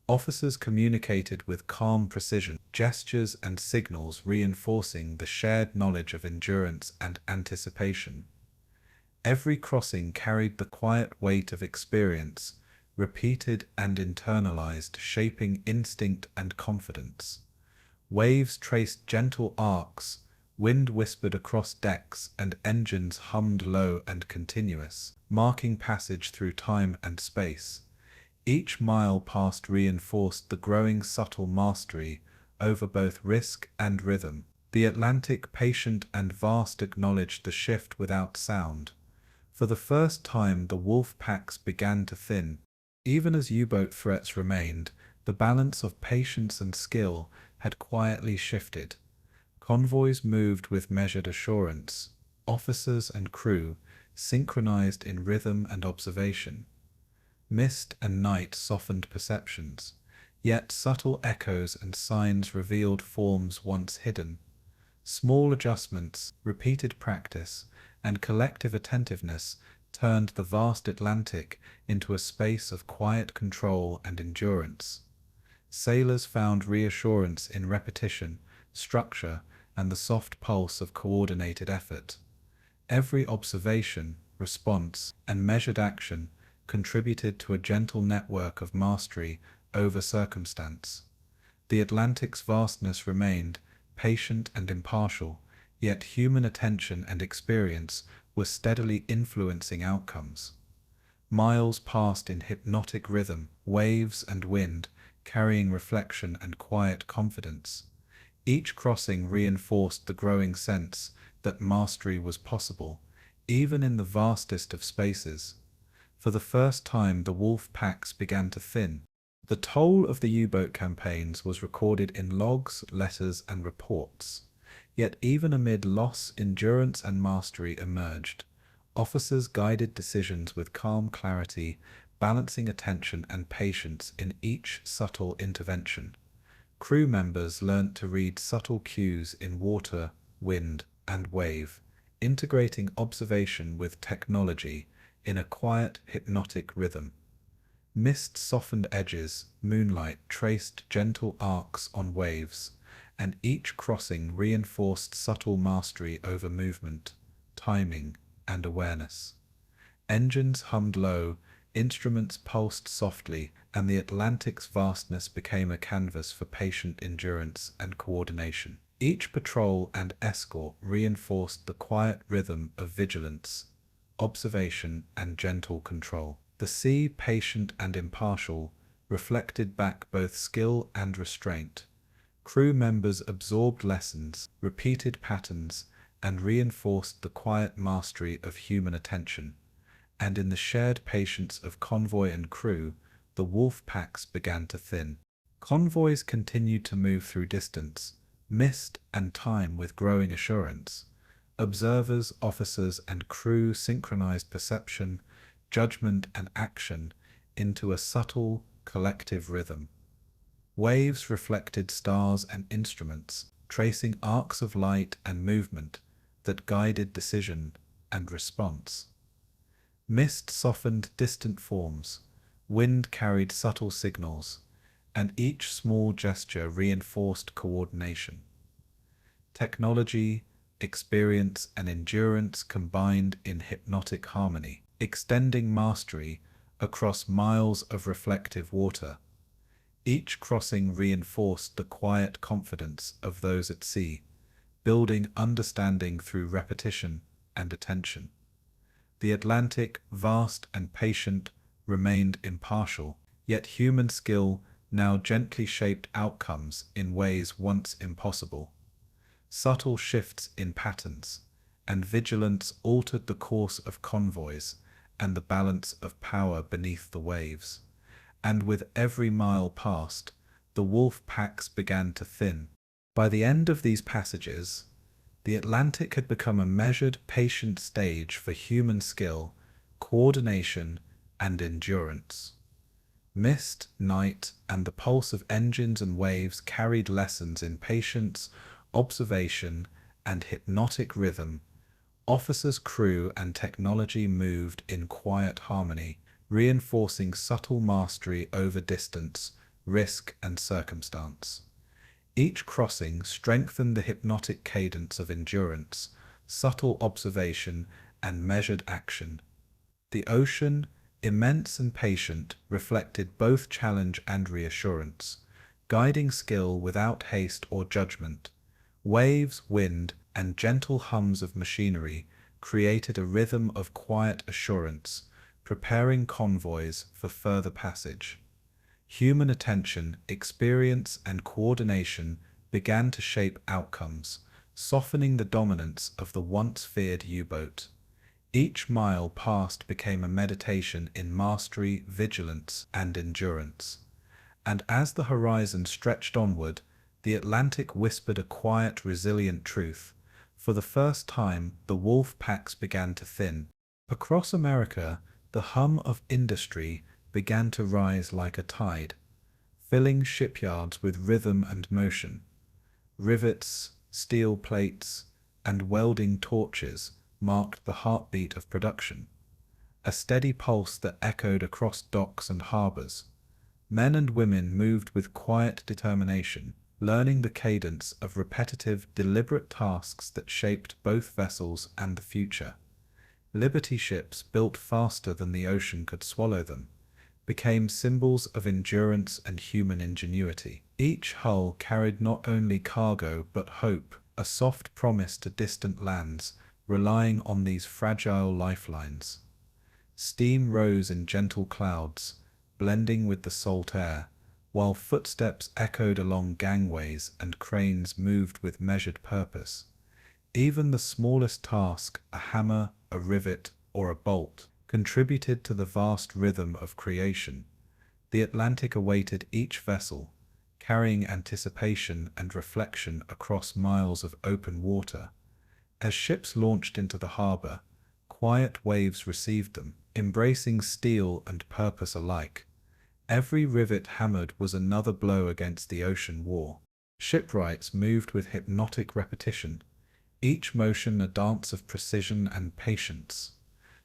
Officers communicated with calm precision, gestures and signals reinforcing the shared knowledge of endurance and anticipation. Every crossing carried the quiet weight of experience, repeated and internalized, shaping instinct and confidence. Waves traced gentle arcs, wind whispered across decks, and engines hummed low and continuous, marking passage through time and space. Each mile passed reinforced the growing subtle mastery over both risk and rhythm. The Atlantic, patient and vast, acknowledged the shift without sound. For the first time, the wolf packs began to thin. Even as U-boat threats remained, the balance of patience and skill had quietly shifted. Convoys moved with measured assurance, officers and crew synchronized in rhythm and observation. Mist and night softened perceptions, yet subtle echoes and signs revealed forms once hidden. Small adjustments, repeated practice, and collective attentiveness turned the vast Atlantic into a space of quiet control and endurance. Sailors found reassurance in repetition, structure, and the soft pulse of coordinated effort. Every observation, response, and measured action contributed to a gentle network of mastery over circumstance. The Atlantic's vastness remained patient and impartial, yet human attention and experience were steadily influencing outcomes. Miles passed in hypnotic rhythm, waves and wind, carrying reflection and quiet confidence. Each crossing reinforced the growing sense that mastery was possible, even in the vastest of spaces. For the first time, the wolf packs began to thin. The toll of the U-boat campaigns was recorded in logs, letters, and reports. Yet even amid loss, endurance and mastery emerged. Officers guided decisions with calm clarity, balancing attention and patience in each subtle intervention. Crew members learnt to read subtle cues in water, wind, and wave, integrating observation with technology in a quiet, hypnotic rhythm. Mist softened edges, moonlight traced gentle arcs on waves, and each crossing reinforced subtle mastery over movement, timing, and awareness. Engines hummed low, instruments pulsed softly, and the Atlantic's vastness became a canvas for patient endurance and coordination. Each patrol and escort reinforced the quiet rhythm of vigilance, observation, and gentle control. The sea, patient and impartial, reflected back both skill and restraint. Crew members absorbed lessons, repeated patterns, and reinforced the quiet mastery of human attention. And in the shared patience of convoy and crew, the wolf packs began to thin. Convoys continued to move through distance, Mist and time with growing assurance. Observers, officers, and crew synchronized perception, judgment, and action into a subtle, collective rhythm. Waves reflected stars and instruments, tracing arcs of light and movement that guided decision and response. Mist softened distant forms, wind carried subtle signals, and each small gesture reinforced coordination. Technology, experience, and endurance combined in hypnotic harmony, extending mastery across miles of reflective water. Each crossing reinforced the quiet confidence of those at sea, building understanding through repetition and attention. The Atlantic, vast and patient, remained impartial, yet human skill now gently shaped outcomes in ways once impossible. Subtle shifts in patterns and vigilance altered the course of convoys and the balance of power beneath the waves. And with every mile passed, the wolf packs began to thin. By the end of these passages, the Atlantic had become a measured, patient stage for human skill, coordination, and endurance. Mist, night, and the pulse of engines and waves carried lessons in patience, observation, and hypnotic rhythm. Officers, crew, and technology moved in quiet harmony, reinforcing subtle mastery over distance, risk, and circumstance. Each crossing strengthened the hypnotic cadence of endurance, subtle observation, and measured action. The ocean, immense and patient, reflected both challenge and reassurance, guiding skill without haste or judgment. Waves, wind, and gentle hums of machinery created a rhythm of quiet assurance, preparing convoys for further passage. Human attention, experience, and coordination began to shape outcomes, softening the dominance of the once feared U-boat. Each mile passed became a meditation in mastery, vigilance, and endurance. And as the horizon stretched onward, the Atlantic whispered a quiet, resilient truth. For the first time, the wolf packs began to thin. Across America, the hum of industry began to rise like a tide, filling shipyards with rhythm and motion. Rivets, steel plates, and welding torches marked the heartbeat of production, a steady pulse that echoed across docks and harbors. Men and women moved with quiet determination, learning the cadence of repetitive, deliberate tasks that shaped both vessels and the future. Liberty ships, built faster than the ocean could swallow them, became symbols of endurance and human ingenuity. Each hull carried not only cargo but hope, a soft promise to distant lands, relying on these fragile lifelines. Steam rose in gentle clouds, blending with the salt air, while footsteps echoed along gangways and cranes moved with measured purpose. Even the smallest task, a hammer, a rivet, or a bolt, contributed to the vast rhythm of creation. The Atlantic awaited each vessel, carrying anticipation and reflection across miles of open water. As ships launched into the harbor, quiet waves received them, embracing steel and purpose alike. Every rivet hammered was another blow against the ocean war. Shipwrights moved with hypnotic repetition, each motion a dance of precision and patience.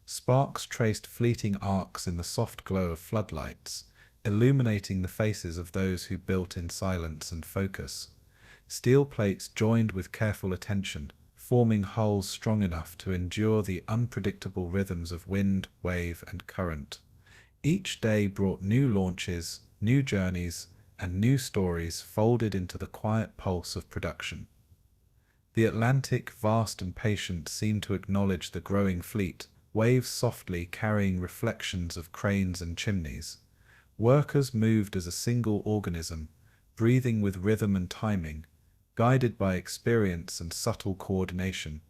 Sparks traced fleeting arcs in the soft glow of floodlights, illuminating the faces of those who built in silence and focus. Steel plates joined with careful attention, forming hulls strong enough to endure the unpredictable rhythms of wind, wave, and current. Each day brought new launches, new journeys, and new stories folded into the quiet pulse of production. The Atlantic, vast and patient, seemed to acknowledge the growing fleet, waves softly carrying reflections of cranes and chimneys. Workers moved as a single organism, breathing with rhythm and timing, guided by experience and subtle coordination.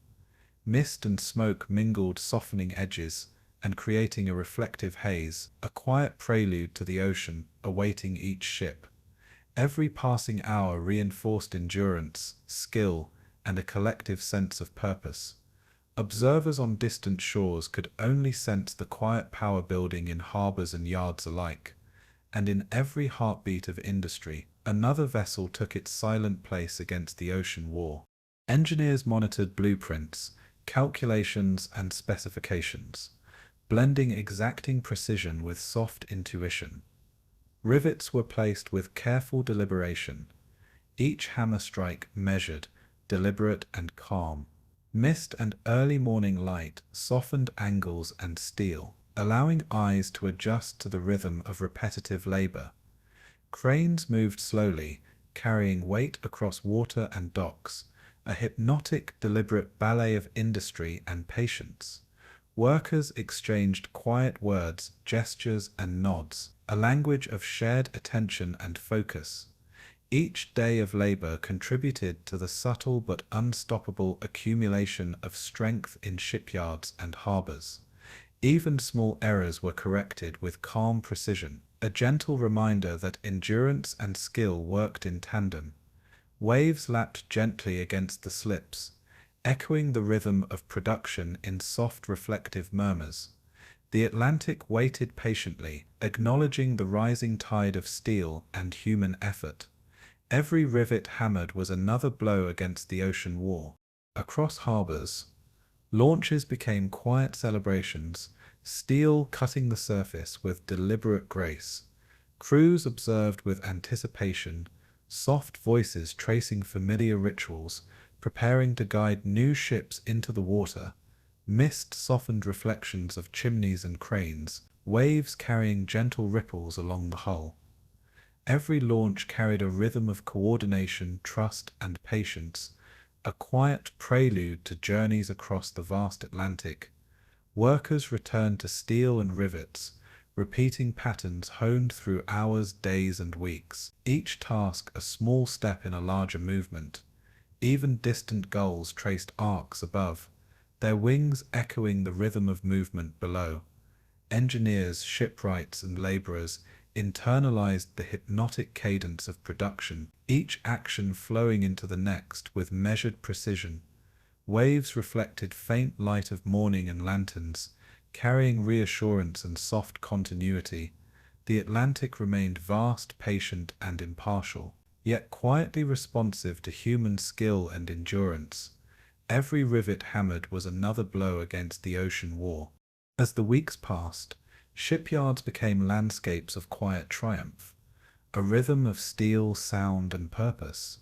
Mist and smoke mingled, softening edges and creating a reflective haze, a quiet prelude to the ocean awaiting each ship. Every passing hour reinforced endurance, skill, and a collective sense of purpose. Observers on distant shores could only sense the quiet power building in harbors and yards alike, and in every heartbeat of industry, another vessel took its silent place against the ocean war. Engineers monitored blueprints, calculations, and specifications, blending exacting precision with soft intuition. Rivets were placed with careful deliberation, each hammer strike measured, deliberate, and calm. Mist and early morning light softened angles and steel, allowing eyes to adjust to the rhythm of repetitive labor. Cranes moved slowly, carrying weight across water and docks, a hypnotic, deliberate ballet of industry and patience. Workers exchanged quiet words, gestures, and nods, a language of shared attention and focus. Each day of labor contributed to the subtle but unstoppable accumulation of strength in shipyards and harbors. Even small errors were corrected with calm precision, a gentle reminder that endurance and skill worked in tandem. Waves lapped gently against the slips, echoing the rhythm of production in soft reflective murmurs. The Atlantic waited patiently, acknowledging the rising tide of steel and human effort. Every rivet hammered was another blow against the ocean war. Across harbors, launches became quiet celebrations, steel cutting the surface with deliberate grace. Crews observed with anticipation, soft voices tracing familiar rituals, preparing to guide new ships into the water. Mist softened reflections of chimneys and cranes, waves carrying gentle ripples along the hull. Every launch carried a rhythm of coordination, trust, and patience, a quiet prelude to journeys across the vast Atlantic. Workers returned to steel and rivets, repeating patterns honed through hours, days, and weeks, each task a small step in a larger movement. Even distant gulls traced arcs above, their wings echoing the rhythm of movement below. Engineers, shipwrights, and laborers internalized the hypnotic cadence of production, each action flowing into the next with measured precision. Waves reflected faint light of morning and lanterns, carrying reassurance and soft continuity. The Atlantic remained vast, patient, and impartial, yet quietly responsive to human skill and endurance. Every rivet hammered was another blow against the ocean war. As the weeks passed, shipyards became landscapes of quiet triumph, a rhythm of steel, sound, and purpose.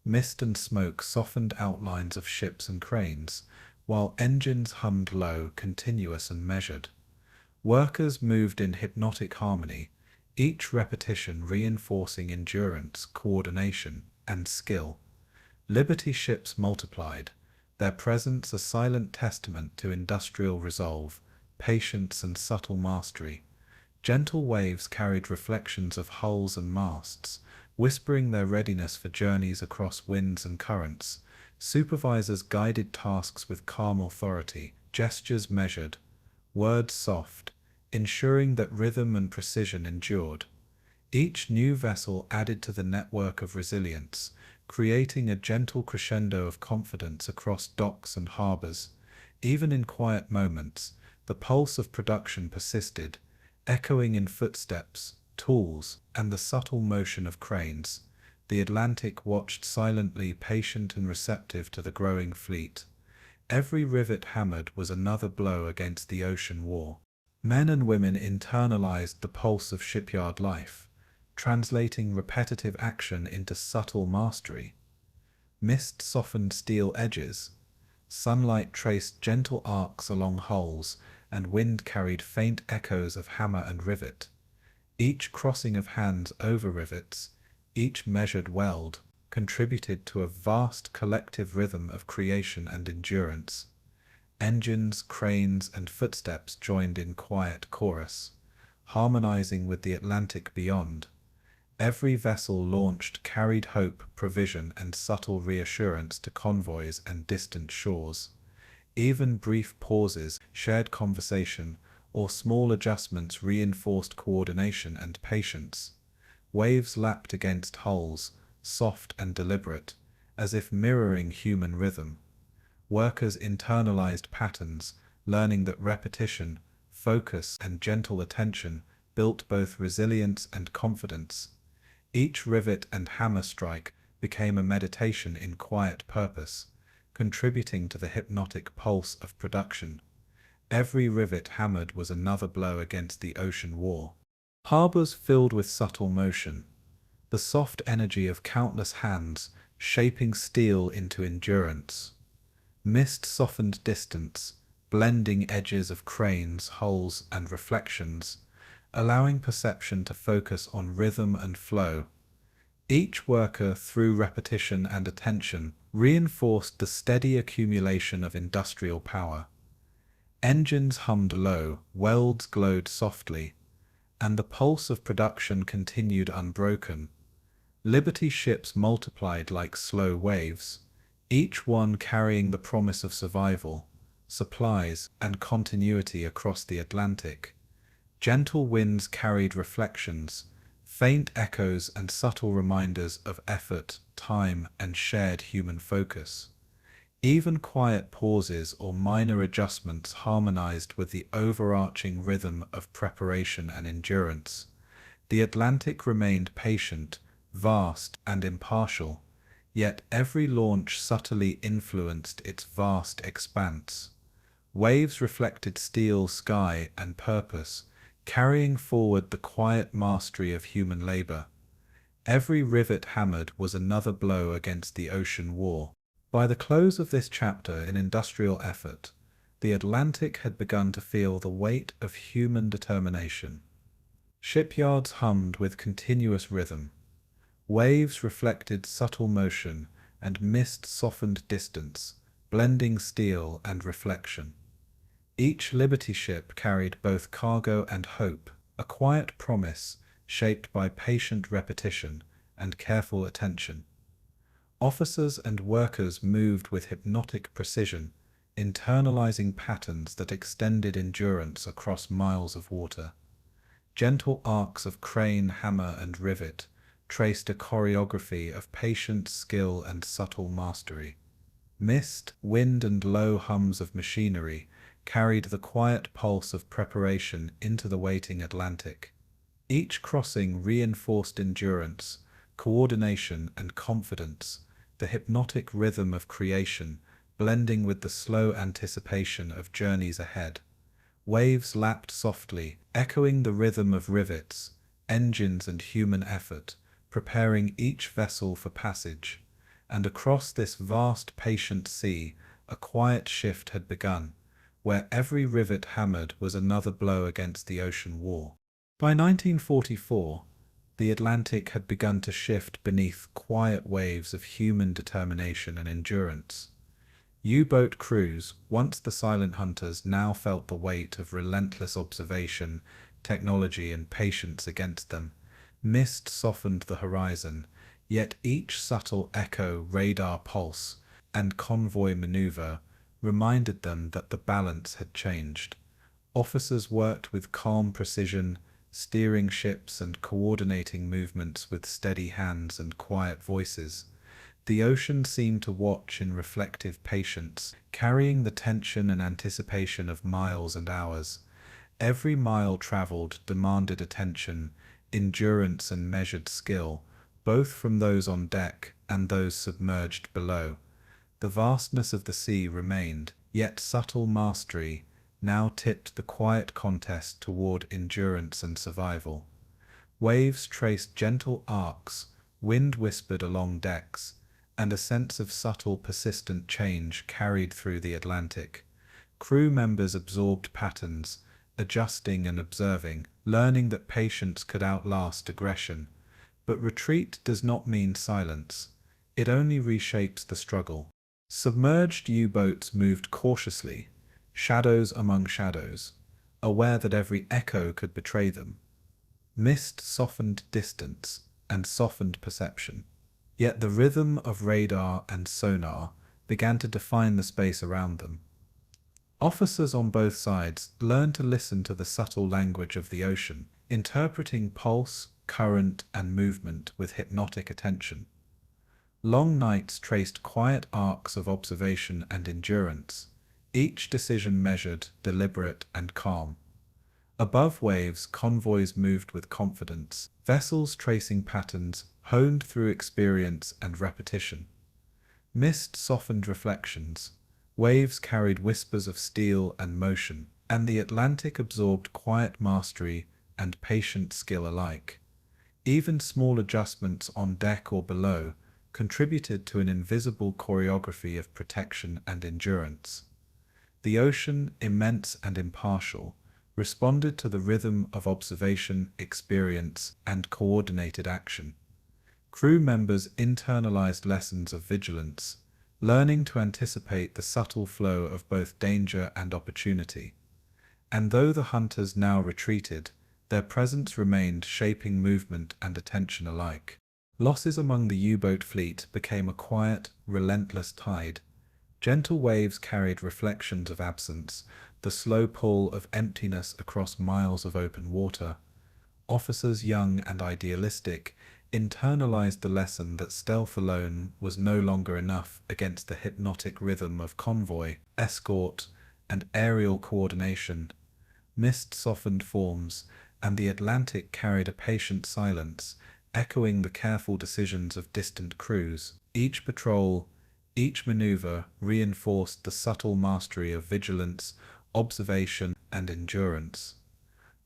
Mist and smoke softened outlines of ships and cranes, while engines hummed low, continuous, and measured. Workers moved in hypnotic harmony, each repetition reinforcing endurance, coordination, and skill. Liberty ships multiplied, their presence a silent testament to industrial resolve, patience, and subtle mastery. Gentle waves carried reflections of hulls and masts, whispering their readiness for journeys across winds and currents. Supervisors guided tasks with calm authority, gestures measured, words soft, ensuring that rhythm and precision endured. Each new vessel added to the network of resilience, creating a gentle crescendo of confidence across docks and harbors. Even in quiet moments, the pulse of production persisted, echoing in footsteps, tools, and the subtle motion of cranes. The Atlantic watched silently, patient and receptive to the growing fleet. Every rivet hammered was another blow against the ocean war. Men and women internalized the pulse of shipyard life, translating repetitive action into subtle mastery. Mist softened steel edges, sunlight traced gentle arcs along hulls, and wind carried faint echoes of hammer and rivet. Each crossing of hands over rivets, each measured weld, contributed to a vast collective rhythm of creation and endurance. Engines, cranes, and footsteps joined in quiet chorus, harmonizing with the Atlantic beyond. Every vessel launched carried hope, provision, and subtle reassurance to convoys and distant shores. Even brief pauses, shared conversation, or small adjustments reinforced coordination and patience. Waves lapped against hulls, soft and deliberate, as if mirroring human rhythm. Workers internalized patterns, learning that repetition, focus, and gentle attention built both resilience and confidence. Each rivet and hammer strike became a meditation in quiet purpose, contributing to the hypnotic pulse of production. Every rivet hammered was another blow against the ocean war. Harbors filled with subtle motion, the soft energy of countless hands shaping steel into endurance. Mist softened distance, blending edges of cranes, hulls, and reflections, allowing perception to focus on rhythm and flow. Each worker, through repetition and attention, reinforced the steady accumulation of industrial power. Engines hummed low, welds glowed softly, and the pulse of production continued unbroken. Liberty ships multiplied like slow waves, each one carrying the promise of survival, supplies, and continuity across the Atlantic. Gentle winds carried reflections, faint echoes and subtle reminders of effort, time, and shared human focus. Even quiet pauses or minor adjustments harmonized with the overarching rhythm of preparation and endurance. The Atlantic remained patient, vast, and impartial, yet every launch subtly influenced its vast expanse. Waves reflected steel, sky, and purpose, carrying forward the quiet mastery of human labor. Every rivet hammered was another blow against the ocean war. By the close of this chapter in industrial effort, the Atlantic had begun to feel the weight of human determination. Shipyards hummed with continuous rhythm. Waves reflected subtle motion, and mist softened distance, blending steel and reflection. Each Liberty ship carried both cargo and hope, a quiet promise shaped by patient repetition and careful attention. Officers and workers moved with hypnotic precision, internalizing patterns that extended endurance across miles of water. Gentle arcs of crane, hammer, and rivet traced a choreography of patience, skill, and subtle mastery. Mist, wind, and low hums of machinery carried the quiet pulse of preparation into the waiting Atlantic. Each crossing reinforced endurance, coordination, and confidence, the hypnotic rhythm of creation blending with the slow anticipation of journeys ahead. Waves lapped softly, echoing the rhythm of rivets, engines, and human effort, preparing each vessel for passage. And across this vast, patient sea, a quiet shift had begun, where every rivet hammered was another blow against the ocean war. By 1944, the Atlantic had begun to shift beneath quiet waves of human determination and endurance. U-boat crews, once the silent hunters, now felt the weight of relentless observation, technology, and patience against them. Mist softened the horizon, yet each subtle echo, radar pulse, and convoy maneuver reminded them that the balance had changed. Officers worked with calm precision, steering ships and coordinating movements with steady hands and quiet voices. The ocean seemed to watch in reflective patience, carrying the tension and anticipation of miles and hours. Every mile traveled demanded attention, endurance, and measured skill, both from those on deck and those submerged below. The vastness of the sea remained, yet subtle mastery now tipped the quiet contest toward endurance and survival. Waves traced gentle arcs, wind whispered along decks, and a sense of subtle, persistent change carried through the Atlantic. Crew members absorbed patterns, adjusting and observing, learning that patience could outlast aggression. But retreat does not mean silence. It only reshapes the struggle. Submerged U-boats moved cautiously, shadows among shadows, aware that every echo could betray them. Mist softened distance and softened perception. Yet the rhythm of radar and sonar began to define the space around them. Officers on both sides learned to listen to the subtle language of the ocean, interpreting pulse, current, and movement with hypnotic attention. Long nights traced quiet arcs of observation and endurance, each decision measured, deliberate, and calm. Above waves, convoys moved with confidence, vessels tracing patterns honed through experience and repetition. Mist softened reflections, waves carried whispers of steel and motion, and the Atlantic absorbed quiet mastery and patient skill alike. Even small adjustments on deck or below contributed to an invisible choreography of protection and endurance. The ocean, immense and impartial, responded to the rhythm of observation, experience, and coordinated action. Crew members internalized lessons of vigilance, learning to anticipate the subtle flow of both danger and opportunity. And though the hunters now retreated, their presence remained, shaping movement and attention alike. Losses among the U-boat fleet became a quiet, relentless tide. Gentle waves carried reflections of absence, the slow pull of emptiness across miles of open water. Officers, young and idealistic, internalized the lesson that stealth alone was no longer enough against the hypnotic rhythm of convoy, escort, and aerial coordination. Mist softened forms, and the Atlantic carried a patient silence, echoing the careful decisions of distant crews. Each patrol, each maneuver reinforced the subtle mastery of vigilance, observation, and endurance.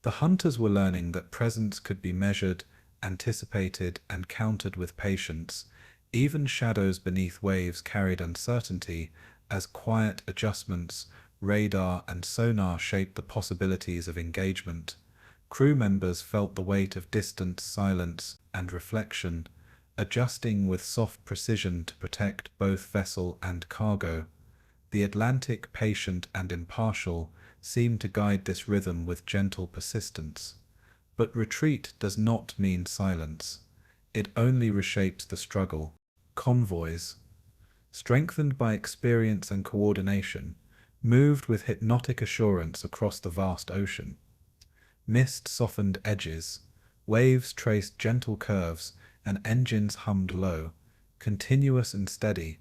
The hunters were learning that presence could be measured, anticipated, and countered with patience. Even shadows beneath waves carried uncertainty, as quiet adjustments, radar, and sonar shaped the possibilities of engagement. Crew members felt the weight of distance, silence, and reflection, adjusting with soft precision to protect both vessel and cargo. The Atlantic, patient and impartial, seemed to guide this rhythm with gentle persistence. But retreat does not mean silence. It only reshapes the struggle. Convoys, strengthened by experience and coordination, moved with hypnotic assurance across the vast ocean. Mist softened edges, waves traced gentle curves, and engines hummed low, continuous and steady.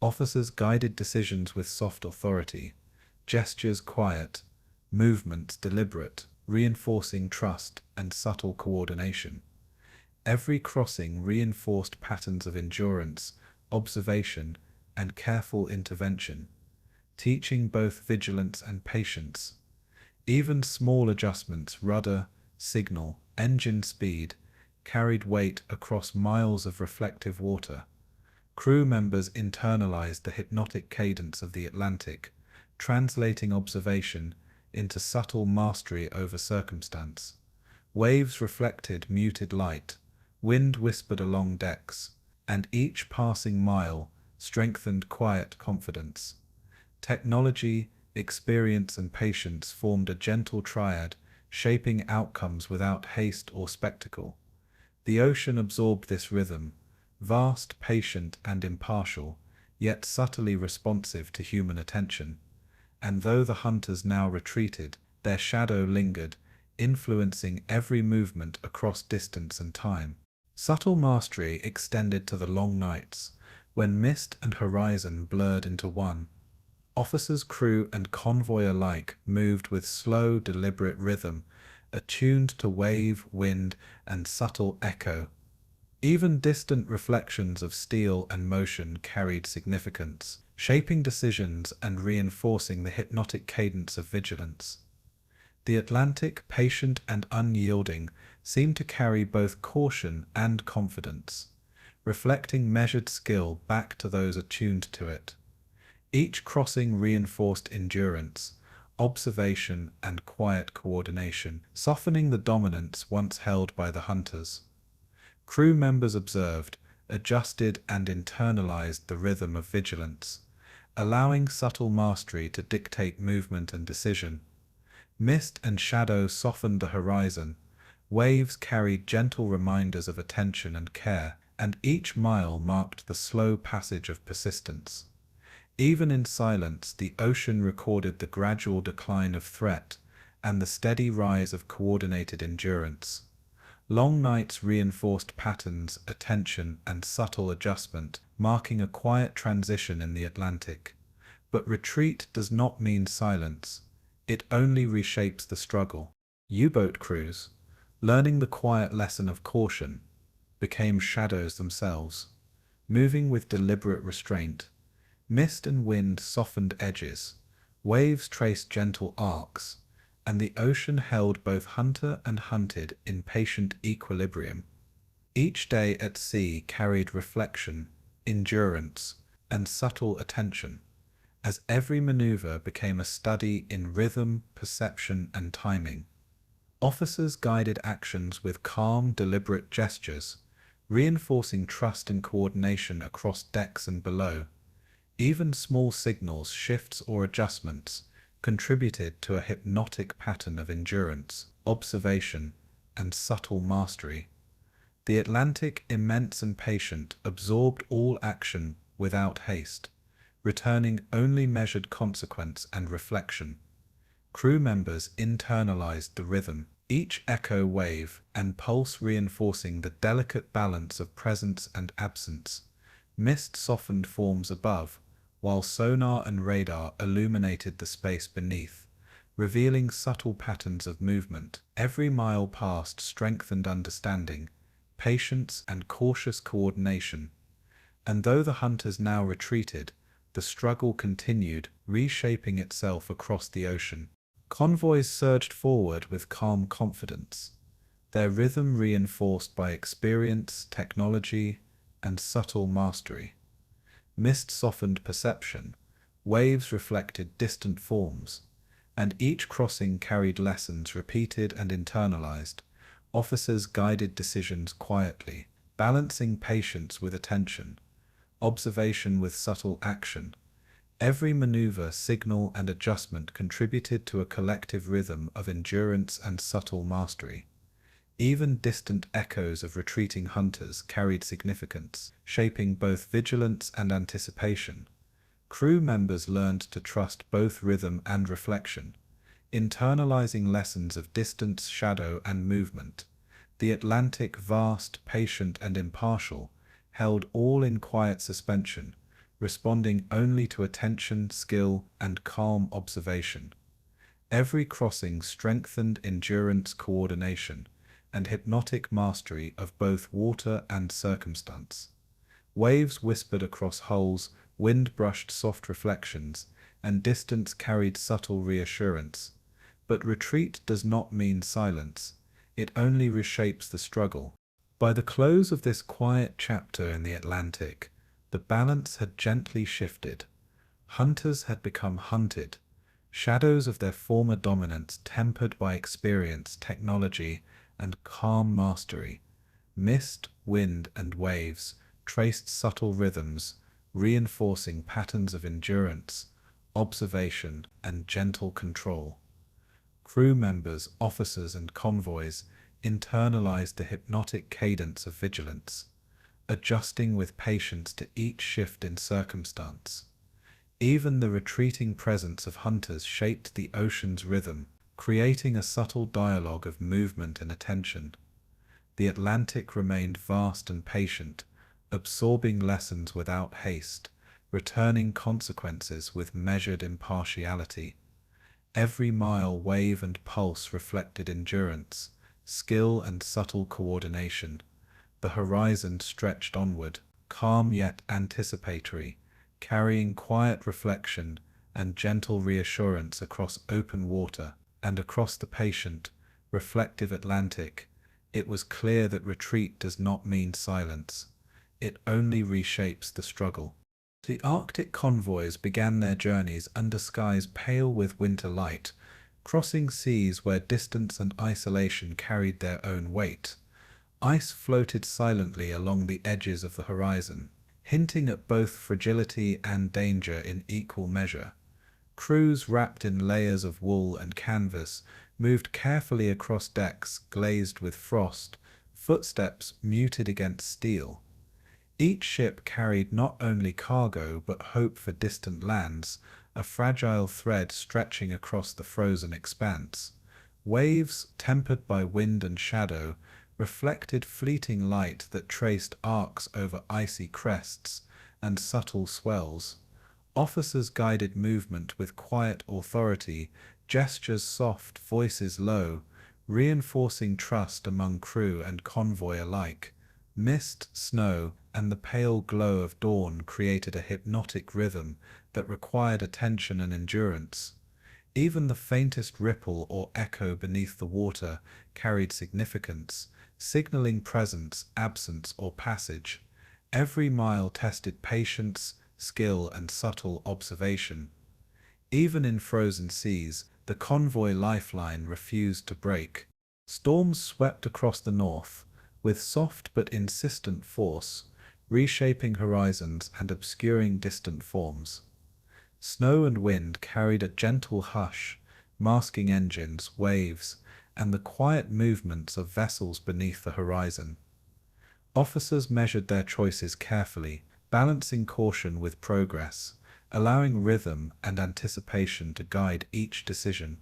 Officers guided decisions with soft authority, gestures quiet, movements deliberate, reinforcing trust and subtle coordination. Every crossing reinforced patterns of endurance, observation, and careful intervention, teaching both vigilance and patience. Even small adjustments, rudder, signal, engine speed, carried weight across miles of reflective water. Crew members internalized the hypnotic cadence of the Atlantic, translating observation into subtle mastery over circumstance. Waves reflected muted light, wind whispered along decks, and each passing mile strengthened quiet confidence. Technology, experience, and patience formed a gentle triad, shaping outcomes without haste or spectacle. The ocean absorbed this rhythm, vast, patient, and impartial, yet subtly responsive to human attention. And though the hunters now retreated, their shadow lingered, influencing every movement across distance and time. Subtle mastery extended to the long nights, when mist and horizon blurred into one. Officers, crew, and convoy alike moved with slow, deliberate rhythm, attuned to wave, wind, and subtle echo. Even distant reflections of steel and motion carried significance, shaping decisions and reinforcing the hypnotic cadence of vigilance. The Atlantic, patient and unyielding, seemed to carry both caution and confidence, reflecting measured skill back to those attuned to it. Each crossing reinforced endurance, observation, and quiet coordination, softening the dominance once held by the hunters. Crew members observed, adjusted, and internalized the rhythm of vigilance, allowing subtle mastery to dictate movement and decision. Mist and shadow softened the horizon, waves carried gentle reminders of attention and care, and each mile marked the slow passage of persistence. Even in silence, the ocean recorded the gradual decline of threat and the steady rise of coordinated endurance. Long nights reinforced patterns, attention, and subtle adjustment, marking a quiet transition in the Atlantic. But retreat does not mean silence. It only reshapes the struggle. U-boat crews, learning the quiet lesson of caution, became shadows themselves, moving with deliberate restraint. Mist and wind softened edges, waves traced gentle arcs, and the ocean held both hunter and hunted in patient equilibrium. Each day at sea carried reflection, endurance, and subtle attention, as every maneuver became a study in rhythm, perception, and timing. Officers guided actions with calm, deliberate gestures, reinforcing trust and coordination across decks and below. Even small signals, shifts, or adjustments contributed to a hypnotic pattern of endurance, observation, and subtle mastery. The Atlantic, immense and patient, absorbed all action without haste, returning only measured consequence and reflection. Crew members internalized the rhythm, each echo, wave, and pulse reinforcing the delicate balance of presence and absence. Mist softened forms above, while sonar and radar illuminated the space beneath, revealing subtle patterns of movement. Every mile passed strengthened understanding, patience, and cautious coordination. And though the hunters now retreated, the struggle continued, reshaping itself across the ocean. Convoys surged forward with calm confidence, their rhythm reinforced by experience, technology, and subtle mastery. Mist softened perception, waves reflected distant forms, and each crossing carried lessons repeated and internalized. Officers guided decisions quietly, balancing patience with attention, observation with subtle action. Every maneuver, signal, and adjustment contributed to a collective rhythm of endurance and subtle mastery. Even distant echoes of retreating hunters carried significance, shaping both vigilance and anticipation. Crew members learned to trust both rhythm and reflection, internalizing lessons of distance, shadow, and movement. The Atlantic, vast, patient, and impartial, held all in quiet suspension, responding only to attention, skill, and calm observation. Every crossing strengthened endurance, coordination, and hypnotic mastery of both water and circumstance. Waves whispered across hulls, wind brushed soft reflections, and distance carried subtle reassurance. But retreat does not mean silence. It only reshapes the struggle. By the close of this quiet chapter in the Atlantic, the balance had gently shifted. Hunters had become hunted, shadows of their former dominance tempered by experience, technology, and calm mastery. Mist, wind, and waves traced subtle rhythms, reinforcing patterns of endurance, observation, and gentle control. Crew members, officers, and convoys internalized the hypnotic cadence of vigilance, adjusting with patience to each shift in circumstance. Even the retreating presence of hunters shaped the ocean's rhythm, creating a subtle dialogue of movement and attention. The Atlantic remained vast and patient, absorbing lessons without haste, returning consequences with measured impartiality. Every mile, wave, and pulse reflected endurance, skill, and subtle coordination. The horizon stretched onward, calm yet anticipatory, carrying quiet reflection and gentle reassurance across open water. And across the patient, reflective Atlantic, it was clear that retreat does not mean silence. It only reshapes the struggle. The Arctic convoys began their journeys under skies pale with winter light, crossing seas where distance and isolation carried their own weight. Ice floated silently along the edges of the horizon, hinting at both fragility and danger in equal measure. Crews wrapped in layers of wool and canvas moved carefully across decks glazed with frost, footsteps muted against steel. Each ship carried not only cargo but hope for distant lands, a fragile thread stretching across the frozen expanse. Waves, tempered by wind and shadow, reflected fleeting light that traced arcs over icy crests and subtle swells. Officers guided movement with quiet authority, gestures soft, voices low, reinforcing trust among crew and convoy alike. Mist, snow, and the pale glow of dawn created a hypnotic rhythm that required attention and endurance. Even the faintest ripple or echo beneath the water carried significance, signaling presence, absence, or passage. Every mile tested patience, skill, and subtle observation. Even in frozen seas, the convoy lifeline refused to break. Storms swept across the north, with soft but insistent force, reshaping horizons and obscuring distant forms. Snow and wind carried a gentle hush, masking engines, waves, and the quiet movements of vessels beneath the horizon. Officers measured their choices carefully, balancing caution with progress, allowing rhythm and anticipation to guide each decision.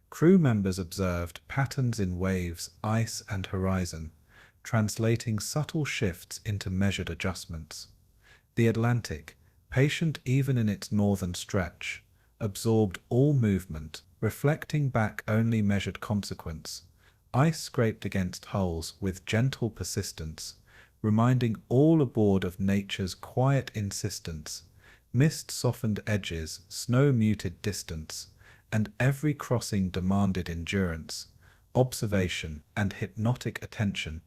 Crew members observed patterns in waves, ice, and horizon, translating subtle shifts into measured adjustments. The Atlantic, patient even in its northern stretch, absorbed all movement, reflecting back only measured consequence. Ice scraped against hulls with gentle persistence, reminding all aboard of nature's quiet insistence. Mist softened edges, snow muted distance, and every crossing demanded endurance, observation, and hypnotic attention.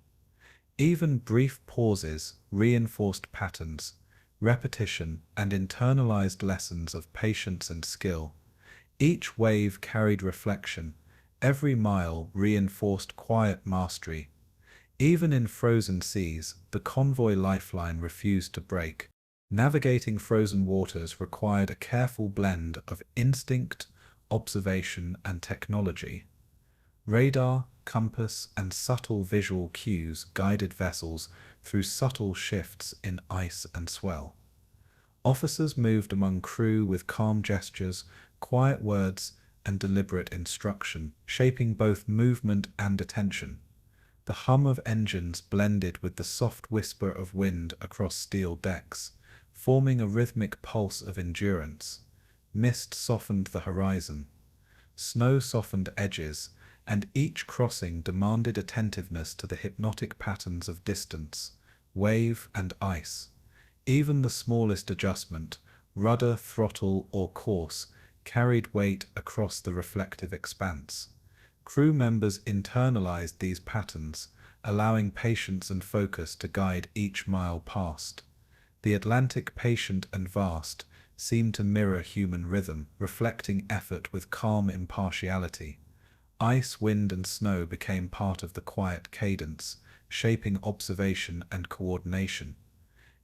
Even brief pauses reinforced patterns, repetition, and internalized lessons of patience and skill. Each wave carried reflection, every mile reinforced quiet mastery. Even in frozen seas, the convoy lifeline refused to break. Navigating frozen waters required a careful blend of instinct, observation, and technology. Radar, compass, and subtle visual cues guided vessels through subtle shifts in ice and swell. Officers moved among crew with calm gestures, quiet words, and deliberate instruction, shaping both movement and attention. The hum of engines blended with the soft whisper of wind across steel decks, forming a rhythmic pulse of endurance. Mist softened the horizon. Snow softened edges, and each crossing demanded attentiveness to the hypnotic patterns of distance, wave, and ice. Even the smallest adjustment, rudder, throttle, or course, carried weight across the reflective expanse. Crew members internalized these patterns, allowing patience and focus to guide each mile passed. The Atlantic, patient and vast, seemed to mirror human rhythm, reflecting effort with calm impartiality. Ice, wind, and snow became part of the quiet cadence, shaping observation and coordination.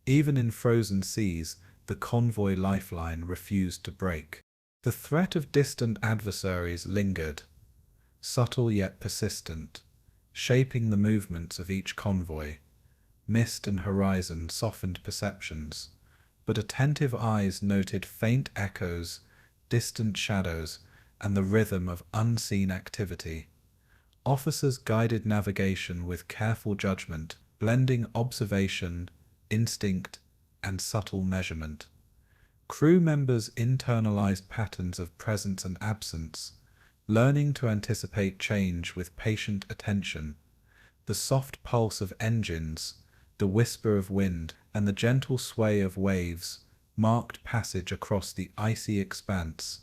Even in frozen seas, the convoy lifeline refused to break. The threat of distant adversaries lingered, subtle yet persistent, shaping the movements of each convoy. Mist and horizon softened perceptions, but attentive eyes noted faint echoes, distant shadows, and the rhythm of unseen activity. Officers guided navigation with careful judgment, blending observation, instinct, and subtle measurement. Crew members internalized patterns of presence and absence, learning to anticipate change with patient attention. The soft pulse of engines, the whisper of wind, and the gentle sway of waves marked passage across the icy expanse.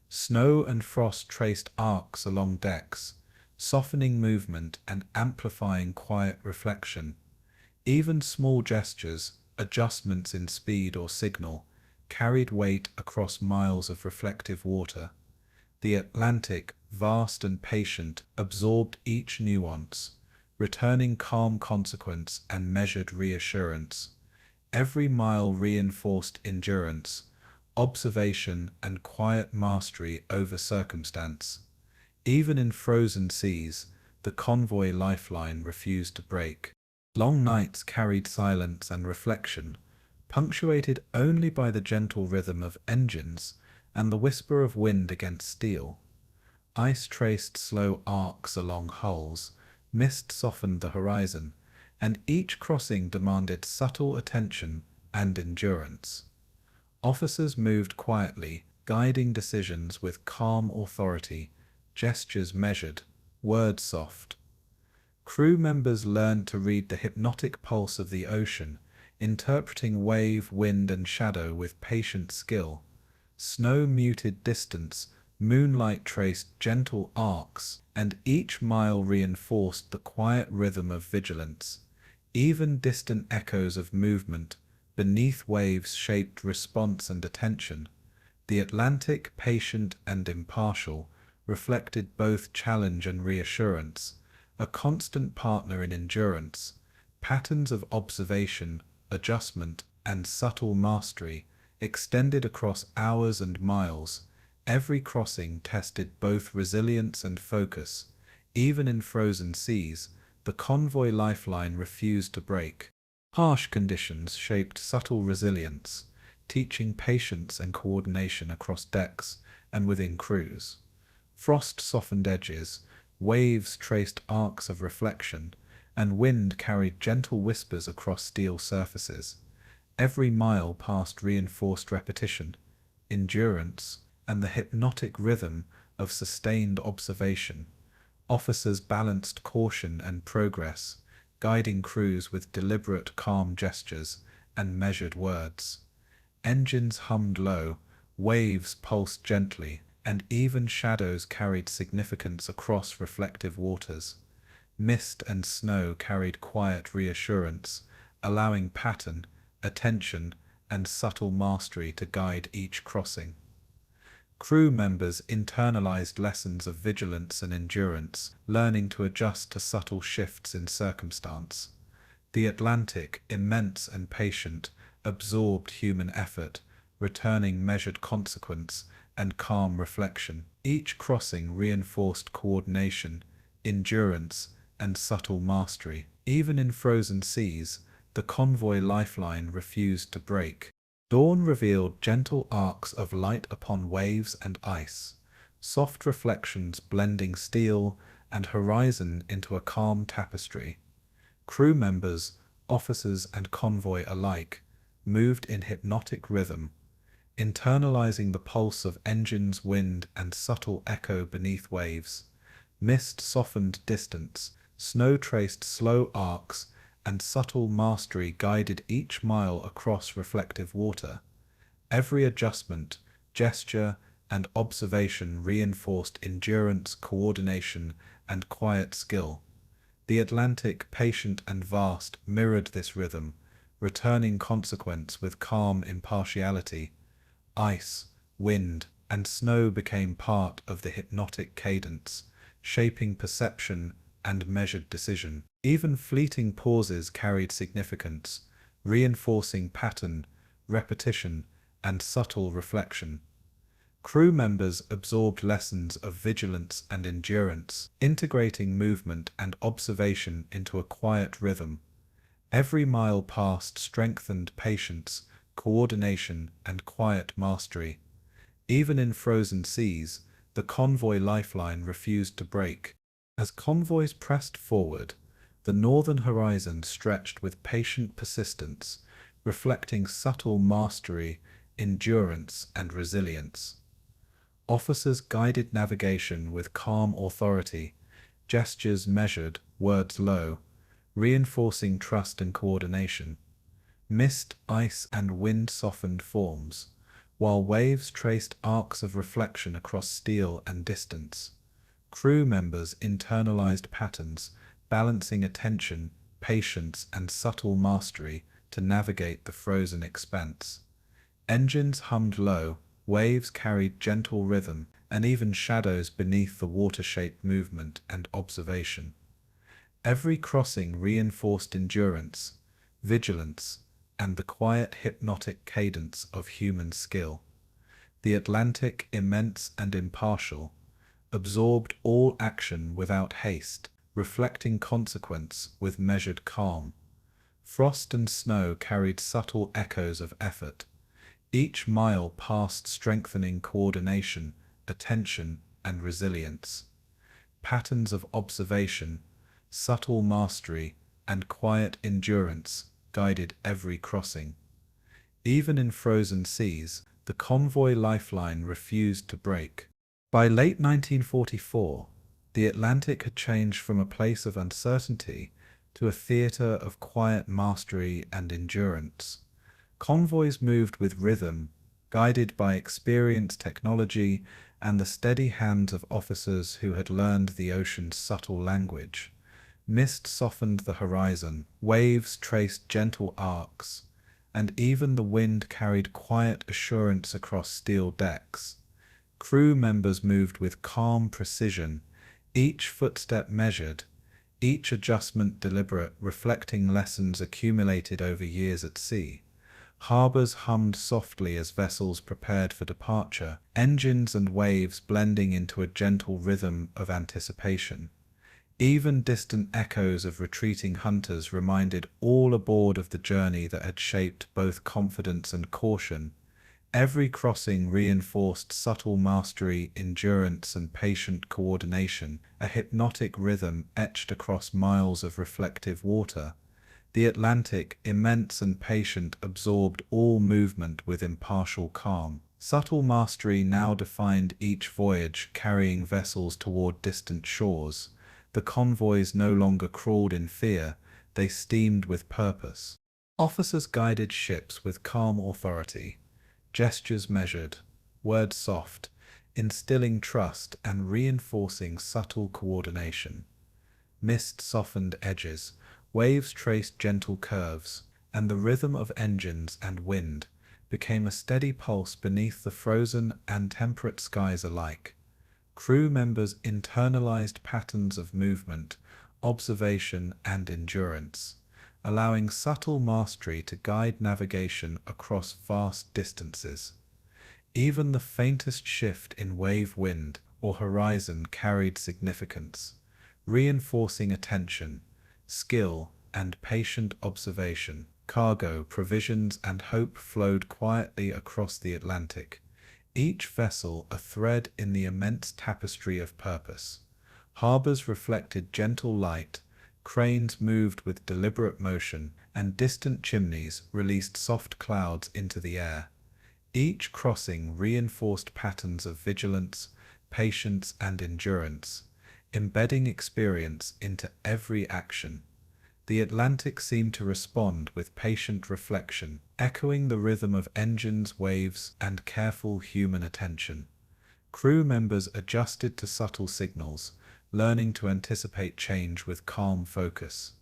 Snow and frost traced arcs along decks, softening movement and amplifying quiet reflection. Even small gestures, adjustments in speed or signal, carried weight across miles of reflective water. The Atlantic, vast and patient, absorbed each nuance, returning calm consequence and measured reassurance. Every mile reinforced endurance, observation, and quiet mastery over circumstance. Even in frozen seas, the convoy lifeline refused to break. Long nights carried silence and reflection, punctuated only by the gentle rhythm of engines and the whisper of wind against steel. Ice traced slow arcs along hulls, Mist softened the horizon, and each crossing demanded subtle attention and endurance. Officers moved quietly, guiding decisions with calm authority, gestures measured, words soft. Crew members learned to read the hypnotic pulse of the ocean, interpreting wave, wind, and shadow with patient skill. Snow muted distance, moonlight traced gentle arcs, and each mile reinforced the quiet rhythm of vigilance. Even distant echoes of movement beneath waves shaped response and attention. The Atlantic, patient and impartial, reflected both challenge and reassurance, a constant partner in endurance. Patterns of observation, adjustment, and subtle mastery extended across hours and miles. Every crossing tested both resilience and focus. Even in frozen seas, the convoy lifeline refused to break. Harsh conditions shaped subtle resilience, teaching patience and coordination across decks and within crews. Frost softened edges, waves traced arcs of reflection, and wind carried gentle whispers across steel surfaces. Every mile passed reinforced repetition, endurance, and the hypnotic rhythm of sustained observation. Officers balanced caution and progress, guiding crews with deliberate calm gestures and measured words. Engines hummed low, waves pulsed gently, and even shadows carried significance across reflective waters. Mist and snow carried quiet reassurance, allowing pattern, attention, and subtle mastery to guide each crossing. Crew members internalized lessons of vigilance and endurance, learning to adjust to subtle shifts in circumstance. The Atlantic, immense and patient, absorbed human effort, returning measured consequence and calm reflection. Each crossing reinforced coordination, endurance, and subtle mastery. Even in frozen seas, the convoy lifeline refused to break. Dawn revealed gentle arcs of light upon waves and ice, soft reflections blending steel and horizon into a calm tapestry. Crew members, officers, and convoy alike moved in hypnotic rhythm, internalizing the pulse of engines, wind, and subtle echo beneath waves. Mist softened distance, snow traced slow arcs, and subtle mastery guided each mile across reflective water. Every adjustment, gesture, and observation reinforced endurance, coordination, and quiet skill. The Atlantic, patient and vast, mirrored this rhythm, returning consequence with calm impartiality. Ice, wind, and snow became part of the hypnotic cadence, shaping perception and measured decision. Even fleeting pauses carried significance, reinforcing pattern, repetition, and subtle reflection. Crew members absorbed lessons of vigilance and endurance, integrating movement and observation into a quiet rhythm. Every mile passed strengthened patience, coordination, and quiet mastery. Even in frozen seas, the convoy lifeline refused to break. As convoys pressed forward, the northern horizon stretched with patient persistence, reflecting subtle mastery, endurance, and resilience. Officers guided navigation with calm authority, gestures measured, words low, reinforcing trust and coordination. Mist, ice, and wind softened forms, while waves traced arcs of reflection across steel and distance. Crew members internalized patterns, balancing attention, patience, and subtle mastery to navigate the frozen expanse. Engines hummed low, waves carried gentle rhythm, and even shadows beneath the water shaped movement and observation. Every crossing reinforced endurance, vigilance, and the quiet hypnotic cadence of human skill. The Atlantic, immense and impartial, absorbed all action without haste, reflecting consequence with measured calm. Frost and snow carried subtle echoes of effort. Each mile passed strengthening coordination, attention, and resilience. Patterns of observation, subtle mastery, and quiet endurance guided every crossing. Even in frozen seas, the convoy lifeline refused to break. By late 1944, the Atlantic had changed from a place of uncertainty to a theater of quiet mastery and endurance. Convoys moved with rhythm, guided by experienced technology and the steady hands of officers who had learned the ocean's subtle language. Mist softened the horizon, waves traced gentle arcs, and even the wind carried quiet assurance across steel decks. Crew members moved with calm precision, each footstep measured, each adjustment deliberate, reflecting lessons accumulated over years at sea. Harbors hummed softly as vessels prepared for departure, engines and waves blending into a gentle rhythm of anticipation. Even distant echoes of retreating hunters reminded all aboard of the journey that had shaped both confidence and caution. Every crossing reinforced subtle mastery, endurance, and patient coordination, a hypnotic rhythm etched across miles of reflective water. The Atlantic, immense and patient, absorbed all movement with impartial calm. Subtle mastery now defined each voyage, carrying vessels toward distant shores. The convoys no longer crawled in fear, they steamed with purpose. Officers guided ships with calm authority, gestures measured, words soft, instilling trust and reinforcing subtle coordination. Mist softened edges, waves traced gentle curves, and the rhythm of engines and wind became a steady pulse beneath the frozen and temperate skies alike. Crew members internalized patterns of movement, observation, and endurance, allowing subtle mastery to guide navigation across vast distances. Even the faintest shift in wave wind or horizon carried significance, reinforcing attention, skill, and patient observation. Cargo, provisions, and hope flowed quietly across the Atlantic, each vessel a thread in the immense tapestry of purpose. Harbors reflected gentle light, cranes moved with deliberate motion, and distant chimneys released soft clouds into the air. Each crossing reinforced patterns of vigilance, patience, and endurance, embedding experience into every action. The Atlantic seemed to respond with patient reflection, echoing the rhythm of engines, waves, and careful human attention. Crew members adjusted to subtle signals, learning to anticipate change with calm focus.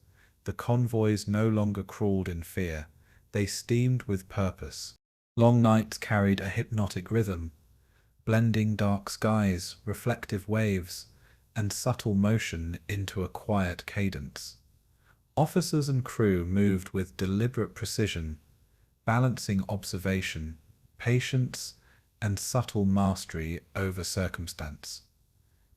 The convoys no longer crawled in fear, they steamed with purpose. Long nights carried a hypnotic rhythm, blending dark skies, reflective waves, and subtle motion into a quiet cadence. Officers and crew moved with deliberate precision, balancing observation, patience, and subtle mastery over circumstance.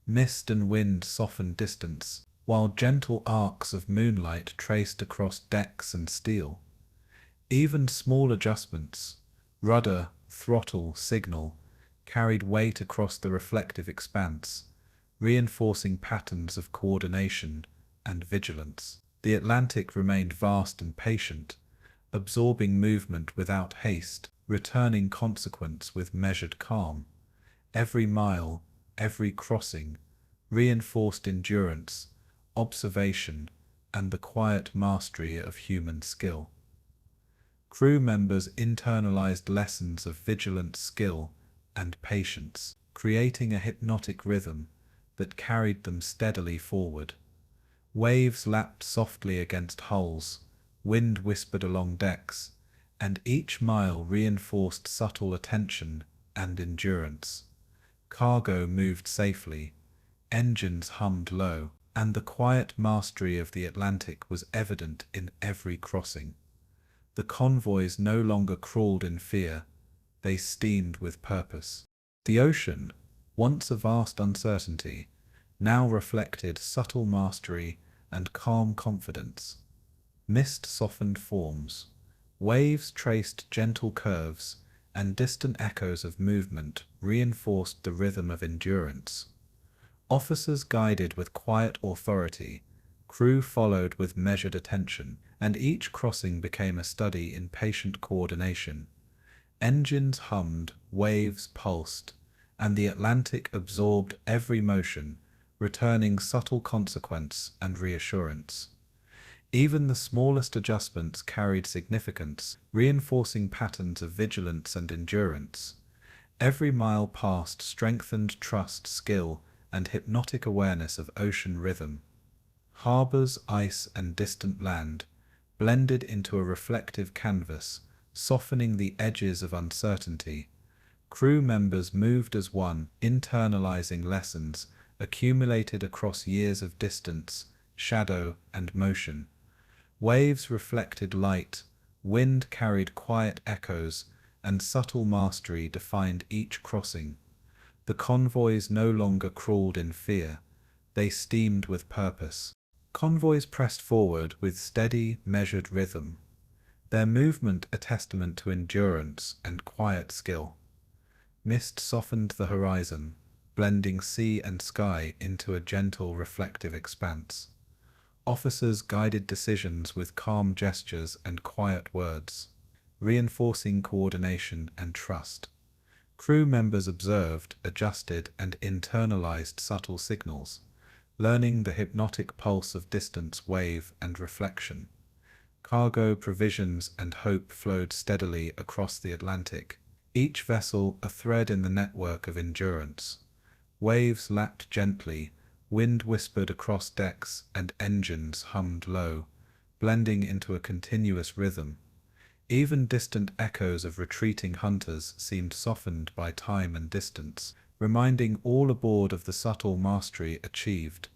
Mist and wind softened distance, while gentle arcs of moonlight traced across decks and steel. Even small adjustments, rudder, throttle, signal, carried weight across the reflective expanse, reinforcing patterns of coordination and vigilance. The Atlantic remained vast and patient, absorbing movement without haste, returning consequence with measured calm. Every mile, every crossing, reinforced endurance, observation, and the quiet mastery of human skill. Crew members internalized lessons of vigilance, skill, and patience, creating a hypnotic rhythm that carried them steadily forward. Waves lapped softly against hulls, wind whispered along decks, and each mile reinforced subtle attention and endurance. Cargo moved safely, engines hummed low, and the quiet mastery of the Atlantic was evident in every crossing. The convoys no longer crawled in fear, they steamed with purpose. The ocean, once a vast uncertainty, now reflected subtle mastery and calm confidence. Mist softened forms, waves traced gentle curves, and distant echoes of movement reinforced the rhythm of endurance. Officers guided with quiet authority, Crew followed with measured attention, and each crossing became a study in patient coordination. Engines hummed, waves pulsed, and the Atlantic absorbed every motion, returning subtle consequence and reassurance. Even the smallest adjustments carried significance, reinforcing patterns of vigilance and endurance. Every mile passed strengthened trust, skill, and hypnotic awareness of ocean rhythm. Harbors, ice, and distant land blended into a reflective canvas, softening the edges of uncertainty. Crew members moved as one, internalizing lessons accumulated across years of distance, shadow, and motion. Waves reflected light, wind carried quiet echoes, and subtle mastery defined each crossing. The convoys no longer crawled in fear, they steamed with purpose. Convoys pressed forward with steady, measured rhythm, their movement a testament to endurance and quiet skill. Mist softened the horizon, blending sea and sky into a gentle, reflective expanse. Officers guided decisions with calm gestures and quiet words, reinforcing coordination and trust. Crew members observed, adjusted, and internalized subtle signals, learning the hypnotic pulse of distance, wave, and reflection. Cargo, provisions, and hope flowed steadily across the Atlantic, each vessel a thread in the network of endurance. Waves lapped gently, wind whispered across decks, and engines hummed low, blending into a continuous rhythm. Even distant echoes of retreating hunters seemed softened by time and distance, reminding all aboard of the subtle mastery achieved.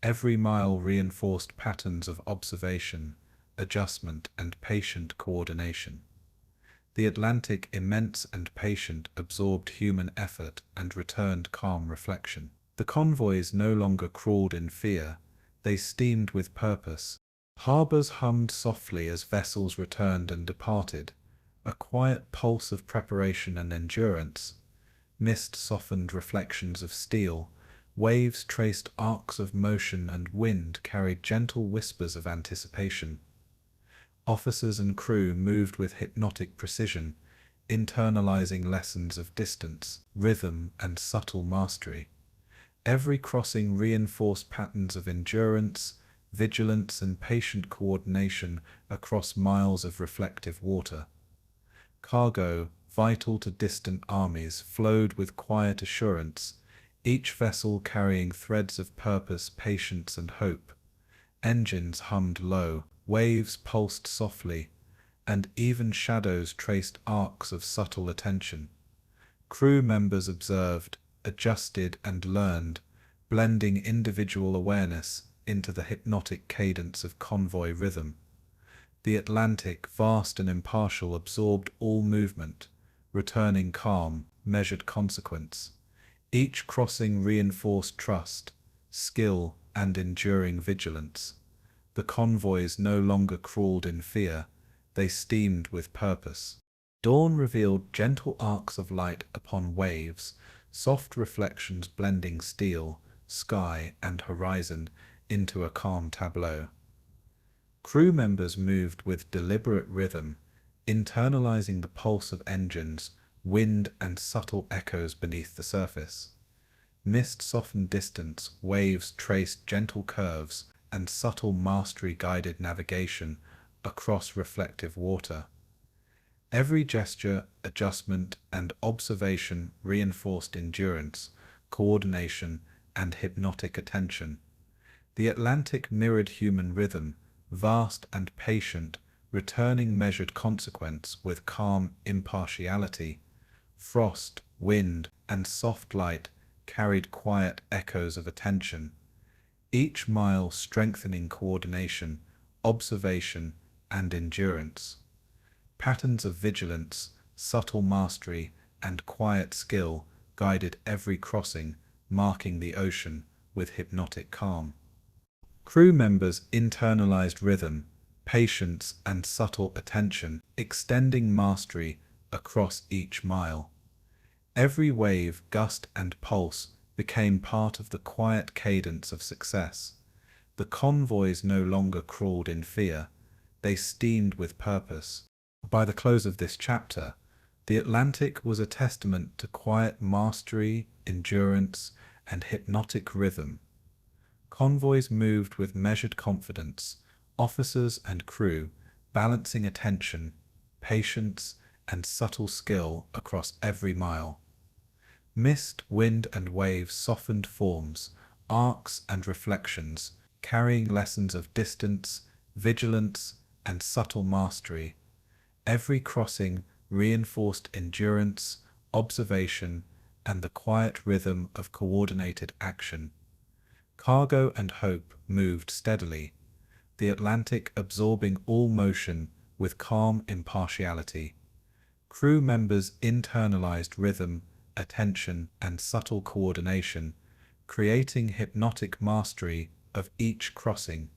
Every mile reinforced patterns of observation, adjustment, and patient coordination. The Atlantic, immense and patient, absorbed human effort and returned calm reflection. The convoys no longer crawled in fear, they steamed with purpose. Harbors hummed softly as vessels returned and departed, a quiet pulse of preparation and endurance. Mist softened reflections of steel, waves traced arcs of motion, and wind carried gentle whispers of anticipation. Officers and crew moved with hypnotic precision, internalizing lessons of distance, rhythm, and subtle mastery. Every crossing reinforced patterns of endurance, vigilance, and patient coordination across miles of reflective water. Cargo, vital to distant armies, flowed with quiet assurance, each vessel carrying threads of purpose, patience, and hope. Engines hummed low, waves pulsed softly, and even shadows traced arcs of subtle attention. Crew members observed, adjusted, and learned, blending individual awareness into the hypnotic cadence of convoy rhythm. The Atlantic, vast and impartial, absorbed all movement, returning calm, measured consequence. Each crossing reinforced trust, skill, and enduring vigilance. The convoys no longer crawled in fear, they steamed with purpose. Dawn revealed gentle arcs of light upon waves, soft reflections blending steel, sky, and horizon into a calm tableau. Crew members moved with deliberate rhythm, internalizing the pulse of engines, wind, and subtle echoes beneath the surface. Mist softened distance, waves traced gentle curves, and subtle mastery guided navigation across reflective water. Every gesture, adjustment, and observation reinforced endurance, coordination, and hypnotic attention. The Atlantic mirrored human rhythm, vast and patient, returning measured consequence with calm impartiality. Frost, wind, and soft light carried quiet echoes of attention, each mile strengthening coordination, observation, and endurance. Patterns of vigilance, subtle mastery, and quiet skill guided every crossing, marking the ocean with hypnotic calm. Crew members internalized rhythm, patience, and subtle attention, extending mastery across each mile. Every wave, gust, and pulse became part of the quiet cadence of success. The convoys no longer crawled in fear, they steamed with purpose. By the close of this chapter, the Atlantic was a testament to quiet mastery, endurance, and hypnotic rhythm. Convoys moved with measured confidence, officers and crew balancing attention, patience, and subtle skill across every mile. Mist, wind, and waves softened forms, arcs, and reflections, carrying lessons of distance, vigilance, and subtle mastery. Every crossing reinforced endurance, observation, and the quiet rhythm of coordinated action. Cargo and hope moved steadily, the Atlantic absorbing all motion with calm impartiality. Crew members internalized rhythm, attention, and subtle coordination, creating hypnotic mastery of each crossing.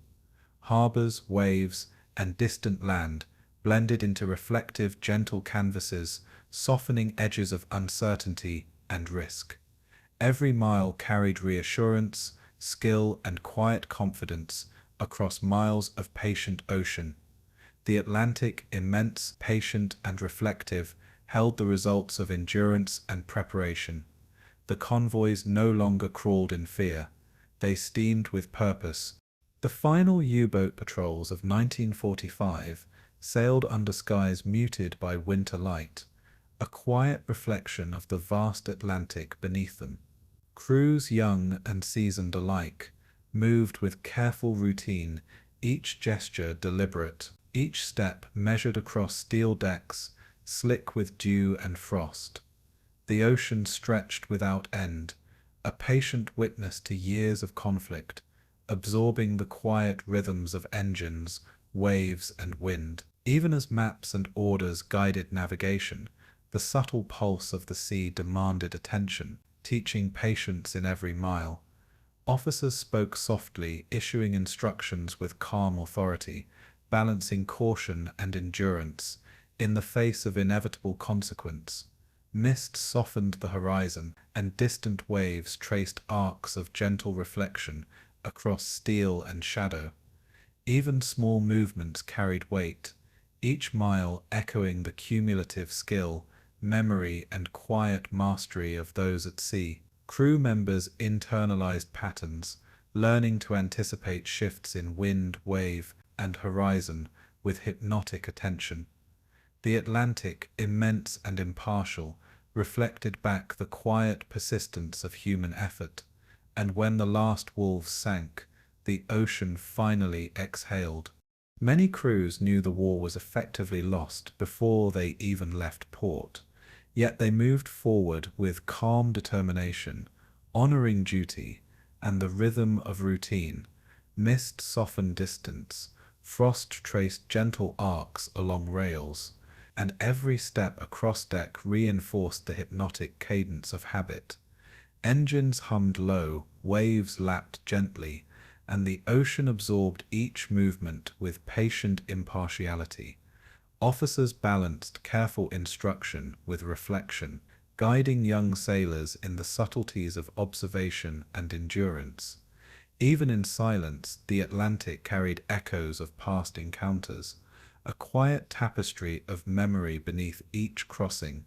Harbors, waves, and distant land blended into reflective, gentle canvases, softening edges of uncertainty and risk. Every mile carried reassurance, skill, and quiet confidence across miles of patient ocean. The Atlantic, immense, patient, and reflective, held the results of endurance and preparation. The convoys no longer crawled in fear. They steamed with purpose. The final U-boat patrols of 1945 sailed under skies muted by winter light, a quiet reflection of the vast Atlantic beneath them. Crews young and seasoned alike moved with careful routine, each gesture deliberate, each step measured across steel decks, slick with dew and frost. The ocean stretched without end, a patient witness to years of conflict, absorbing the quiet rhythms of engines, waves, and wind. Even as maps and orders guided navigation, the subtle pulse of the sea demanded attention, teaching patience in every mile. Officers spoke softly, issuing instructions with calm authority, balancing caution and endurance in the face of inevitable consequence. Mist softened the horizon, and distant waves traced arcs of gentle reflection across steel and shadow. Even small movements carried weight, each mile echoing the cumulative skill, memory, and quiet mastery of those at sea. Crew members internalized patterns, learning to anticipate shifts in wind, wave, and horizon with hypnotic attention. The Atlantic, immense and impartial, reflected back the quiet persistence of human effort, and when the last wolves sank, the ocean finally exhaled. Many crews knew the war was effectively lost before they even left port, yet they moved forward with calm determination, honoring duty and the rhythm of routine. Mist softened distance, frost traced gentle arcs along rails, and every step across deck reinforced the hypnotic cadence of habit. Engines hummed low, waves lapped gently, and the ocean absorbed each movement with patient impartiality. Officers balanced careful instruction with reflection, guiding young sailors in the subtleties of observation and endurance. Even in silence, the Atlantic carried echoes of past encounters, a quiet tapestry of memory beneath each crossing.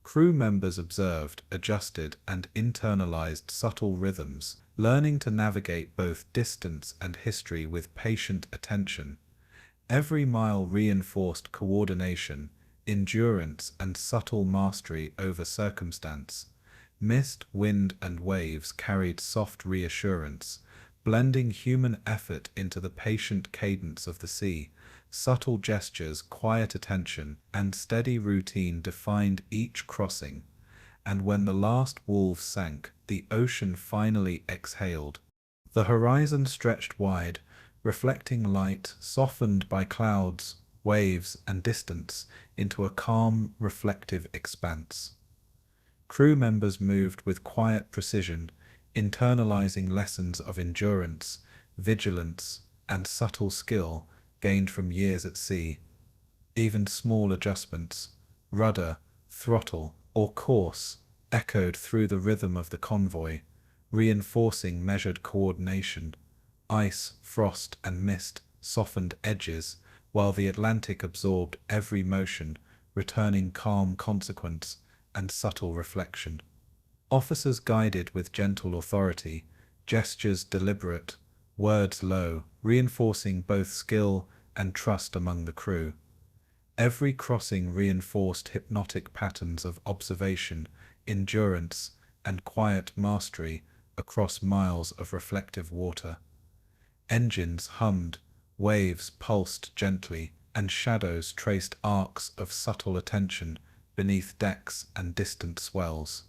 Crew members observed, adjusted, and internalized subtle rhythms, learning to navigate both distance and history with patient attention. Every mile reinforced coordination, endurance, and subtle mastery over circumstance. Mist, wind, and waves carried soft reassurance, blending human effort into the patient cadence of the sea. Subtle gestures, quiet attention, and steady routine defined each crossing, and when the last wolves sank, the ocean finally exhaled. The horizon stretched wide, reflecting light softened by clouds, waves, and distance into a calm, reflective expanse. Crew members moved with quiet precision, internalizing lessons of endurance, vigilance, and subtle skill gained from years at sea. Even small adjustments, rudder, throttle, or course, echoed through the rhythm of the convoy, reinforcing measured coordination. Ice, frost, and mist softened edges, while the Atlantic absorbed every motion, returning calm consequence and subtle reflection. Officers guided with gentle authority, gestures deliberate, words low, reinforcing both skill and trust among the crew. Every crossing reinforced hypnotic patterns of observation, endurance, and quiet mastery across miles of reflective water. Engines hummed, waves pulsed gently, and shadows traced arcs of subtle attention beneath decks and distant swells.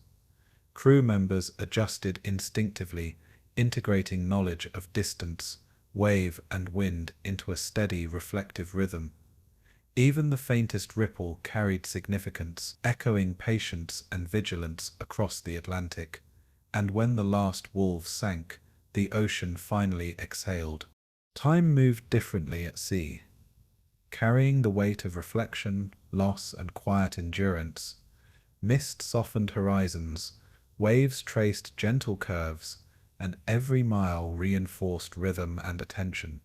Crew members adjusted instinctively, integrating knowledge of distance, wave, and wind into a steady, reflective rhythm. Even the faintest ripple carried significance, echoing patience and vigilance across the Atlantic. And when the last wolves sank, the ocean finally exhaled. Time moved differently at sea, carrying the weight of reflection, loss, and quiet endurance. Mist softened horizons, waves traced gentle curves, and every mile reinforced rhythm and attention.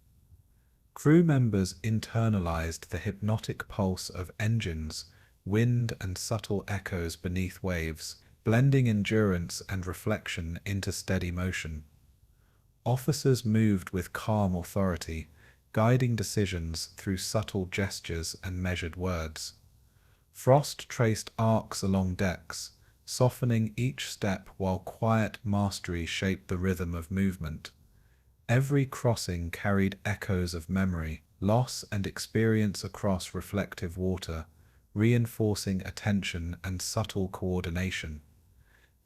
Crew members internalized the hypnotic pulse of engines, wind, and subtle echoes beneath waves, blending endurance and reflection into steady motion. Officers moved with calm authority, guiding decisions through subtle gestures and measured words. Frost traced arcs along decks, softening each step while quiet mastery shaped the rhythm of movement. Every crossing carried echoes of memory, loss, and experience across reflective water, reinforcing attention and subtle coordination.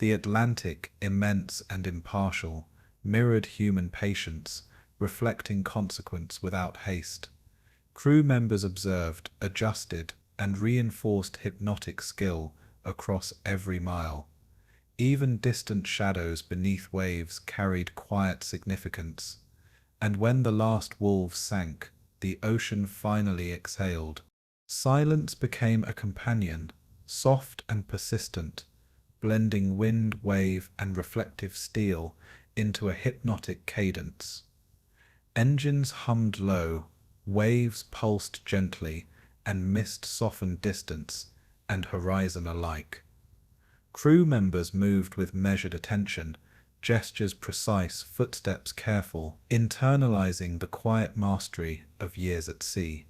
The Atlantic, immense and impartial, mirrored human patience, reflecting consequence without haste. Crew members observed, adjusted, and reinforced hypnotic skill across every mile. Even distant shadows beneath waves carried quiet significance. And when the last wolves sank, the ocean finally exhaled. Silence became a companion, soft and persistent, blending wind, wave, and reflective steel into a hypnotic cadence. Engines hummed low, waves pulsed gently, and mist softened distance and horizon alike. Crew members moved with measured attention, gestures precise, footsteps careful, internalizing the quiet mastery of years at sea.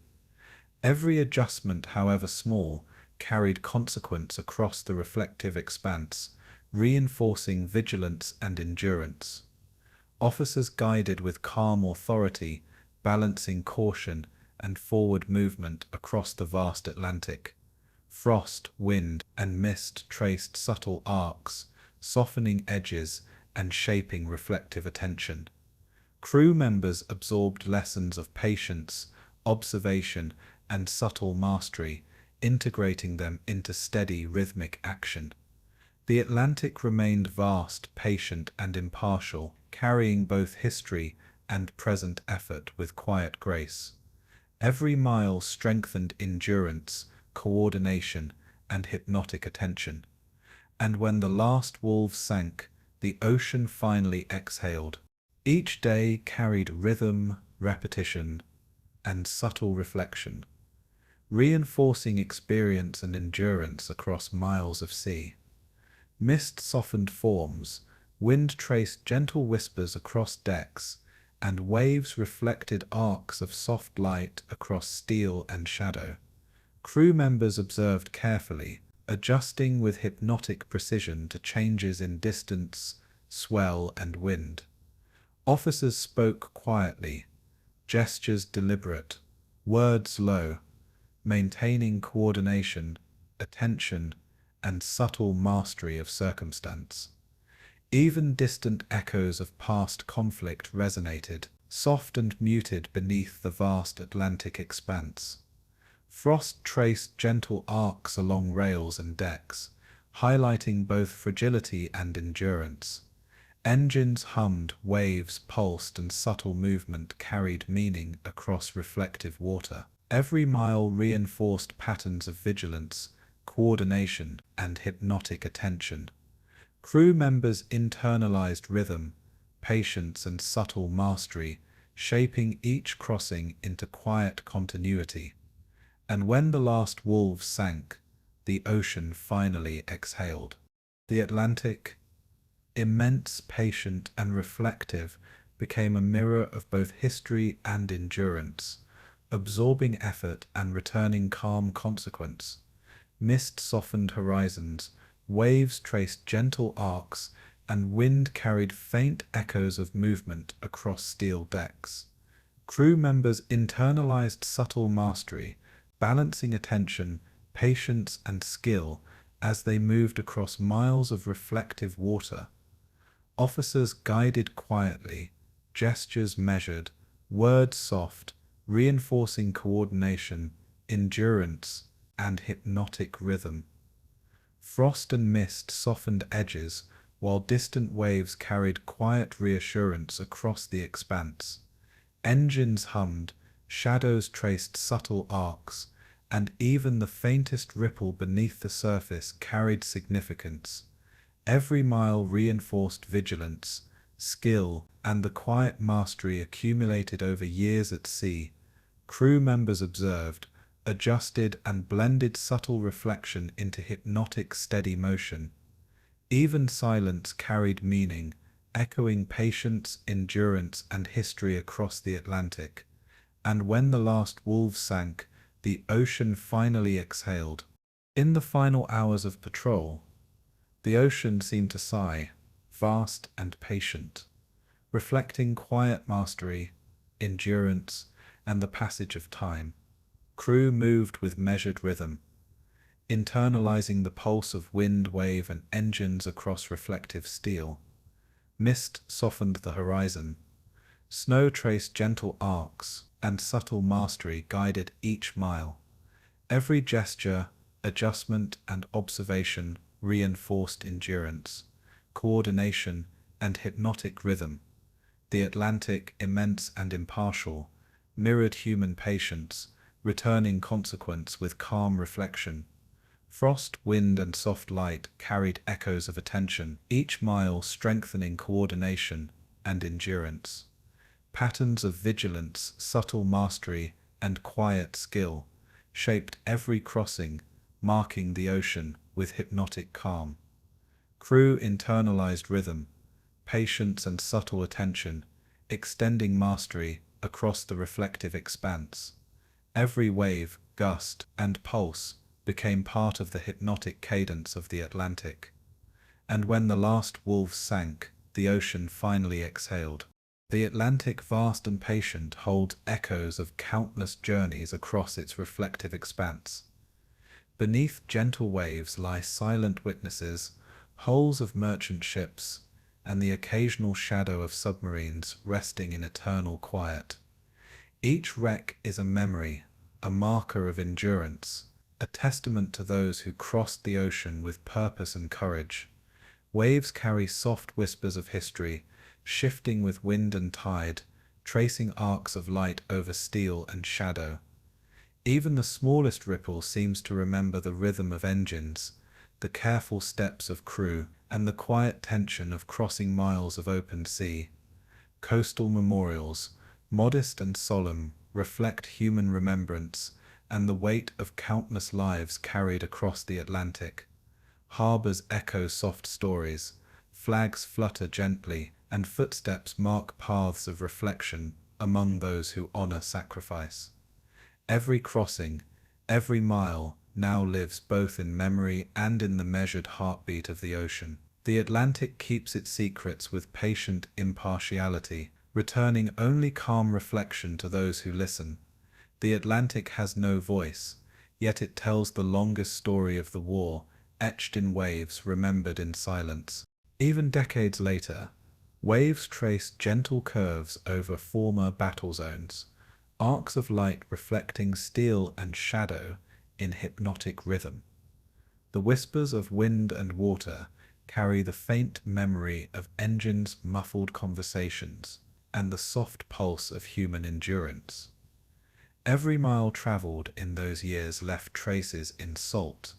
Every adjustment, however small, carried consequence across the reflective expanse, reinforcing vigilance and endurance. Officers guided with calm authority, balancing caution and forward movement across the vast Atlantic. Frost, wind, and mist traced subtle arcs, softening edges and shaping reflective attention. Crew members absorbed lessons of patience, observation, and subtle mastery, integrating them into steady rhythmic action. The Atlantic remained vast, patient, and impartial, carrying both history and present effort with quiet grace. Every mile strengthened endurance, coordination, and hypnotic attention. And when the last wolves sank, the ocean finally exhaled. Each day carried rhythm, repetition, and subtle reflection, reinforcing experience and endurance across miles of sea. Mist softened forms, wind traced gentle whispers across decks, and waves reflected arcs of soft light across steel and shadow. Crew members observed carefully, adjusting with hypnotic precision to changes in distance, swell, and wind. Officers spoke quietly, gestures deliberate, words low, maintaining coordination, attention, and subtle mastery of circumstance. Even distant echoes of past conflict resonated, soft and muted beneath the vast Atlantic expanse. Frost traced gentle arcs along rails and decks, highlighting both fragility and endurance. Engines hummed, waves pulsed, and subtle movement carried meaning across reflective water. Every mile reinforced patterns of vigilance, coordination, and hypnotic attention. Crew members internalized rhythm, patience, and subtle mastery, shaping each crossing into quiet continuity. And when the last wolves sank, the ocean finally exhaled. The Atlantic, immense, patient, and reflective, became a mirror of both history and endurance, absorbing effort and returning calm consequence. Mist softened horizons, waves traced gentle arcs, and wind carried faint echoes of movement across steel decks. Crew members internalized subtle mastery, balancing attention, patience, and skill as they moved across miles of reflective water. Officers guided quietly, gestures measured, words soft, reinforcing coordination, endurance, and hypnotic rhythm. Frost and mist softened edges, while distant waves carried quiet reassurance across the expanse. Engines hummed, shadows traced subtle arcs, and even the faintest ripple beneath the surface carried significance. Every mile reinforced vigilance, skill, and the quiet mastery accumulated over years at sea. Crew members observed, adjusted, and blended subtle reflection into hypnotic steady motion. Even silence carried meaning, echoing patience, endurance, and history across the Atlantic. And when the last wolves sank, the ocean finally exhaled. In the final hours of patrol, the ocean seemed to sigh, vast and patient, reflecting quiet mastery, endurance, and the passage of time. Crew moved with measured rhythm, internalizing the pulse of wind, wave, and engines across reflective steel. Mist softened the horizon, snow traced gentle arcs, and subtle mastery guided each mile. Every gesture, adjustment, and observation reinforced endurance, coordination, and hypnotic rhythm. The Atlantic, immense and impartial, mirrored human patience, returning consequence with calm reflection. Frost, wind, and soft light carried echoes of attention, each mile strengthening coordination and endurance. Patterns of vigilance, subtle mastery, and quiet skill shaped every crossing, marking the ocean with hypnotic calm. Crew internalized rhythm, patience, and subtle attention, extending mastery across the reflective expanse. Every wave, gust, and pulse became part of the hypnotic cadence of the Atlantic. And when the last wolves sank, the ocean finally exhaled. The Atlantic, vast and patient, holds echoes of countless journeys across its reflective expanse. Beneath gentle waves lie silent witnesses, hulls of merchant ships, and the occasional shadow of submarines resting in eternal quiet. Each wreck is a memory, a marker of endurance, a testament to those who crossed the ocean with purpose and courage. Waves carry soft whispers of history, shifting with wind and tide, tracing arcs of light over steel and shadow. Even the smallest ripple seems to remember the rhythm of engines, the careful steps of crew, and the quiet tension of crossing miles of open sea. Coastal memorials, modest and solemn, reflect human remembrance and the weight of countless lives carried across the Atlantic. Harbors echo soft stories, flags flutter gently, and footsteps mark paths of reflection among those who honor sacrifice. Every crossing, every mile, now lives both in memory and in the measured heartbeat of the ocean. The Atlantic keeps its secrets with patient impartiality, returning only calm reflection to those who listen. The Atlantic has no voice, yet it tells the longest story of the war, etched in waves, remembered in silence. Even decades later, waves trace gentle curves over former battle zones, arcs of light reflecting steel and shadow in hypnotic rhythm. The whispers of wind and water carry the faint memory of engines' muffled conversations and the soft pulse of human endurance. Every mile traveled in those years left traces in salt,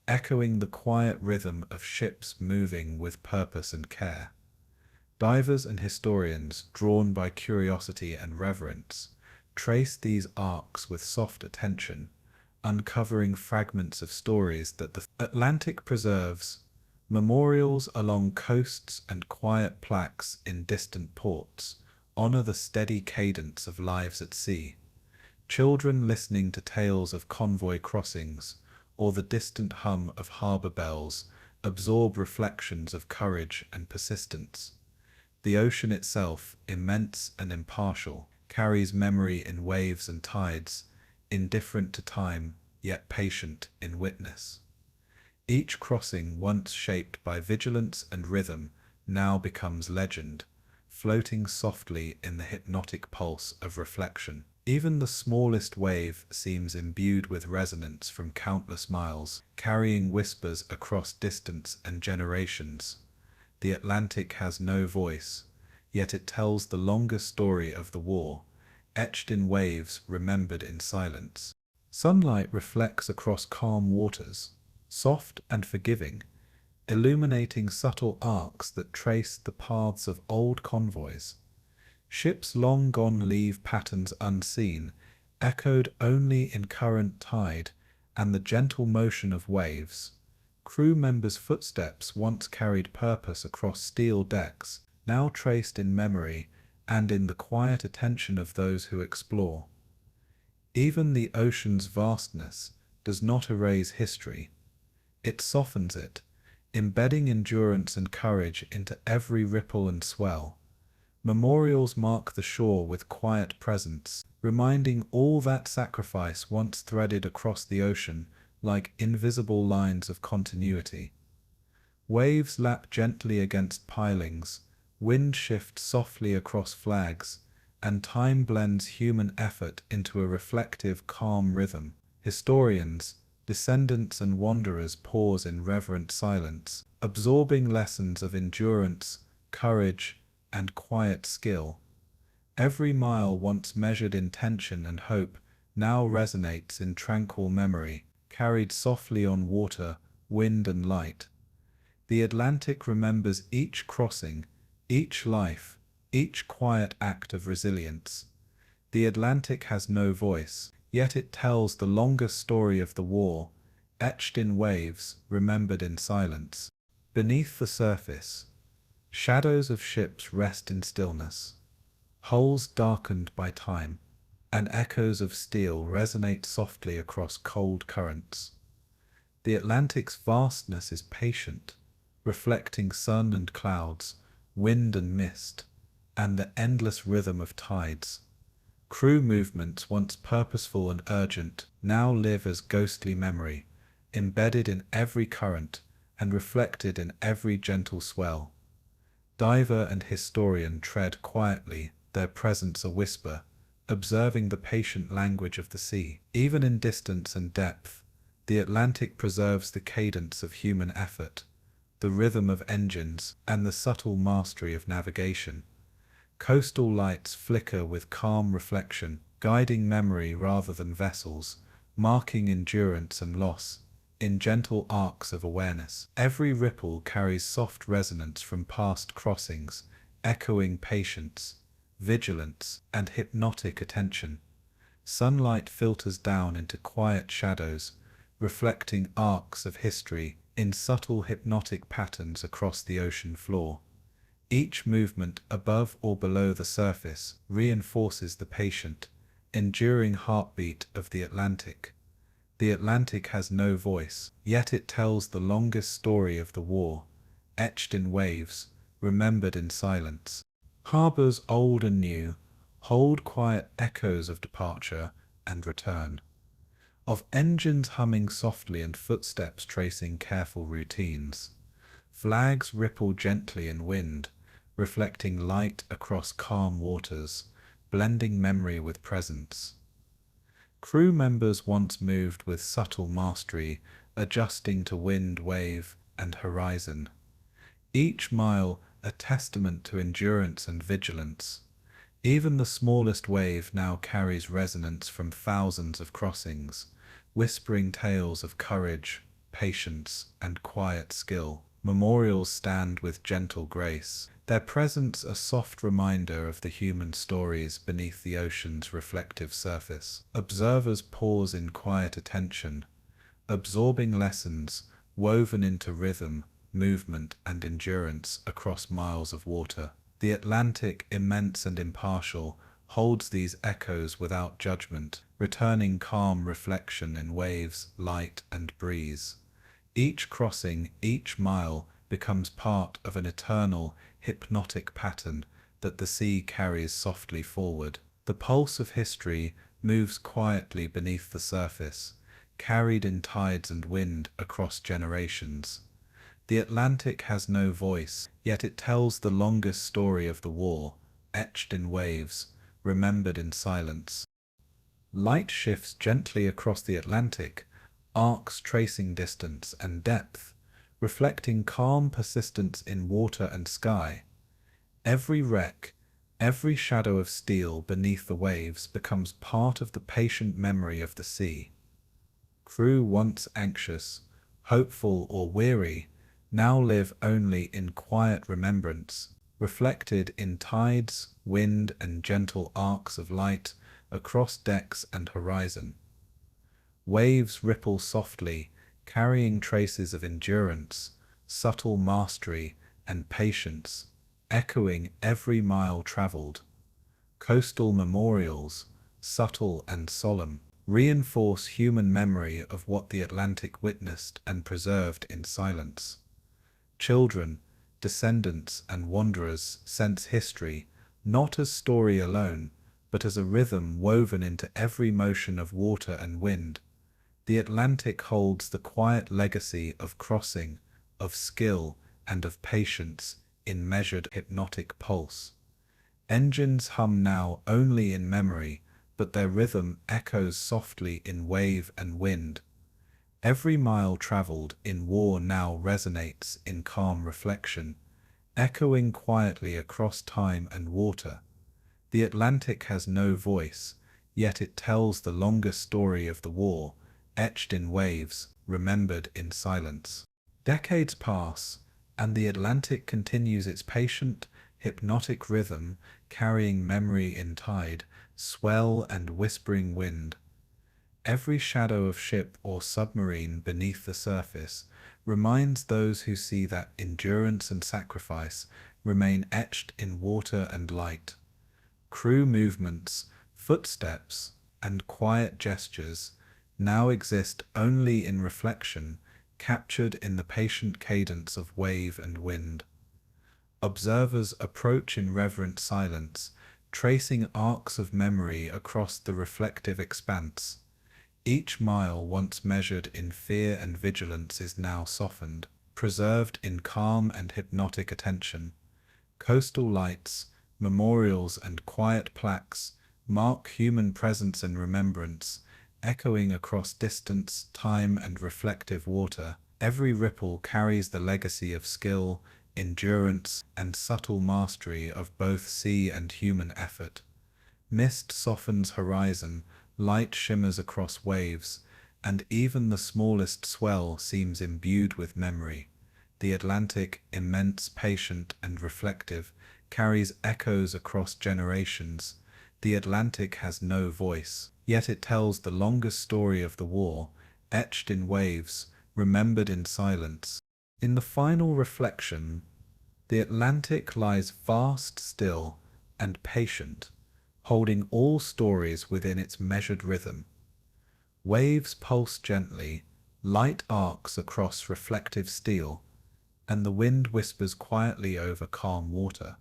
echoing the quiet rhythm of ships moving with purpose and care. Divers and historians, drawn by curiosity and reverence, trace these arcs with soft attention, uncovering fragments of stories that the Atlantic preserves, memorials along coasts and quiet plaques in distant ports honor the steady cadence of lives at sea. Children listening to tales of convoy crossings or the distant hum of harbor bells absorb reflections of courage and persistence. The ocean itself, immense and impartial, carries memory in waves and tides, indifferent to time, yet patient in witness. Each crossing, once shaped by vigilance and rhythm, now becomes legend, floating softly in the hypnotic pulse of reflection. Even the smallest wave seems imbued with resonance from countless miles, carrying whispers across distance and generations. The Atlantic has no voice, yet it tells the longest story of the war, etched in waves remembered in silence. Sunlight reflects across calm waters, soft and forgiving, illuminating subtle arcs that trace the paths of old convoys. Ships long gone leave patterns unseen, echoed only in current tide and the gentle motion of waves. Crew members' footsteps once carried purpose across steel decks, now traced in memory and in the quiet attention of those who explore. Even the ocean's vastness does not erase history. It softens it, embedding endurance and courage into every ripple and swell. Memorials mark the shore with quiet presence, reminding all that sacrifice once threaded across the ocean like invisible lines of continuity. Waves lap gently against pilings, wind shifts softly across flags, and time blends human effort into a reflective, calm rhythm. Historians, descendants and wanderers pause in reverent silence, absorbing lessons of endurance, courage, and quiet skill. Every mile once measured in tension and hope now resonates in tranquil memory, carried softly on water, wind and light. The Atlantic remembers each crossing, each life, each quiet act of resilience. The Atlantic has no voice, yet it tells the longest story of the war, etched in waves, remembered in silence. Beneath the surface, shadows of ships rest in stillness, hulls darkened by time, and echoes of steel resonate softly across cold currents. The Atlantic's vastness is patient, reflecting sun and clouds, wind and mist, and the endless rhythm of tides. Crew movements, once purposeful and urgent, now live as ghostly memory, embedded in every current and reflected in every gentle swell. Diver and historian tread quietly, their presence a whisper, observing the patient language of the sea. Even in distance and depth, the Atlantic preserves the cadence of human effort, the rhythm of engines, and the subtle mastery of navigation. Coastal lights flicker with calm reflection, guiding memory rather than vessels, marking endurance and loss in gentle arcs of awareness. Every ripple carries soft resonance from past crossings, echoing patience, vigilance, and hypnotic attention. Sunlight filters down into quiet shadows, reflecting arcs of history in subtle hypnotic patterns across the ocean floor. Each movement above or below the surface reinforces the patient, enduring heartbeat of the Atlantic. The Atlantic has no voice, yet it tells the longest story of the war, etched in waves, remembered in silence. Harbors old and new hold quiet echoes of departure and return, of engines humming softly and footsteps tracing careful routines. Flags ripple gently in wind, reflecting light across calm waters, blending memory with presence. Crew members once moved with subtle mastery, adjusting to wind, wave, and horizon. Each mile a testament to endurance and vigilance. Even the smallest wave now carries resonance from thousands of crossings, whispering tales of courage, patience, and quiet skill. Memorials stand with gentle grace, their presence a soft reminder of the human stories beneath the ocean's reflective surface. Observers pause in quiet attention, absorbing lessons woven into rhythm, movement, and endurance across miles of water. The Atlantic, immense and impartial, holds these echoes without judgment, returning calm reflection in waves, light, and breeze. Each crossing, each mile, becomes part of an eternal, hypnotic pattern that the sea carries softly forward. The pulse of history moves quietly beneath the surface, carried in tides and wind across generations. The Atlantic has no voice, yet it tells the longest story of the war, etched in waves, remembered in silence. Light shifts gently across the Atlantic, arcs tracing distance and depth, reflecting calm persistence in water and sky. Every wreck, every shadow of steel beneath the waves becomes part of the patient memory of the sea. Crew once anxious, hopeful, or weary, now live only in quiet remembrance, reflected in tides, wind, and gentle arcs of light across decks and horizon. Waves ripple softly, carrying traces of endurance, subtle mastery, and patience, echoing every mile traveled. Coastal memorials, subtle and solemn, reinforce human memory of what the Atlantic witnessed and preserved in silence. Children, descendants, and wanderers sense history not as story alone, but as a rhythm woven into every motion of water and wind. The Atlantic holds the quiet legacy of crossing, of skill, and of patience in measured hypnotic pulse. Engines hum now only in memory, but their rhythm echoes softly in wave and wind. Every mile traveled in war now resonates in calm reflection, echoing quietly across time and water. The Atlantic has no voice, yet it tells the longest story of the war, etched in waves, remembered in silence. Decades pass, and the Atlantic continues its patient, hypnotic rhythm, carrying memory in tide, swell, and whispering wind. Every shadow of ship or submarine beneath the surface reminds those who see that endurance and sacrifice remain etched in water and light. Crew movements, footsteps, and quiet gestures now exist only in reflection, captured in the patient cadence of wave and wind. Observers approach in reverent silence, tracing arcs of memory across the reflective expanse. Each mile once measured in fear and vigilance is now softened, preserved in calm and hypnotic attention. Coastal lights, memorials, and quiet plaques mark human presence and remembrance, echoing across distance, time, and reflective water. Every ripple carries the legacy of skill, endurance, and subtle mastery of both sea and human effort. Mist softens horizon, light shimmers across waves, and even the smallest swell seems imbued with memory. The Atlantic, immense, patient, and reflective, carries echoes across generations. The Atlantic has no voice, yet it tells the longest story of the war, etched in waves, remembered in silence. In the final reflection, the Atlantic lies vast, still, and patient, holding all stories within its measured rhythm. Waves pulse gently, light arcs across reflective steel, and the wind whispers quietly over calm water.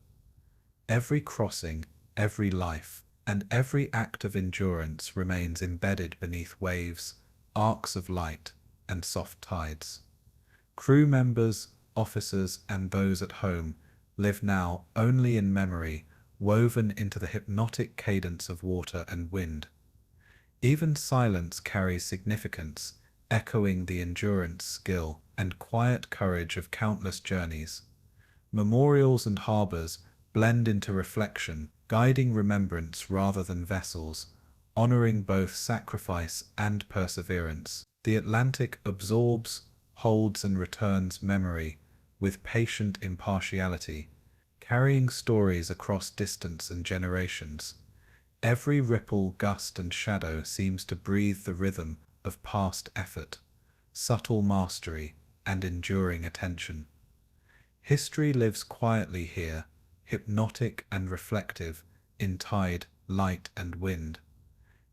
Every crossing, every life, and every act of endurance remains embedded beneath waves, arcs of light, and soft tides. Crew members, officers, and those at home live now only in memory, woven into the hypnotic cadence of water and wind. Even silence carries significance, echoing the endurance, skill, and quiet courage of countless journeys. Memorials and harbors blend into reflection, guiding remembrance rather than vessels, honoring both sacrifice and perseverance. The Atlantic absorbs, holds, and returns memory with patient impartiality, carrying stories across distance and generations. Every ripple, gust, and shadow seems to breathe the rhythm of past effort, subtle mastery, and enduring attention. History lives quietly here, hypnotic and reflective, in tide, light, and wind.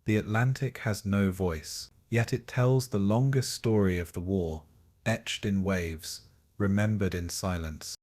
The Atlantic has no voice, yet it tells the longest story of the war, etched in waves, remembered in silence.